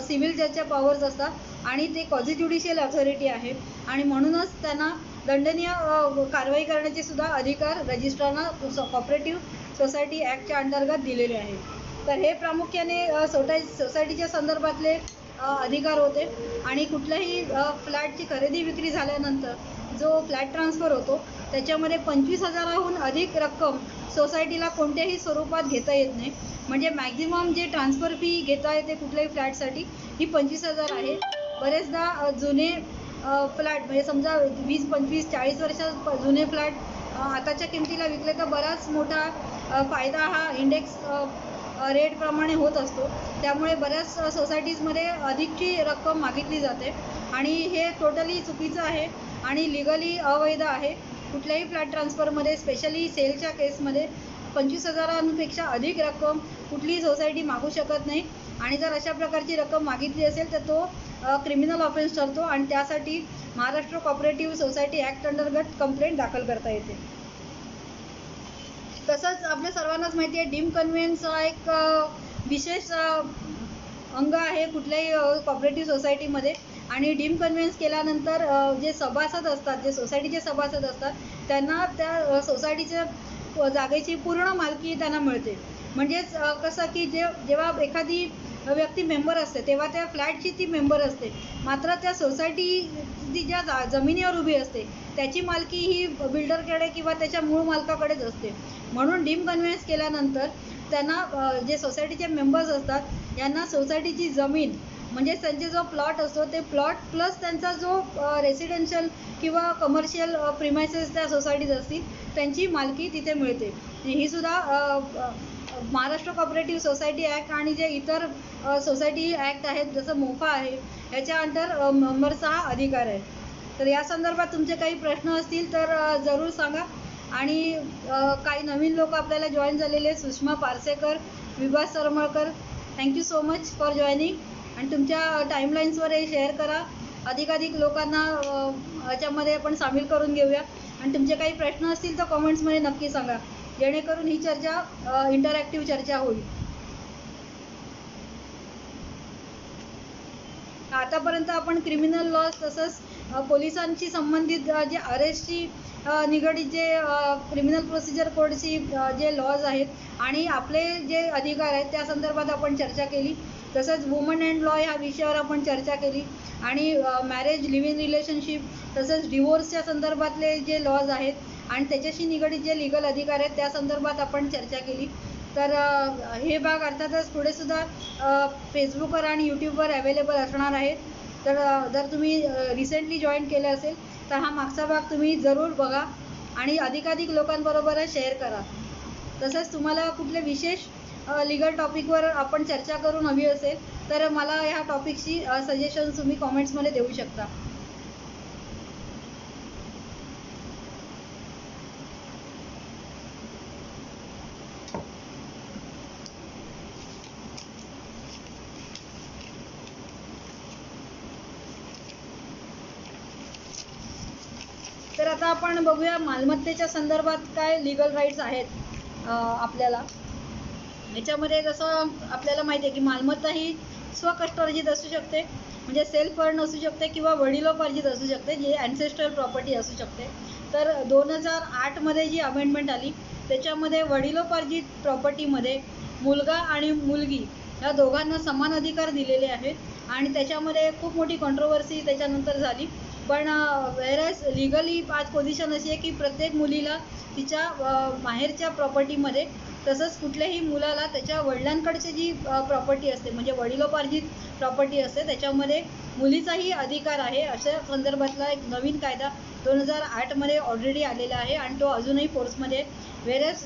सिव्हिल जजच्या पॉवर्स असतात आणि ते क्वाझी ज्युडिशियल अथॉरिटी आहे. आणि म्हणूनच त्यांना दंडनीय कारवाई करण्याचे सुद्धा अधिकार रजिस्ट्रारना कॉपरेटिव्ह सोसायटी ॲक्टच्या अंतर्गत दिलेले आहेत. तर हे प्रामुख्याने सोसायटीच्या संदर्भातले अधिकार होते. आणि कुठल्याही फ्लॅटची खरेदी विक्री झाल्यानंतर जो फ्लॅट ट्रान्सफर होतो त्याच्यामध्ये 25,000हून अधिक रक्कम सोसायटीला कोणत्याही स्वरूपात घेता येत नाही. म्हणजे मॅक्झिमम जे ट्रान्सफर फी घेता येते कुठल्याही फ्लॅटसाठी ही 25,000 आहे. बरेचदा जुने फ्लॅट म्हणजे समजा 20, 25, 40 वर्ष जुने फ्लॅट आताच्या किमतीला विकले तर बराच मोठा फायदा हा इंडेक्स रेटप्रमाणे होत असतो. त्यामुळे बऱ्याच सोसायटीजमध्ये अधिकची रक्कम मागितली जाते आणि हे टोटली चुकीचं आहे आणि लिगली अवैध आहे. कुठल्याही फ्लॅट ट्रान्सफरमध्ये स्पेशली सेलच्या केसमध्ये 25,000पेक्षा अधिक रक्कम कुठलीही सोसायटी मागू शकत नाही. आणि जर अशा प्रकारची रक्कम मागितली असेल तर तो क्रिमिनल ऑफेन्स ठरतो आणि त्यासाठी महाराष्ट्र कॉपरेटिव्ह सोसायटी ॲक्ट अंतर्गत कंप्लेंट दाखल करता येते. तसंच आपल्या सर्वांनाच माहिती आहे डीम कन्व्हेन्स हा एक विशेष अंग आहे कुठल्याही कॉपरेटिव्ह सोसायटीमध्ये. आणि डीम कन्व्हेन्स केल्यानंतर जे सभासद असतात, जे सोसायटीचे सभासद असतात, त्यांना त्या सोसायटीच्या जागेची पूर्ण मालकी त्यांना मिळते. म्हणजेच कसं की जेव्हा एखादी व्यक्ती मेंबर असते तेव्हा त्या फ्लॅटची ती मेंबर असते, मात्र त्या सोसायटी ज्या जमिनीवर उभी असते त्याची मालकी ही बिल्डरकडे किंवा त्याच्या मूळ मालकाकडेच असते. म्हणून डीम कन्व्हेन्स केल्यानंतर त्यांना जे सोसायटीचे मेंबर्स असतात यांना सोसायटीची जमीन म्हणजे त्यांचे जो प्लॉट असतो ते प्लॉट प्लस त्यांचा जो रेसिडेन्शियल किंवा कमर्शियल प्रिमायसेस त्या सोसायटीत असतील त्यांची मालकी तिथे मिळते. ही सुद्धा महाराष्ट्र कोऑपरेटिव्ह सोसायटी ॲक्ट आणि जे इतर सोसायटी ॲक्ट आहेत जसं मोफा आहे ह्याच्या अंडर मेंबर्सचा हा अधिकार आहे. तर या संदर्भात तुमचे काही प्रश्न असतील तर जरूर सांगा. आणि काही नवीन लोक आपल्याला जॉईन झालेले Sushma Parsekar, Vibha Saramalkar, thank you so much for joining. आणि तुमच्या टाईमलाईन्सवर हे शेअर करा, अधिकाधिक लोकांना याच्यामध्ये आपण सामील करून घेऊया. आणि तुमचे काही प्रश्न असतील तर कॉमेंट्समध्ये नक्की सांगा, जेणेकरून ही चर्चा इंटरॅक्टिव्ह चर्चा होईल. आतापर्यंत आपण क्रिमिनल लॉज तसंच पोलिसांशी संबंधित जे अरेस्टशी निगडीत जे क्रिमिनल प्रोसिजर कोडची जे लॉज आहेत आणि आपले जे अधिकार आहेत त्या संदर्भात आपण चर्चा केली. तसंच वुमन अँड लॉ ह्या विषयावर आपण चर्चा केली आणि मॅरेज, लिव्ह इन रिलेशनशिप तसंच डिवोर्सच्या संदर्भातले जे लॉज आहेत आणि त्याच्याशी निगडीत जे लिगल अधिकार आहेत त्या संदर्भात आपण चर्चा केली. तर हे भाग अर्थातच पुढेसुद्धा फेसबुकवर आणि यूट्यूबवर अवेलेबल असणार आहेत. तर जर तुम्ही रिसेंटली जॉईन केलं असेल तर हा मागचा भाग तुम्ही जरूर बघा आणि अधिकाधिक लोकांबरोबर शेअर करा. तसंच तुम्हाला कुठले विशेष लिगल टॉपिकवर आपण चर्चा करून हवी असेल तर मला ह्या टॉपिकची सजेशन्स तुम्ही कॉमेंट्समध्ये देऊ शकता. तर आता आपण बघूया मालमत्तेच्या संदर्भात काय लिगल राईट्स आहेत आपल्याला. याच्यामध्ये जसं आपल्याला माहिती आहे की मालमत्ता ही स्वकष्टार्जित असू शकते म्हणजे सेल्फ अर्न असू शकते किंवा वडिलोपार्जित असू शकते, जी ॲन्सेस्ट्रल प्रॉपर्टी असू शकते. तर 2008मध्ये जी अमेंडमेंट आली त्याच्यामध्ये वडिलोपार्जित प्रॉपर्टीमध्ये मुलगा आणि मुलगी या दोघांना समान अधिकार दिलेले आहेत आणि त्याच्यामध्ये खूप मोठी कॉन्ट्रोवर्सी त्याच्यानंतर झाली. पण व्हेरॅज लिगली आज पोझिशन अशी आहे की प्रत्येक मुलीला तिच्या माहेरच्या प्रॉपर्टीमध्ये तसंच कुठल्याही मुलाला त्याच्या वडिलांकडची जी प्रॉपर्टी असते म्हणजे वडिलोपार्जित प्रॉपर्टी असते त्याच्यामध्ये मुलीचाही अधिकार आहे. अशा संदर्भातला एक नवीन कायदा 2008मध्ये ऑलरेडी आलेला आहे आणि तो अजूनही फोर्समध्ये व्हेरॅज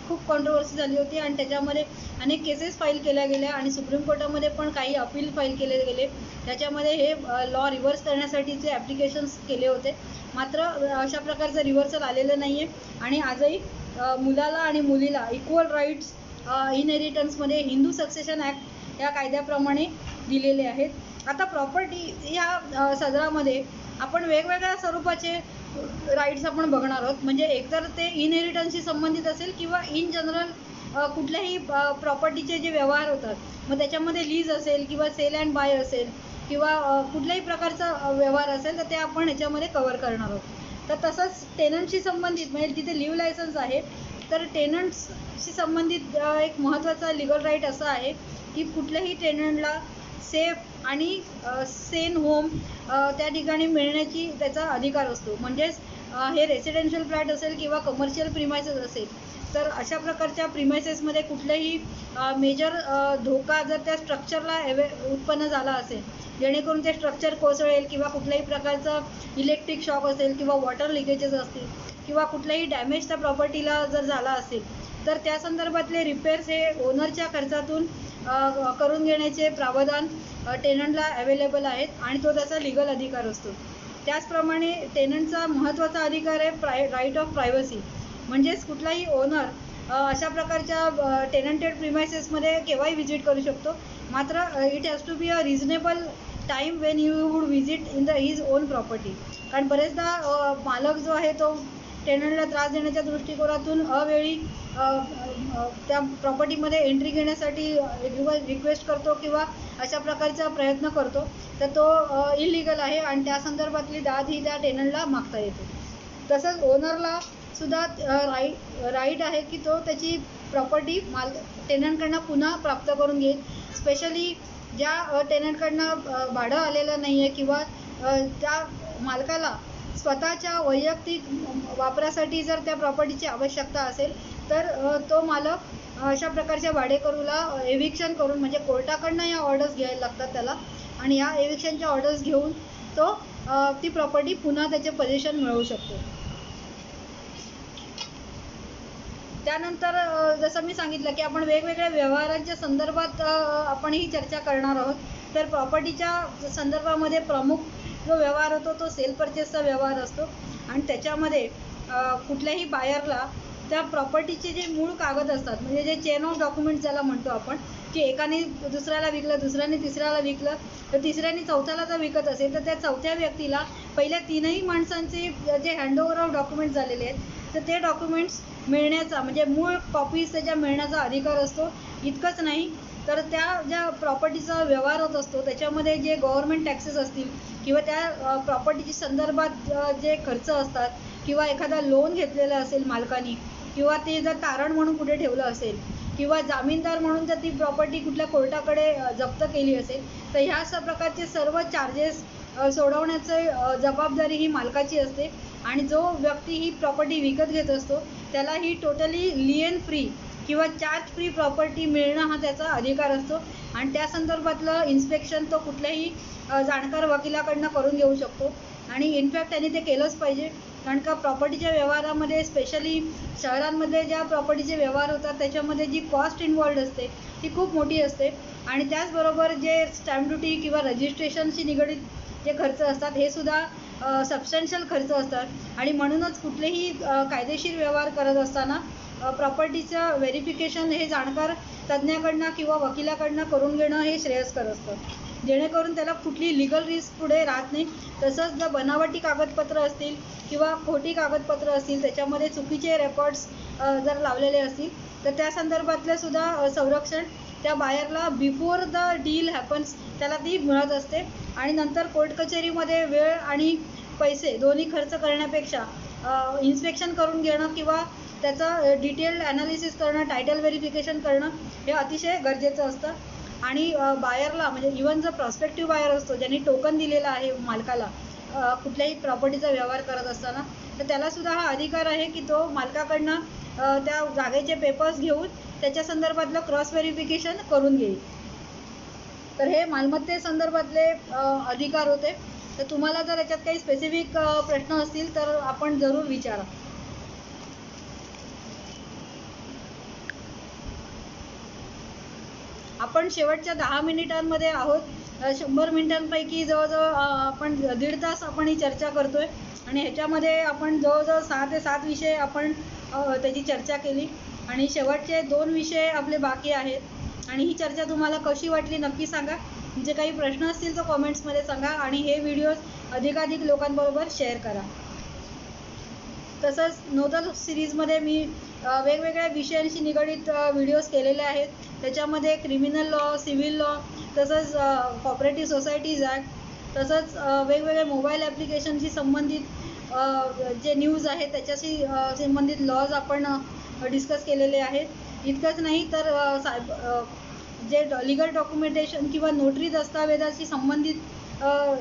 खूप कॉन्ट्रोवर्सी झाली होती आणि त्याच्यामध्ये अनेक केसेस फाईल केल्या गेल्या आणि सुप्रीम कोर्टामध्ये पण काही अपील फाईल केले गेले. त्याच्यामध्ये हे लॉ रिव्हर्स करण्यासाठीचे ॲप्लिकेशन्स केले होते, मात्र अशा प्रकारचं रिव्हर्सल आलेलं नाही आहे आणि आजही मुलाला आणि मुलीला इक्वल राईट्स इनहेरिटन्समध्ये हिंदू सक्सेशन ॲक्ट या कायद्याप्रमाणे दिलेले आहेत. आता प्रॉपर्टी ह्या सदरामध्ये आपण वेगवेगळ्या स्वरूपाचे राईट्स आपण बघणार आहोत. म्हणजे एकतर ते इनहेरिटन्सशी संबंधित असेल किंवा इन जनरल कुठल्याही प्रॉपर्टीचे जे व्यवहार होतात मग त्याच्यामध्ये लीज असेल किंवा सेल अँड बाय असेल किंवा कुठल्याही प्रकारचा व्यवहार असेल तर ते आपण ह्याच्यामध्ये कव्हर करणार आहोत. तर तसंच टेनंटशी संबंधित म्हणजे जिथे लिव्ह लायसन्स आहे तर टेनंट्सशी संबंधित एक महत्त्वाचा लिगल राईट असा आहे की कुठल्याही टेनंटला सेफ आणि सेन होम त्या ठिकाणी मिळण्याची त्याचा अधिकार असतो. म्हणजेच हे रेसिडेन्शियल फ्लॅट असेल किंवा कमर्शियल प्रिमायसेस असेल तर अशा प्रकारच्या प्रिमायसेसमध्ये कुठल्याही मेजर धोका जर त्या स्ट्रक्चरला उत्पन्न झाला असेल जेणेकरून ते स्ट्रक्चर कोसळेल किंवा कुठल्याही प्रकारचं इलेक्ट्रिक शॉक असेल किंवा वॉटर लिकेजेस असतील किंवा कुठलाही डॅमेज त्या प्रॉपर्टीला जर झाला असेल तर त्या संदर्भातले रिपेअर्स हे ओनरच्या खर्चातून करून घेण्याचे प्रावधान टेनंटला अवेलेबल आहेत आणि तो त्याचा लिगल अधिकार असतो. त्याचप्रमाणे टेनंटचा महत्त्वाचा अधिकार आहे राईट ऑफ प्रायव्हसी. म्हणजेच कुठलाही ओनर अशा प्रकारच्या टेनंटेड प्रिमायसेसमध्ये केव्हाही व्हिजिट करू शकतो, मात्र it has to be a reasonable time when you would visit in his own property. कारण बरेचदा मालक जो आहे तो टेनंटला त्रास देण्याच्या दृष्टिकोनातून अवेळी त्या प्रॉपर्टीमध्ये एंट्री घेण्यासाठी रिक्वेस्ट करतो किंवा अशा प्रकारचा प्रयत्न करतो तर तो इलिगल आहे आणि त्या संदर्भातली दाद ही त्या टेनंटला मागता येते. तसंच ओनरला सुद्धा राईट आहे की तो त्याची प्रॉपर्टी टेनंटकडनं पुन्हा प्राप्त करून घेईल. स्पेशली ज्या टेनंटकडनं भाडं आलेलं नाही आहे किंवा त्या मालकाला स्वतःच्या वैयक्तिक वापरासाठी जर त्या प्रॉपर्टीची आवश्यकता असेल तर तो मालक अशा प्रकारच्या भाडेकरूला एविक्शन करून, म्हणजे कोर्टाकडनं या ऑर्डर्स घ्यायला लागतात त्याला, आणि या एविक्शनच्या ऑर्डर्स घेऊन तो ती प्रॉपर्टी पुन्हा त्याचे पोझिशन मिळवू शकतो. त्यानंतर जसं मी सांगितलं की आपण वेगवेगळ्या व्यवहारांच्या संदर्भात आपण ही चर्चा करणार आहोत. तर प्रॉपर्टीच्या संदर्भामध्ये प्रमुख जो व्यवहार होतो तो सेल परचेसचा व्यवहार असतो, आणि त्याच्यामध्ये कुठल्याही बायरला त्या प्रॉपर्टीचे जे मूळ कागद असतात, म्हणजे जे चेन ऑफ डॉक्युमेंट्स ज्याला म्हणतो आपण, की एकाने दुसऱ्याला विकलं, दुसऱ्याने तिसऱ्याला विकलं, तर तिसऱ्याने चौथ्याला जर विकत असेल तर त्या चौथ्या व्यक्तीला पहिल्या तीनही माणसांचे जे हँडओव्हर ऑफ डॉक्युमेंट्स झालेले आहेत तर ते डॉक्युमेंट्स मिळण्याचा, म्हणजे मूळ कॉपीज त्याच्या मिळण्याचा अधिकार असतो. इतकंच नाही तर त्या ज्या प्रॉपर्टीचा व्यवहार होत असतो त्याच्यामध्ये जे गव्हर्नमेंट टॅक्सेस असतील किंवा त्या प्रॉपर्टीच्या संदर्भात जे खर्च असतात, किंवा एखादा लोन घेतलेलं असेल मालकानी, किंवा ते जर तारण म्हणून कुठे ठेवलं असेल, किंवा जामीनदार म्हणून जर ती प्रॉपर्टी कुठल्या कोर्टाकडे जप्त केली असेल, तर ह्या प्रकारचे सर्व चार्जेस सोडवण्याची जबाबदारी ही मालकाची असते. आणि जो व्यक्ती ही प्रॉपर्टी विकत घेत असतो त्याला ही टोटली लिएन फ्री किंवा चार्ज फ्री प्रॉपर्टी मिळणं हा त्याचा अधिकार असतो. आणि त्या संदर्भातलं इन्स्पेक्शन तो कुठल्याही जाणकार वकिलाकडनं करून घेऊ शकतो. आणि इनफॅक्ट त्यांनी ते केलंच पाहिजे, कारण का प्रॉपर्टीच्या व्यवहारामध्ये स्पेशली शहरांमध्ये ज्या प्रॉपर्टीचे व्यवहार होतात त्याच्यामध्ये जी कॉस्ट इन्वॉल्ड असते ती खूप मोठी असते. आणि त्याचबरोबर जे स्टॅम्प ड्युटी किंवा रजिस्ट्रेशनशी निगडीत जे खर्च असतात हे सुद्धा सबस्टन्शियल खर्च असतात. आणि म्हणूनच कुठलेही कायदेशीर व्यवहार करत असताना प्रॉपर्टीचं व्हेरिफिकेशन हे जाणकार तज्ज्ञाकडनं किंवा वकिलाकडनं करून घेणं हे श्रेयस्कर असतं, जेणेकरून त्याला कुठली लिगल रिस्क पुढे राहत नाही. तसंच जर बनावटी कागदपत्र असतील किंवा खोटी कागदपत्र असतील, त्याच्यामध्ये चुकीचे रेकॉर्ड्स जर लावलेले असतील तर त्या संदर्भातलं सुद्धा संरक्षण त्या बायरला बिफोर द डील हॅपन्स त्याला ती मिळत असते. आणि नंतर कोर्ट कचेरीमध्ये वेळ आणि पैसे दोन्ही खर्च करण्यापेक्षा इन्स्पेक्शन करून घेणं किंवा त्याचा डिटेल्ड ॲनालिसिस करणं, टायटल व्हेरिफिकेशन करणं हे अतिशय गरजेचं असतं. आणि बायरला, म्हणजे इवन जर प्रॉस्पेक्टिव्ह बायर असतो ज्यांनी टोकन दिलेला आहे मालकाला कुठल्याही प्रॉपर्टीचा व्यवहार करत असताना, तर त्यालासुद्धा हा अधिकार आहे की तो मालकाकडनं त्या जागेचे पेपर्स घेऊन त्याच्या संदर्भातलं क्रॉस व्हेरिफिकेशन करून घेईल. तर हे मालमत्तेसंदर्भातले अधिकार होते. तर तुम्हाला जर याच्यात काही स्पेसिफिक प्रश्न असतील तर आपण जरूर विचारा. आपण शेवटच्या 10 मिनिटांमध्ये आहोत. 100 मिनिटांपैकी जवळजवळ आपण 1.5 तास आपण ही चर्चा करतोय, आणि ह्याच्यामध्ये आपण जवळजवळ 6 ते 7 विषय आपण त्याची चर्चा केली, आणि शेवटचे 2 विषय आपले बाकी आहेत. आणि ही चर्चा तुम्हाला कशी वाटली नक्की सांगा. जे काही प्रश्न असतील तर कॉमेंट्समध्ये सांगा, आणि हे व्हिडिओज अधिकाधिक लोकांबरोबर शेअर करा. तसंच नोदल सिरीजमध्ये मी वेगवेगळ्या विषयांशी निगडीत व्हिडिओज केलेले आहेत. त्याच्यामध्ये क्रिमिनल लॉ, सिव्हिल लॉ, तसंच कॉपरेटिव्ह सोसायटीज ॲक्ट, तसंच वेगवेगळे मोबाईल ॲप्लिकेशनशी संबंधित जे न्यूज आहेत त्याच्याशी संबंधित लॉज आपण डिस्कस केलेले आहेत. इतकंच नाही तर जे लिगल डॉक्युमेंटेशन किंवा नोटरी दस्तावेजाशी संबंधित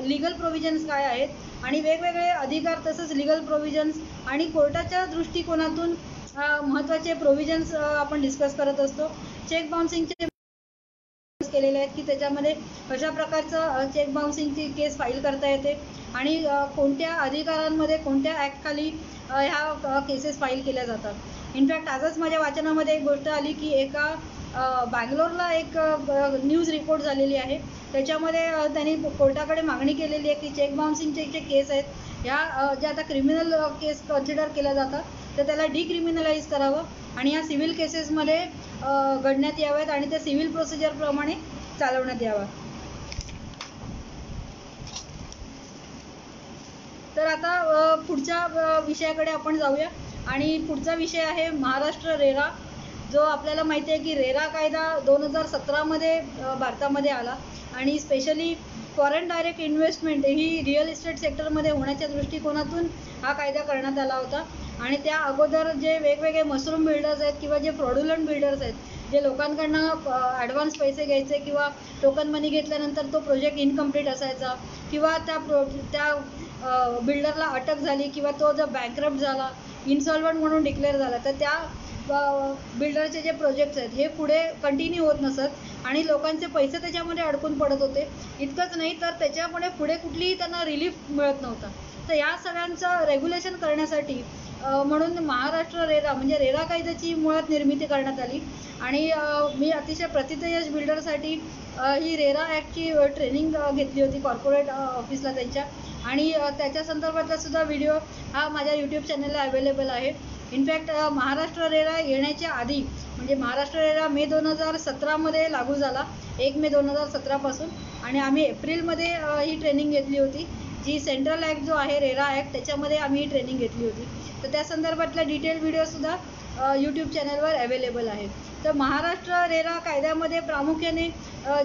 लिगल प्रोव्हिजन्स काय आहेत, आणि वेगवेगळे अधिकार, तसंच लिगल प्रोव्हिजन्स आणि कोर्टाच्या दृष्टिकोनातून महत्त्वाचे प्रोव्हिजन्स आपण डिस्कस करत असतो. चेक बाउन्सिंगचे केलेले आहेत की त्याच्यामध्ये कशा प्रकारचं चेक बाउन्सिंगची केस फाईल करता येते, आणि कोणत्या अधिकारांमध्ये कोणत्या ॲक्टखाली ह्या केसेस फाईल केल्या जातात. इनफॅक्ट आजच माझ्या वाचनामध्ये एक गोष्ट आली की एका बँगलोरला एक न्यूज रिपोर्ट झालेली आहे. त्याच्यामध्ये त्यांनी कोर्टाकडे मागणी केलेली आहे की चेक बाउन्सिंगचे जे केस आहेत ह्या ज्या आता क्रिमिनल केस कन्सिडर केल्या जातात तर त्याला डिक्रिमिनलाइज करावं, आणि या सिव्हिल केसेसमध्ये घडण्यात याव्यात, आणि त्या सिव्हिल प्रोसिजरप्रमाणे चालवण्यात याव्या. तर आता पुढच्या विषयाकडे आपण जाऊया, आणि पुढचा विषय आहे महाराष्ट्र रेरा. जो आपल्याला माहिती आहे की रेरा कायदा 2017मध्ये भारतामध्ये आला, आणि स्पेशली फॉरेन डायरेक्ट इन्व्हेस्टमेंट ही रिअल इस्टेट सेक्टरमध्ये होण्याच्या दृष्टिकोनातून हा कायदा करण्यात आला होता. आणि त्या अगोदर जे वेगवेगळे मशरूम बिल्डर्स आहेत किंवा जे फ्रॉड्युलंट बिल्डर्स आहेत जे लोकांकडनं ॲडव्हान्स पैसे घ्यायचे किंवा टोकन मनी घेतल्यानंतर तो प्रोजेक्ट इनकम्प्लीट असायचा किंवा त्या बिल्डरला अटक झाली किंवा तो जर बँकरप्ट झाला, इन्सॉल्वंट म्हणून डिक्लेअर झाला, तर त्या बिल्डरचे जे प्रोजेक्ट्स आहेत हे पुढे कंटिन्यू होत नसत आणि लोकांचे पैसे त्याच्यामध्ये अडकून पडत होते. इतकंच नाही तर त्याच्यामुळे पुढे कुठलीही त्यांना रिलीफ मिळत नव्हता. तर या सगळ्यांचं रेग्युलेशन करण्यासाठी म्हणून महाराष्ट्र रेरा म्हणजे रेरा कायद्याची मुळात निर्मिती करण्यात आली आणि मी अतिशय प्रथितयश बिल्डरसाठी ही रेरा ॲक्टची ट्रेनिंग घेतली होती कॉर्पोरेट ऑफिसला त्यांच्या आणि त्याच्या संदर्भातला सुद्धा व्हिडिओ हा माझ्या यूट्यूब चॅनलला अवेलेबल आहे. इनफॅक्ट महाराष्ट्र रेरा येण्याच्या आधी म्हणजे महाराष्ट्र रेरा मे 2017 लागू झाला, 1 मे 2017 आणि आम्ही एप्रिलमध्ये ही ट्रेनिंग घेतली होती. जी सेंट्रल ॲक्ट जो आहे रेरा ॲक्ट त्याच्यामध्ये आम्ही ही ट्रेनिंग घेतली होती. तर त्या संदर्भातला डिटेल व्हिडिओसुद्धा यूट्यूब चॅनलवर अवेलेबल आहे. तर महाराष्ट्र रेरा कायद्यामध्ये प्रामुख्याने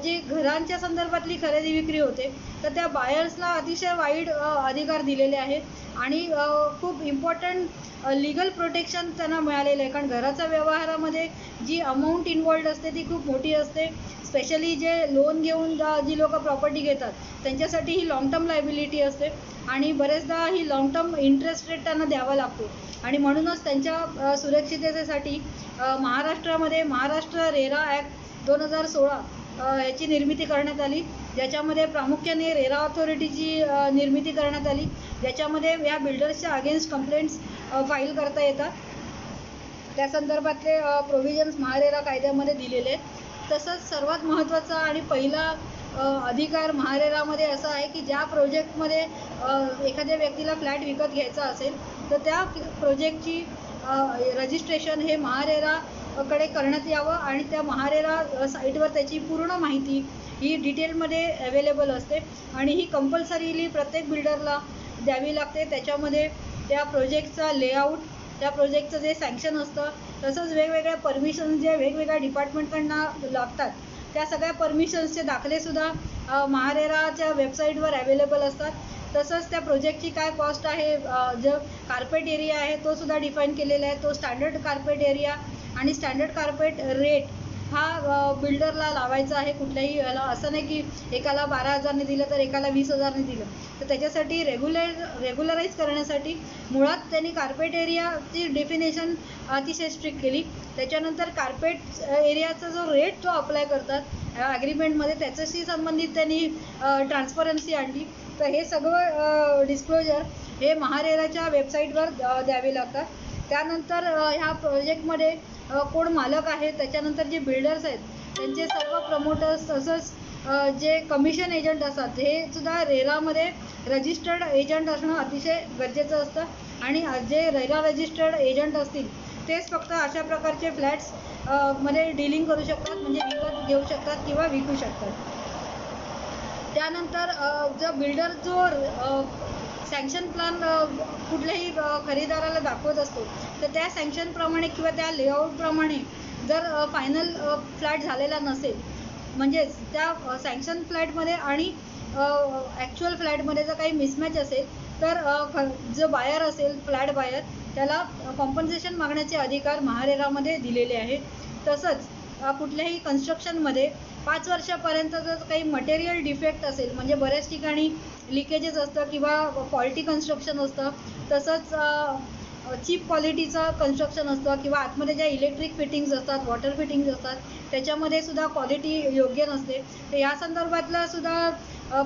जी घरांच्या संदर्भातली खरेदी विक्री होते तर त्या बायर्सला अतिशय वाईड अधिकार दिलेले आहेत आणि खूप इम्पॉर्टंट लीगल प्रोटेक्शन त्यांना मिळालेलं आहे. कारण घराच्या व्यवहारामध्ये जी अमाऊंट इन्वॉल्ड असते ती खूप मोठी असते. स्पेशली जे लोन घेऊन जी लोक प्रॉपर्टी घेतात त्यांच्यासाठी ही लाँग टर्म लायबिलिटी असते आणि बरेचदा ही लाँग टर्म इंटरेस्ट रेट त्यांना द्यावा लागतो आणि म्हणूनच त्यांच्या सुरक्षिततेसाठी महाराष्ट्रामध्ये महाराष्ट्र रेरा ॲक्ट 2016 याची निर्मिती करण्यात आली, ज्याच्यामध्ये प्रामुख्याने रेरा ऑथॉरिटीची निर्मिती करण्यात आली, ज्याच्यामध्ये या बिल्डर्सच्या अगेन्स्ट कंप्लेंट्स फाईल करता येतात. त्या संदर्भातले प्रोव्हिजन्स महारेरा कायद्यामध्ये दिलेले आहेत. तसंच सर्वात महत्त्वाचा आणि पहिला अधिकार महारेरामध्ये असा आहे की ज्या प्रोजेक्टमध्ये एखाद्या व्यक्तीला फ्लॅट विकत घ्यायचा असेल तर त्या प्रोजेक्टची रजिस्ट्रेशन हे महारेराकडे करण्यात यावं आणि त्या महारेरा साईटवर त्याची पूर्ण माहिती ही डिटेलमध्ये अवेलेबल असते आणि ही कंपल्सरीली प्रत्येक बिल्डरला द्यावी लागते. त्याच्यामध्ये त्या प्रोजेक्टचा लेआउट, त्या प्रोजेक्टचं जे सँक्शन असतं, तसंच वेगवेगळ्या परमिशन्स जे वेगवेगळ्या डिपार्टमेंटकडनं लागतात त्या सगळ्या परमिशन्सचे दाखलेसुद्धा महारेराच्या वेबसाईटवर अवेलेबल असतात. तसंच त्या प्रोजेक्टची काय कॉस्ट आहे, जो कार्पेट एरिया आहे तो सुद्धा डिफाईन केलेला आहे. तो स्टँडर्ड कार्पेट एरिया आणि स्टँडर्ड कार्पेट रेट हा बिल्डरला लावायचा आहे. कुठल्याही याला असं नाही की एकाला 12,000ने दिलं तर एकाला 20,000ने दिलं. तर त्याच्यासाठी रेग्युलराईज करण्यासाठी मुळात त्यांनी कार्पेट एरियाची डेफिनेशन अतिशय स्ट्रिक्ट केली. त्याच्यानंतर कार्पेट एरियाचा जो रेट जो अप्लाय करतात ॲग्रीमेंटमध्ये त्याच्याशी संबंधित त्यांनी ट्रान्सपरन्सी आणली. तर हे सगळं डिस्क्लोजर हे महारेराच्या वेबसाईटवर द्यावे लागतात. त्यानंतर ह्या प्रोजेक्टमध्ये कोण मालक आहे, त्याच्यानंतर जे बिल्डर्स आहेत त्यांचे सर्व प्रमोटर्स, तसंच जे कमिशन एजंट असतात हे सुद्धा रेरामध्ये रजिस्टर्ड एजंट असणं अतिशय गरजेचं असतं आणि जे रेरा रजिस्टर्ड एजंट असतील तेच फक्त अशा प्रकारचे फ्लॅट्स मध्ये डीलिंग करू शकतात, म्हणजे विकत घेऊ शकतात किंवा विकू शकतात. त्यानंतर जो बिल्डर जो सँक्शन प्लॅन कुठल्याही खरेदीदाराला दाखवत असतो तर त्या सँक्शनप्रमाणे किंवा त्या लेआउटप्रमाणे जर फायनल फ्लॅट झालेला नसेल, म्हणजेच त्या सँक्शन फ्लॅटमध्ये आणि ॲक्च्युअल फ्लॅटमध्ये जर काही मिसमॅच असेल तर जो बायर असेल, फ्लॅट बायर, त्याला कॉम्पन्सेशन मागण्याचे अधिकार महारेरामध्ये दिलेले आहेत. तसंच कुठल्याही कन्स्ट्रक्शनमध्ये 5 वर्षापर्यंत जर काही मटेरियल डिफेक्ट असेल, म्हणजे बऱ्याच ठिकाणी लिकेजेस असतं किंवा फॉल्टी कन्स्ट्रक्शन असतं, तसंच चीप क्वालिटीचं कन्स्ट्रक्शन असतं किंवा आतमध्ये ज्या इलेक्ट्रिक फिटिंग्स असतात, वॉटर फिटिंग्स असतात त्याच्यामध्ये सुद्धा क्वालिटी योग्य नसते. तर या संदर्भातला सुद्धा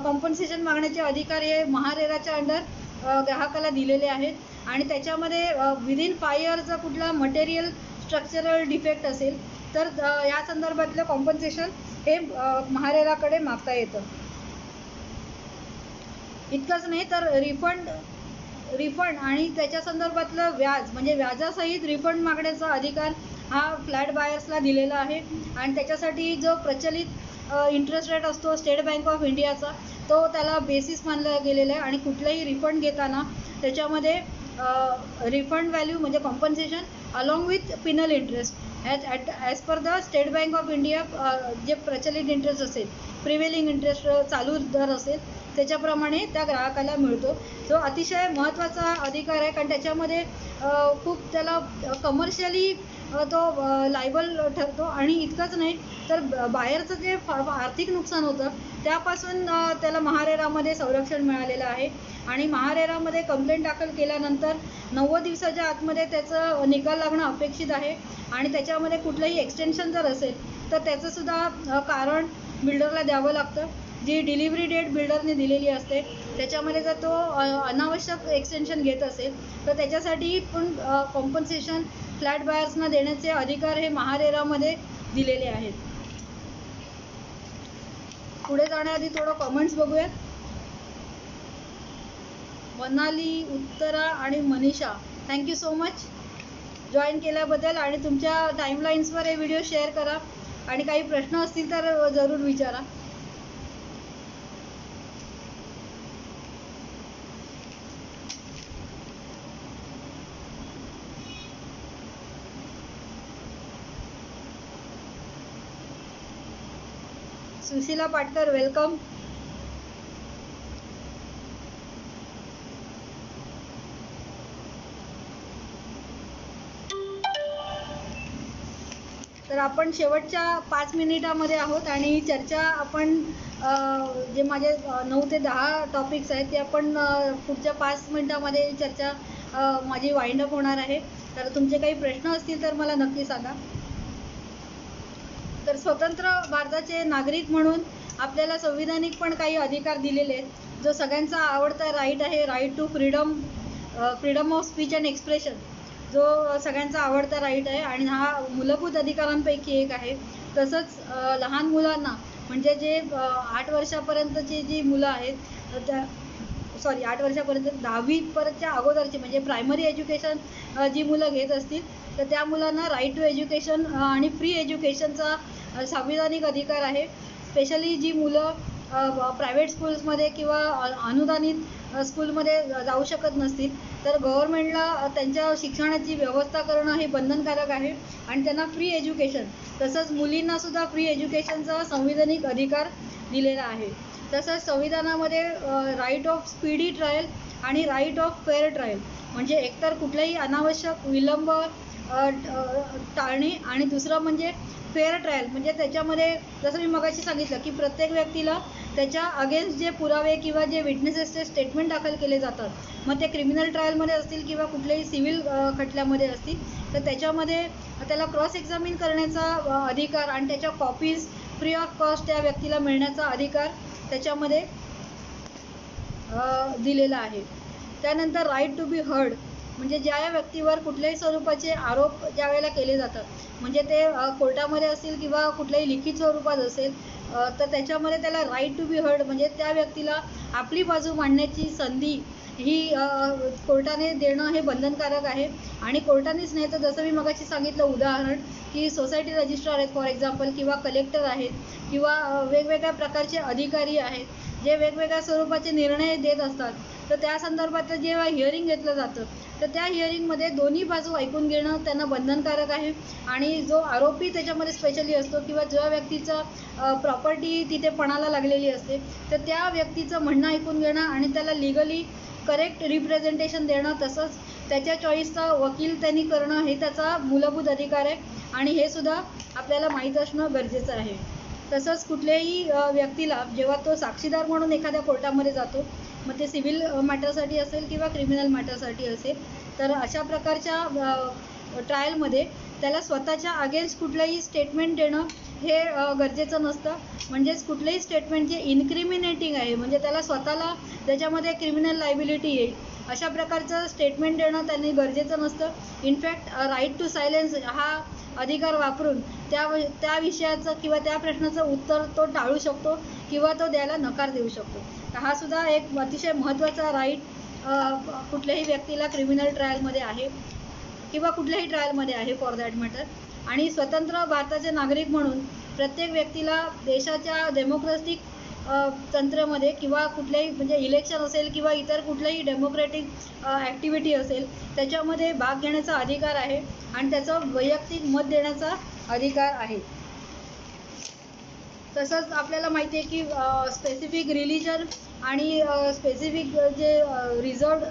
कॉम्पन्सेशन मागण्याचे अधिकार हे महारेराच्या अंडर ग्राहकाला दिलेले आहेत आणि त्याच्यामध्ये विदिन 5 इयर्सचं कुठला मटेरियल स्ट्रक्चरल डिफेक्ट असेल तर या संदर्भातलं कॉम्पन्सेशन हे महारेराकडे मागता येतं. इतकंच नाही तर रिफंड आणि त्याच्या संदर्भातलं व्याज म्हणजे व्याजासहित रिफंड मागण्याचा अधिकार हा फ्लॅट बायर्सला दिलेला आहे आणि त्याच्यासाठी जो प्रचलित इंटरेस्ट रेट असतो स्टेट बँक ऑफ इंडियाचा तो त्याला बेसिस मानला गेलेला आहे आणि कुठलाही रिफंड घेताना त्याच्यामध्ये रिफंड व्हॅल्यू म्हणजे compensation along with Pinal interest as per the state bank of India जे प्रचलित इंटरेस्ट असेल, प्रिव्हेलिंग इंटरेस्ट चालू दर असेल त्याच्याप्रमाणे त्या ग्राहकाला मिळतो. जो अतिशय महत्त्वाचा अधिकार आहे कारण त्याच्यामध्ये खूप त्याला कमर्शियली तो लायबल ठरतो. आणि इतकंच नाही तर बाहेरचं जे आर्थिक नुकसान होतं त्यापासून त्याला महारेरामध्ये संरक्षण मिळालेलं आहे. आणि महारेरामध्ये कंप्लेंट दाखल केल्यानंतर 90 दिवसाच्या आतमध्ये त्याचं निकाल लागणं अपेक्षित आहे. आणि त्याच्यामध्ये कुठलंही एक्सटेन्शन जर असेल तर त्याचंसुद्धा कारण बिल्डरला द्यावं लागतं. जी डिलिव्हरी डेट बिल्डरने दिलेली असते त्याच्यामध्ये जर तो अनावश्यक एक्सटेन्शन घेत असेल तर त्याच्यासाठी पण कॉम्पन्सेशन फ्लॅट बायर्सना देण्याचे अधिकार हे महारेरामध्ये दिलेले आहेत. पुढे जाण्याआधी थोडं कॉमेंट्स बघूयात. वनाली, उत्तरा आणि Manisha, thank you so much join केल्याबद्दल. आणि तुमच्या टाईमलाईन्सवर हे व्हिडिओ शेअर करा आणि काही प्रश्न असतील तर जरूर विचारा. सुशीला पाटकर, वेलकम. तर आपण शेवटच्या 5 मिनिटामध्ये आहोत आणि चर्चा आपण जे माझे 9 ते 10 टॉपिक्स आहेत ते आपण पुढच्या 5 मिनिटामध्ये चर्चा माझी वाइंड अप होणार आहे. तर तुमचे काही प्रश्न असतील तर मला नक्की सांगा. तर स्वतंत्र भारताचे नागरिक म्हणून आपल्याला संविधानिक पण काही अधिकार दिलेले आहेत. जो सगळ्यांचा आवडता राईट आहे, right to freedom of speech and expression, जो सगळ्यांचा आवडता राईट आहे आणि हा मूलभूत अधिकारांपैकी एक आहे. तसंच लहान मुलांना म्हणजे जे 8 वर्षापर्यंतची जी मुलं आहेत त्या 8 वर्षापर्यंत 10वी पर्यंतच्या अगोदरची म्हणजे प्रायमरी एज्युकेशन जी मुलं घेत असतील तर त्या मुलांना राईट टू एज्युकेशन आणि फ्री एज्युकेशनचा संविधानिक अधिकार आहे. स्पेशली जी मुलं प्रायव्हेट स्कूल्समध्ये किंवा अनुदानित स्कूलमध्ये जाऊ शकत नसतील तर गव्हर्मेंटला त्यांच्या शिक्षणाची व्यवस्था करणं हे बंधनकारक आहे आणि त्यांना फ्री एज्युकेशन तसंच मुलींनासुद्धा फ्री एज्युकेशनचा संविधानिक अधिकार दिलेला आहे. तसंच संविधानामध्ये राईट ऑफ स्पीडी ट्रायल आणि राईट ऑफ फेअर ट्रायल म्हणजे एकतर कुठलाही अनावश्यक विलंब टाळणे आणि दुसरं म्हणजे फेअर ट्रायल म्हणजे त्याच्यामध्ये जसं मी मगाशी सांगितलं की प्रत्येक व्यक्तीला त्याच्या अगेन्स्ट जे पुरावे किंवा जे विटनेसेसचे स्टेटमेंट दाखल केले जातात मग ते क्रिमिनल ट्रायलमध्ये असतील किंवा कुठल्याही सिव्हिल खटल्यामध्ये असतील तर त्याच्यामध्ये त्याला क्रॉस एक्झामिन करण्याचा अधिकार आणि त्याच्या कॉपीज फ्री ऑफ कॉस्ट त्या व्यक्तीला मिळण्याचा अधिकार त्याच्यामध्ये दिलेला आहे. त्यानंतर राईट टू बी हर्ड म्हणजे ज्या व्यक्तीवर कुठल्याही स्वरूपाचे आरोप ज्या वेळेला केले जातात म्हणजे ते कोर्टामध्ये असतील किंवा कुठल्याही लिखित स्वरूपात असेल तर त्याच्यामध्ये त्याला राईट टू बी हर्ड म्हणजे त्या व्यक्तीला आपली बाजू मांडण्याची संधी ही कोर्टाने देणं हे बंधनकारक आहे. आणि कोर्टानेच नाही तर जसं मी मगाशी सांगितलं उदाहरण की सोसायटी रजिस्ट्रार आहेत फॉर एक्झाम्पल किंवा कलेक्टर आहेत किंवा वेगवेगळ्या प्रकारचे अधिकारी आहेत जे वेगवेगळ्या स्वरूपाचे निर्णय देत असतात तर त्या संदर्भात जेव्हा हिअरिंग घेतलं जातं तर त्या हिअरिंगमध्ये दोन्ही बाजू ऐकून घेणं त्यांना बंधनकारक आहे. आणि जो आरोपी त्याच्यामध्ये स्पेशली असतो किंवा ज्या व्यक्तीचं प्रॉपर्टी तिथे पणाला लागलेली असते तर त्या व्यक्तीचं म्हणणं ऐकून घेणं आणि त्याला लिगली करेक्ट रिप्रेझेंटेशन देणं तसंच त्याच्या चॉईसचा वकील त्यांनी करणं हे त्याचा मूलभूत अधिकार आहे आणि हे सुद्धा आपल्याला माहीत असणं गरजेचं आहे. तसंच कुठल्याही व्यक्तीला जेव्हा तो साक्षीदार म्हणून एखाद्या कोर्टामध्ये जातो मग ते सिव्हिल मॅटरसाठी असेल किंवा क्रिमिनल मॅटरसाठी असेल तर अशा प्रकारच्या ट्रायलमध्ये त्याला स्वतःच्या अगेन्स्ट कुठलंही स्टेटमेंट देणं हे गरजेचं नसतं. म्हणजेच कुठलंही स्टेटमेंट जे इन्क्रिमिनेटिंग आहे म्हणजे त्याला स्वतःला त्याच्यामध्ये क्रिमिनल लायबिलिटी येईल अशा प्रकारचं स्टेटमेंट देणं त्यांनी गरजेचं नसतं. इनफॅक्ट राईट टू सायलेन्स हा अधिकार वापरून त्या विषयाचं किंवा त्या प्रश्नाचं उत्तर तो टाळू शकतो किंवा तो द्यायला नकार देऊ शकतो. तर हा सुद्धा एक अतिशय महत्त्वाचा राईट कुठल्याही व्यक्तीला क्रिमिनल ट्रायलमध्ये आहे किंवा कुठल्याही ट्रायलमध्ये आहे फॉर दॅट मॅटर. आणि स्वतंत्र भारताचे नागरिक म्हणून प्रत्येक व्यक्तीला देशाच्या डेमोक्रॅटिक तंत्रामध्ये किंवा कुठल्याही म्हणजे इलेक्शन असेल किंवा इतर कुठल्याही डेमोक्रॅटिक ॲक्टिव्हिटी असेल त्याच्यामध्ये भाग घेण्याचा अधिकार आहे आणि त्याचं वैयक्तिक मत देण्याचा अधिकार आहे. तसंच आपल्याला माहिती आहे की स्पेसिफिक रिलिजन आणि स्पेसिफिक जे रिझर्व्ड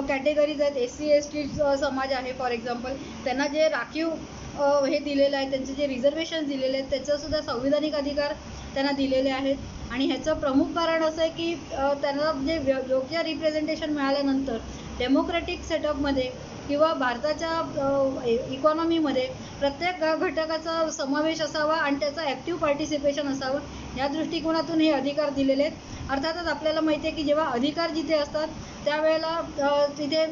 कॅटेगरीज आहेत SC ST समाज आहे फॉर एक्झाम्पल त्यांना जे राखीव हे दिलेलं आहे, त्यांचे जे रिझर्वेशन दिलेले आहेत त्याचंसुद्धा संविधानिक अधिकार त्यांना दिलेले आहेत. आणि ह्याचं प्रमुख कारण असं आहे की त्यांना जे योग्य रिप्रेझेंटेशन मिळाल्यानंतर डेमोक्रॅटिक सेटअपमध्ये किंवा भारताच्या इकॉनॉमीमध्ये प्रत्येक घटकाचा समावेश असावा आणि त्याचा ॲक्टिव्ह पार्टिसिपेशन असावं या दृष्टिकोनातून हे अधिकार दिलेले आहेत. अर्थातच आपल्याला माहिती आहे की जेव्हा अधिकार जिथे असतात त्यावेळेला तिथे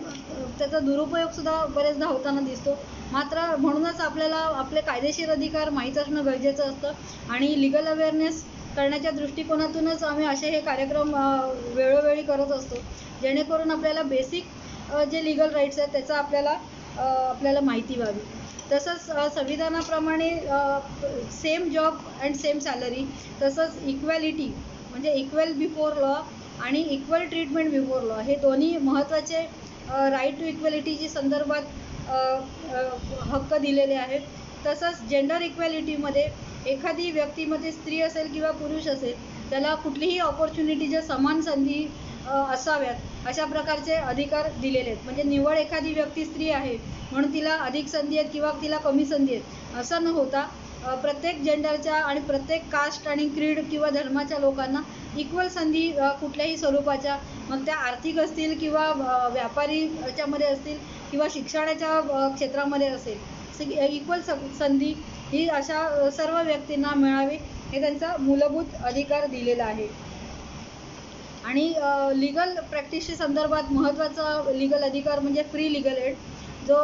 त्याचा दुरुपयोगसुद्धा बरेचदा होताना दिसतो. मात्र म्हणूनच आपल्याला आपले कायदेशीर अधिकार माहीत असणं गरजेचं असतं आणि लिगल अवेअरनेस करण्याच्या दृष्टिकोनातूनच आम्ही असे हे कार्यक्रम वेळोवेळी करत असतो, जेणेकरून आपल्याला बेसिक जे लिगल राईट्स आहेत त्याचा आपल्याला माहिती व्हावी. तसंच संविधानाप्रमाणे same job and same salary, तसंच इक्वॅलिटी म्हणजे इक्वल बिफोर लॉ आणि इक्वल ट्रीटमेंट बिफोर लॉ हे दोन्ही महत्त्वाचे राईट टू इक्वॅलिटीची संदर्भात हक्क दिलेले आहेत. तसंच जेंडर इक्वॅलिटीमध्ये एखादी व्यक्तीमध्ये स्त्री असेल किंवा पुरुष असेल त्याला कुठलीही ऑपॉर्च्युनिटीच्या समान संधी असाव्यात अशा प्रकारचे अधिकार दिलेले आहेत. म्हणजे निवड एखादी व्यक्ती स्त्री आहे म्हणून तिला अधिक संधी आहेत किंवा तिला कमी संधी आहेत असं न होता प्रत्येक जेंडरच्या आणि प्रत्येक कास्ट आणि क्रीड किंवा धर्माच्या लोकांना इक्वल संधी कुठल्याही स्वरूपाच्या, मग त्या आर्थिक असतील किंवा व्यापारी याच्यामध्ये असतील किंवा शिक्षणाच्या क्षेत्रामध्ये असेल, इक्वल संधी ही अशा सर्व व्यक्तींना मिळावी हे त्यांचा मूलभूत अधिकार दिलेला आहे. आणि लिगल प्रॅक्टिसच्या संदर्भात महत्त्वाचा लिगल अधिकार म्हणजे फ्री लिगल एड, जो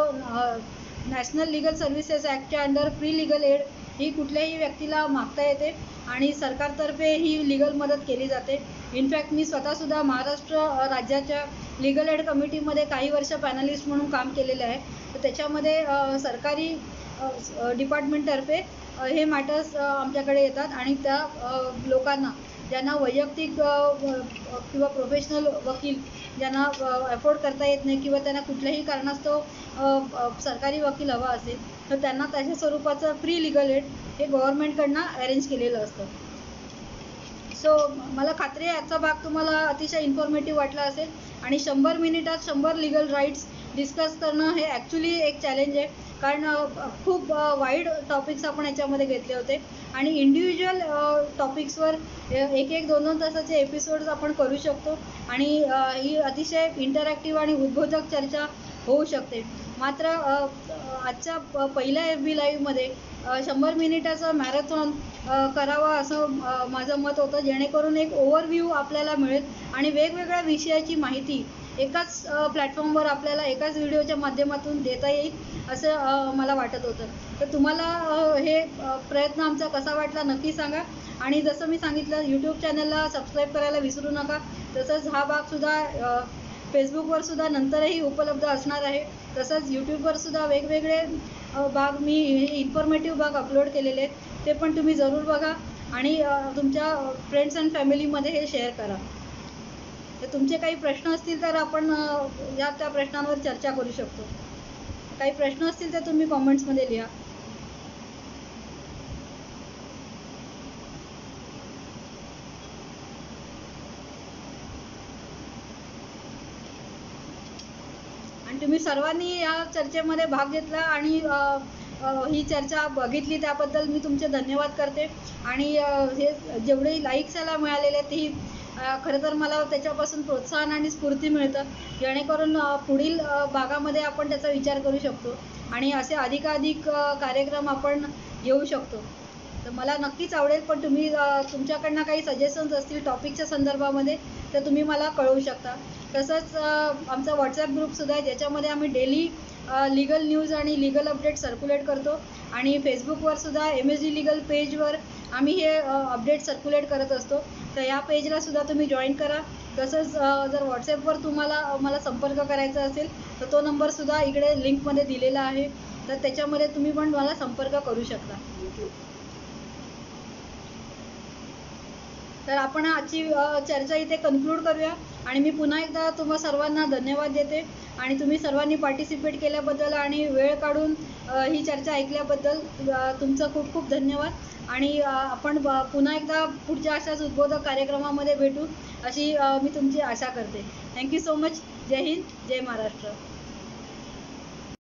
नॅशनल लिगल सर्व्हिसेस ॲक्टच्या अंडर फ्री लिगल एड ही कुठल्याही व्यक्तीला मागता येते आणि सरकारतर्फे ही लिगल मदत केली जाते. इनफॅक्ट मी स्वतःसुद्धा महाराष्ट्र राज्याच्या लिगल एड कमिटीमध्ये काही वर्ष पॅनलिस्ट म्हणून काम केलेलं आहे. तर त्याच्यामध्ये सरकारी डिपार्टमेंटतर्फे हे मॅटर्स आमच्याकडे येतात आणि त्या लोकांना ज्यांना वैयक्तिक किंवा प्रोफेशनल वकील ज्यांना अफोर्ड करता येत नाही किंवा त्यांना कुठल्याही कारणास्तव सरकारी वकील हवा असेल तर त्यांना त्याच्या स्वरूपाचं फ्री लिगल एड हे गव्हर्नमेंटकडनं अरेंज केलेलं असतं. सो मला खात्री आहे आजचा भाग तुम्हाला अतिशय इन्फॉर्मेटिव्ह वाटला असेल आणि 100 मिनिटात 100 लिगल राईट्स डिस्कस करणं हे ॲक्च्युली एक चॅलेंज आहे, कारण खूप वाईड टॉपिक्स आपण याच्यामध्ये घेतले होते आणि इंडिव्हिज्युअल टॉपिक्सवर 1-2 तासाचे एपिसोड्स आपण करू शकतो आणि ही अतिशय इंटरॅक्टिव्ह आणि उद्बोधक चर्चा होऊ शकते. मात्र आजच्या पहिल्या FB लाईव्हमध्ये 100 मिनिटाचं मॅरेथॉन करावा असं माझं मत होतं, जेणेकरून एक ओव्हरव्ह्यू आपल्याला मिळेल आणि वेगवेगळ्या विषयाची माहिती एकाच प्लॅटफॉर्मवर आपल्याला एकाच व्हिडिओच्या माध्यमातून देता येईल असं मला वाटत होतं. तर तुम्हाला हे प्रयत्न आमचा कसा वाटला नक्की सांगा आणि जसं मी सांगितलं यूट्यूब चॅनलला सबस्क्राईब करायला विसरू नका. तसंच हा भागसुद्धा फेसबुकवरसुद्धा नंतरही उपलब्ध असणार आहे. तसंच यूट्यूबवरसुद्धा वेगवेगळे भाग मी इन्फॉर्मेटिव्ह भाग अपलोड केलेले आहेत, ते पण तुम्ही जरूर बघा आणि तुमच्या फ्रेंड्स अँड फॅमिलीमध्ये हे शेअर करा. तर तुमचे काही प्रश्न असतील तर आपण त्या प्रश्नांवर चर्चा करू शकतो. काही प्रश्न असतील तर तुम्ही कॉमेंट्समध्ये लिहा. आणि तुम्ही सर्वांनी या चर्चेमध्ये भाग घेतला आणि ही चर्चा बघितली त्याबद्दल मी तुमचे धन्यवाद करते. आणि हे जेवढे लाईक्स याला मिळालेले तेही खरं तर मला त्याच्यापासून प्रोत्साहन आणि स्फूर्ती मिळतं, जेणेकरून पुढील भागामध्ये आपण त्याचा विचार करू शकतो आणि असे अधिकाधिक कार्यक्रम आपण घेऊ शकतो. तर मला नक्कीच आवडेल, पण तुम्ही तुमच्याकडनं काही सजेशन्स असतील टॉपिकच्या संदर्भामध्ये तर तुम्ही मला कळवू शकता. तसंच आमचा व्हॉट्सॲप ग्रुपसुद्धा आहे, ज्याच्यामध्ये आम्ही डेली लिगल न्यूज आणि लिगल अपडेट सर्क्युलेट करतो आणि फेसबुकवरसुद्धा MSD लिगल पेजवर आम्ही हे अपडेट सर्क्युलेट करत असतो. तर या पेजलासुद्धा तुम्ही जॉईन करा. तसंच जर व्हॉट्सॲपवर तुम्हाला मला संपर्क करायचा असेल तर तो नंबरसुद्धा इकडे लिंकमध्ये दिलेला आहे, तर त्याच्यामध्ये तुम्ही पण मला संपर्क करू शकता. तर आपण आजची चर्चा इथे कन्क्लूड करूया आणि मी पुन्हा एकदा तुम्हा सर्वांना धन्यवाद देते आणि तुम्ही सर्वांनी पार्टिसिपेट केल्याबद्दल आणि वेळ काढून ही चर्चा ऐकल्याबद्दल तुमचं खूप खूप धन्यवाद. आणि आपण पुन्हा एकदा पुढच्या अशाच उद्बोधक कार्यक्रमामध्ये भेटू अशी मी तुमची आशा करते. Thank you so much. Jai Hind, Jai Maharashtra.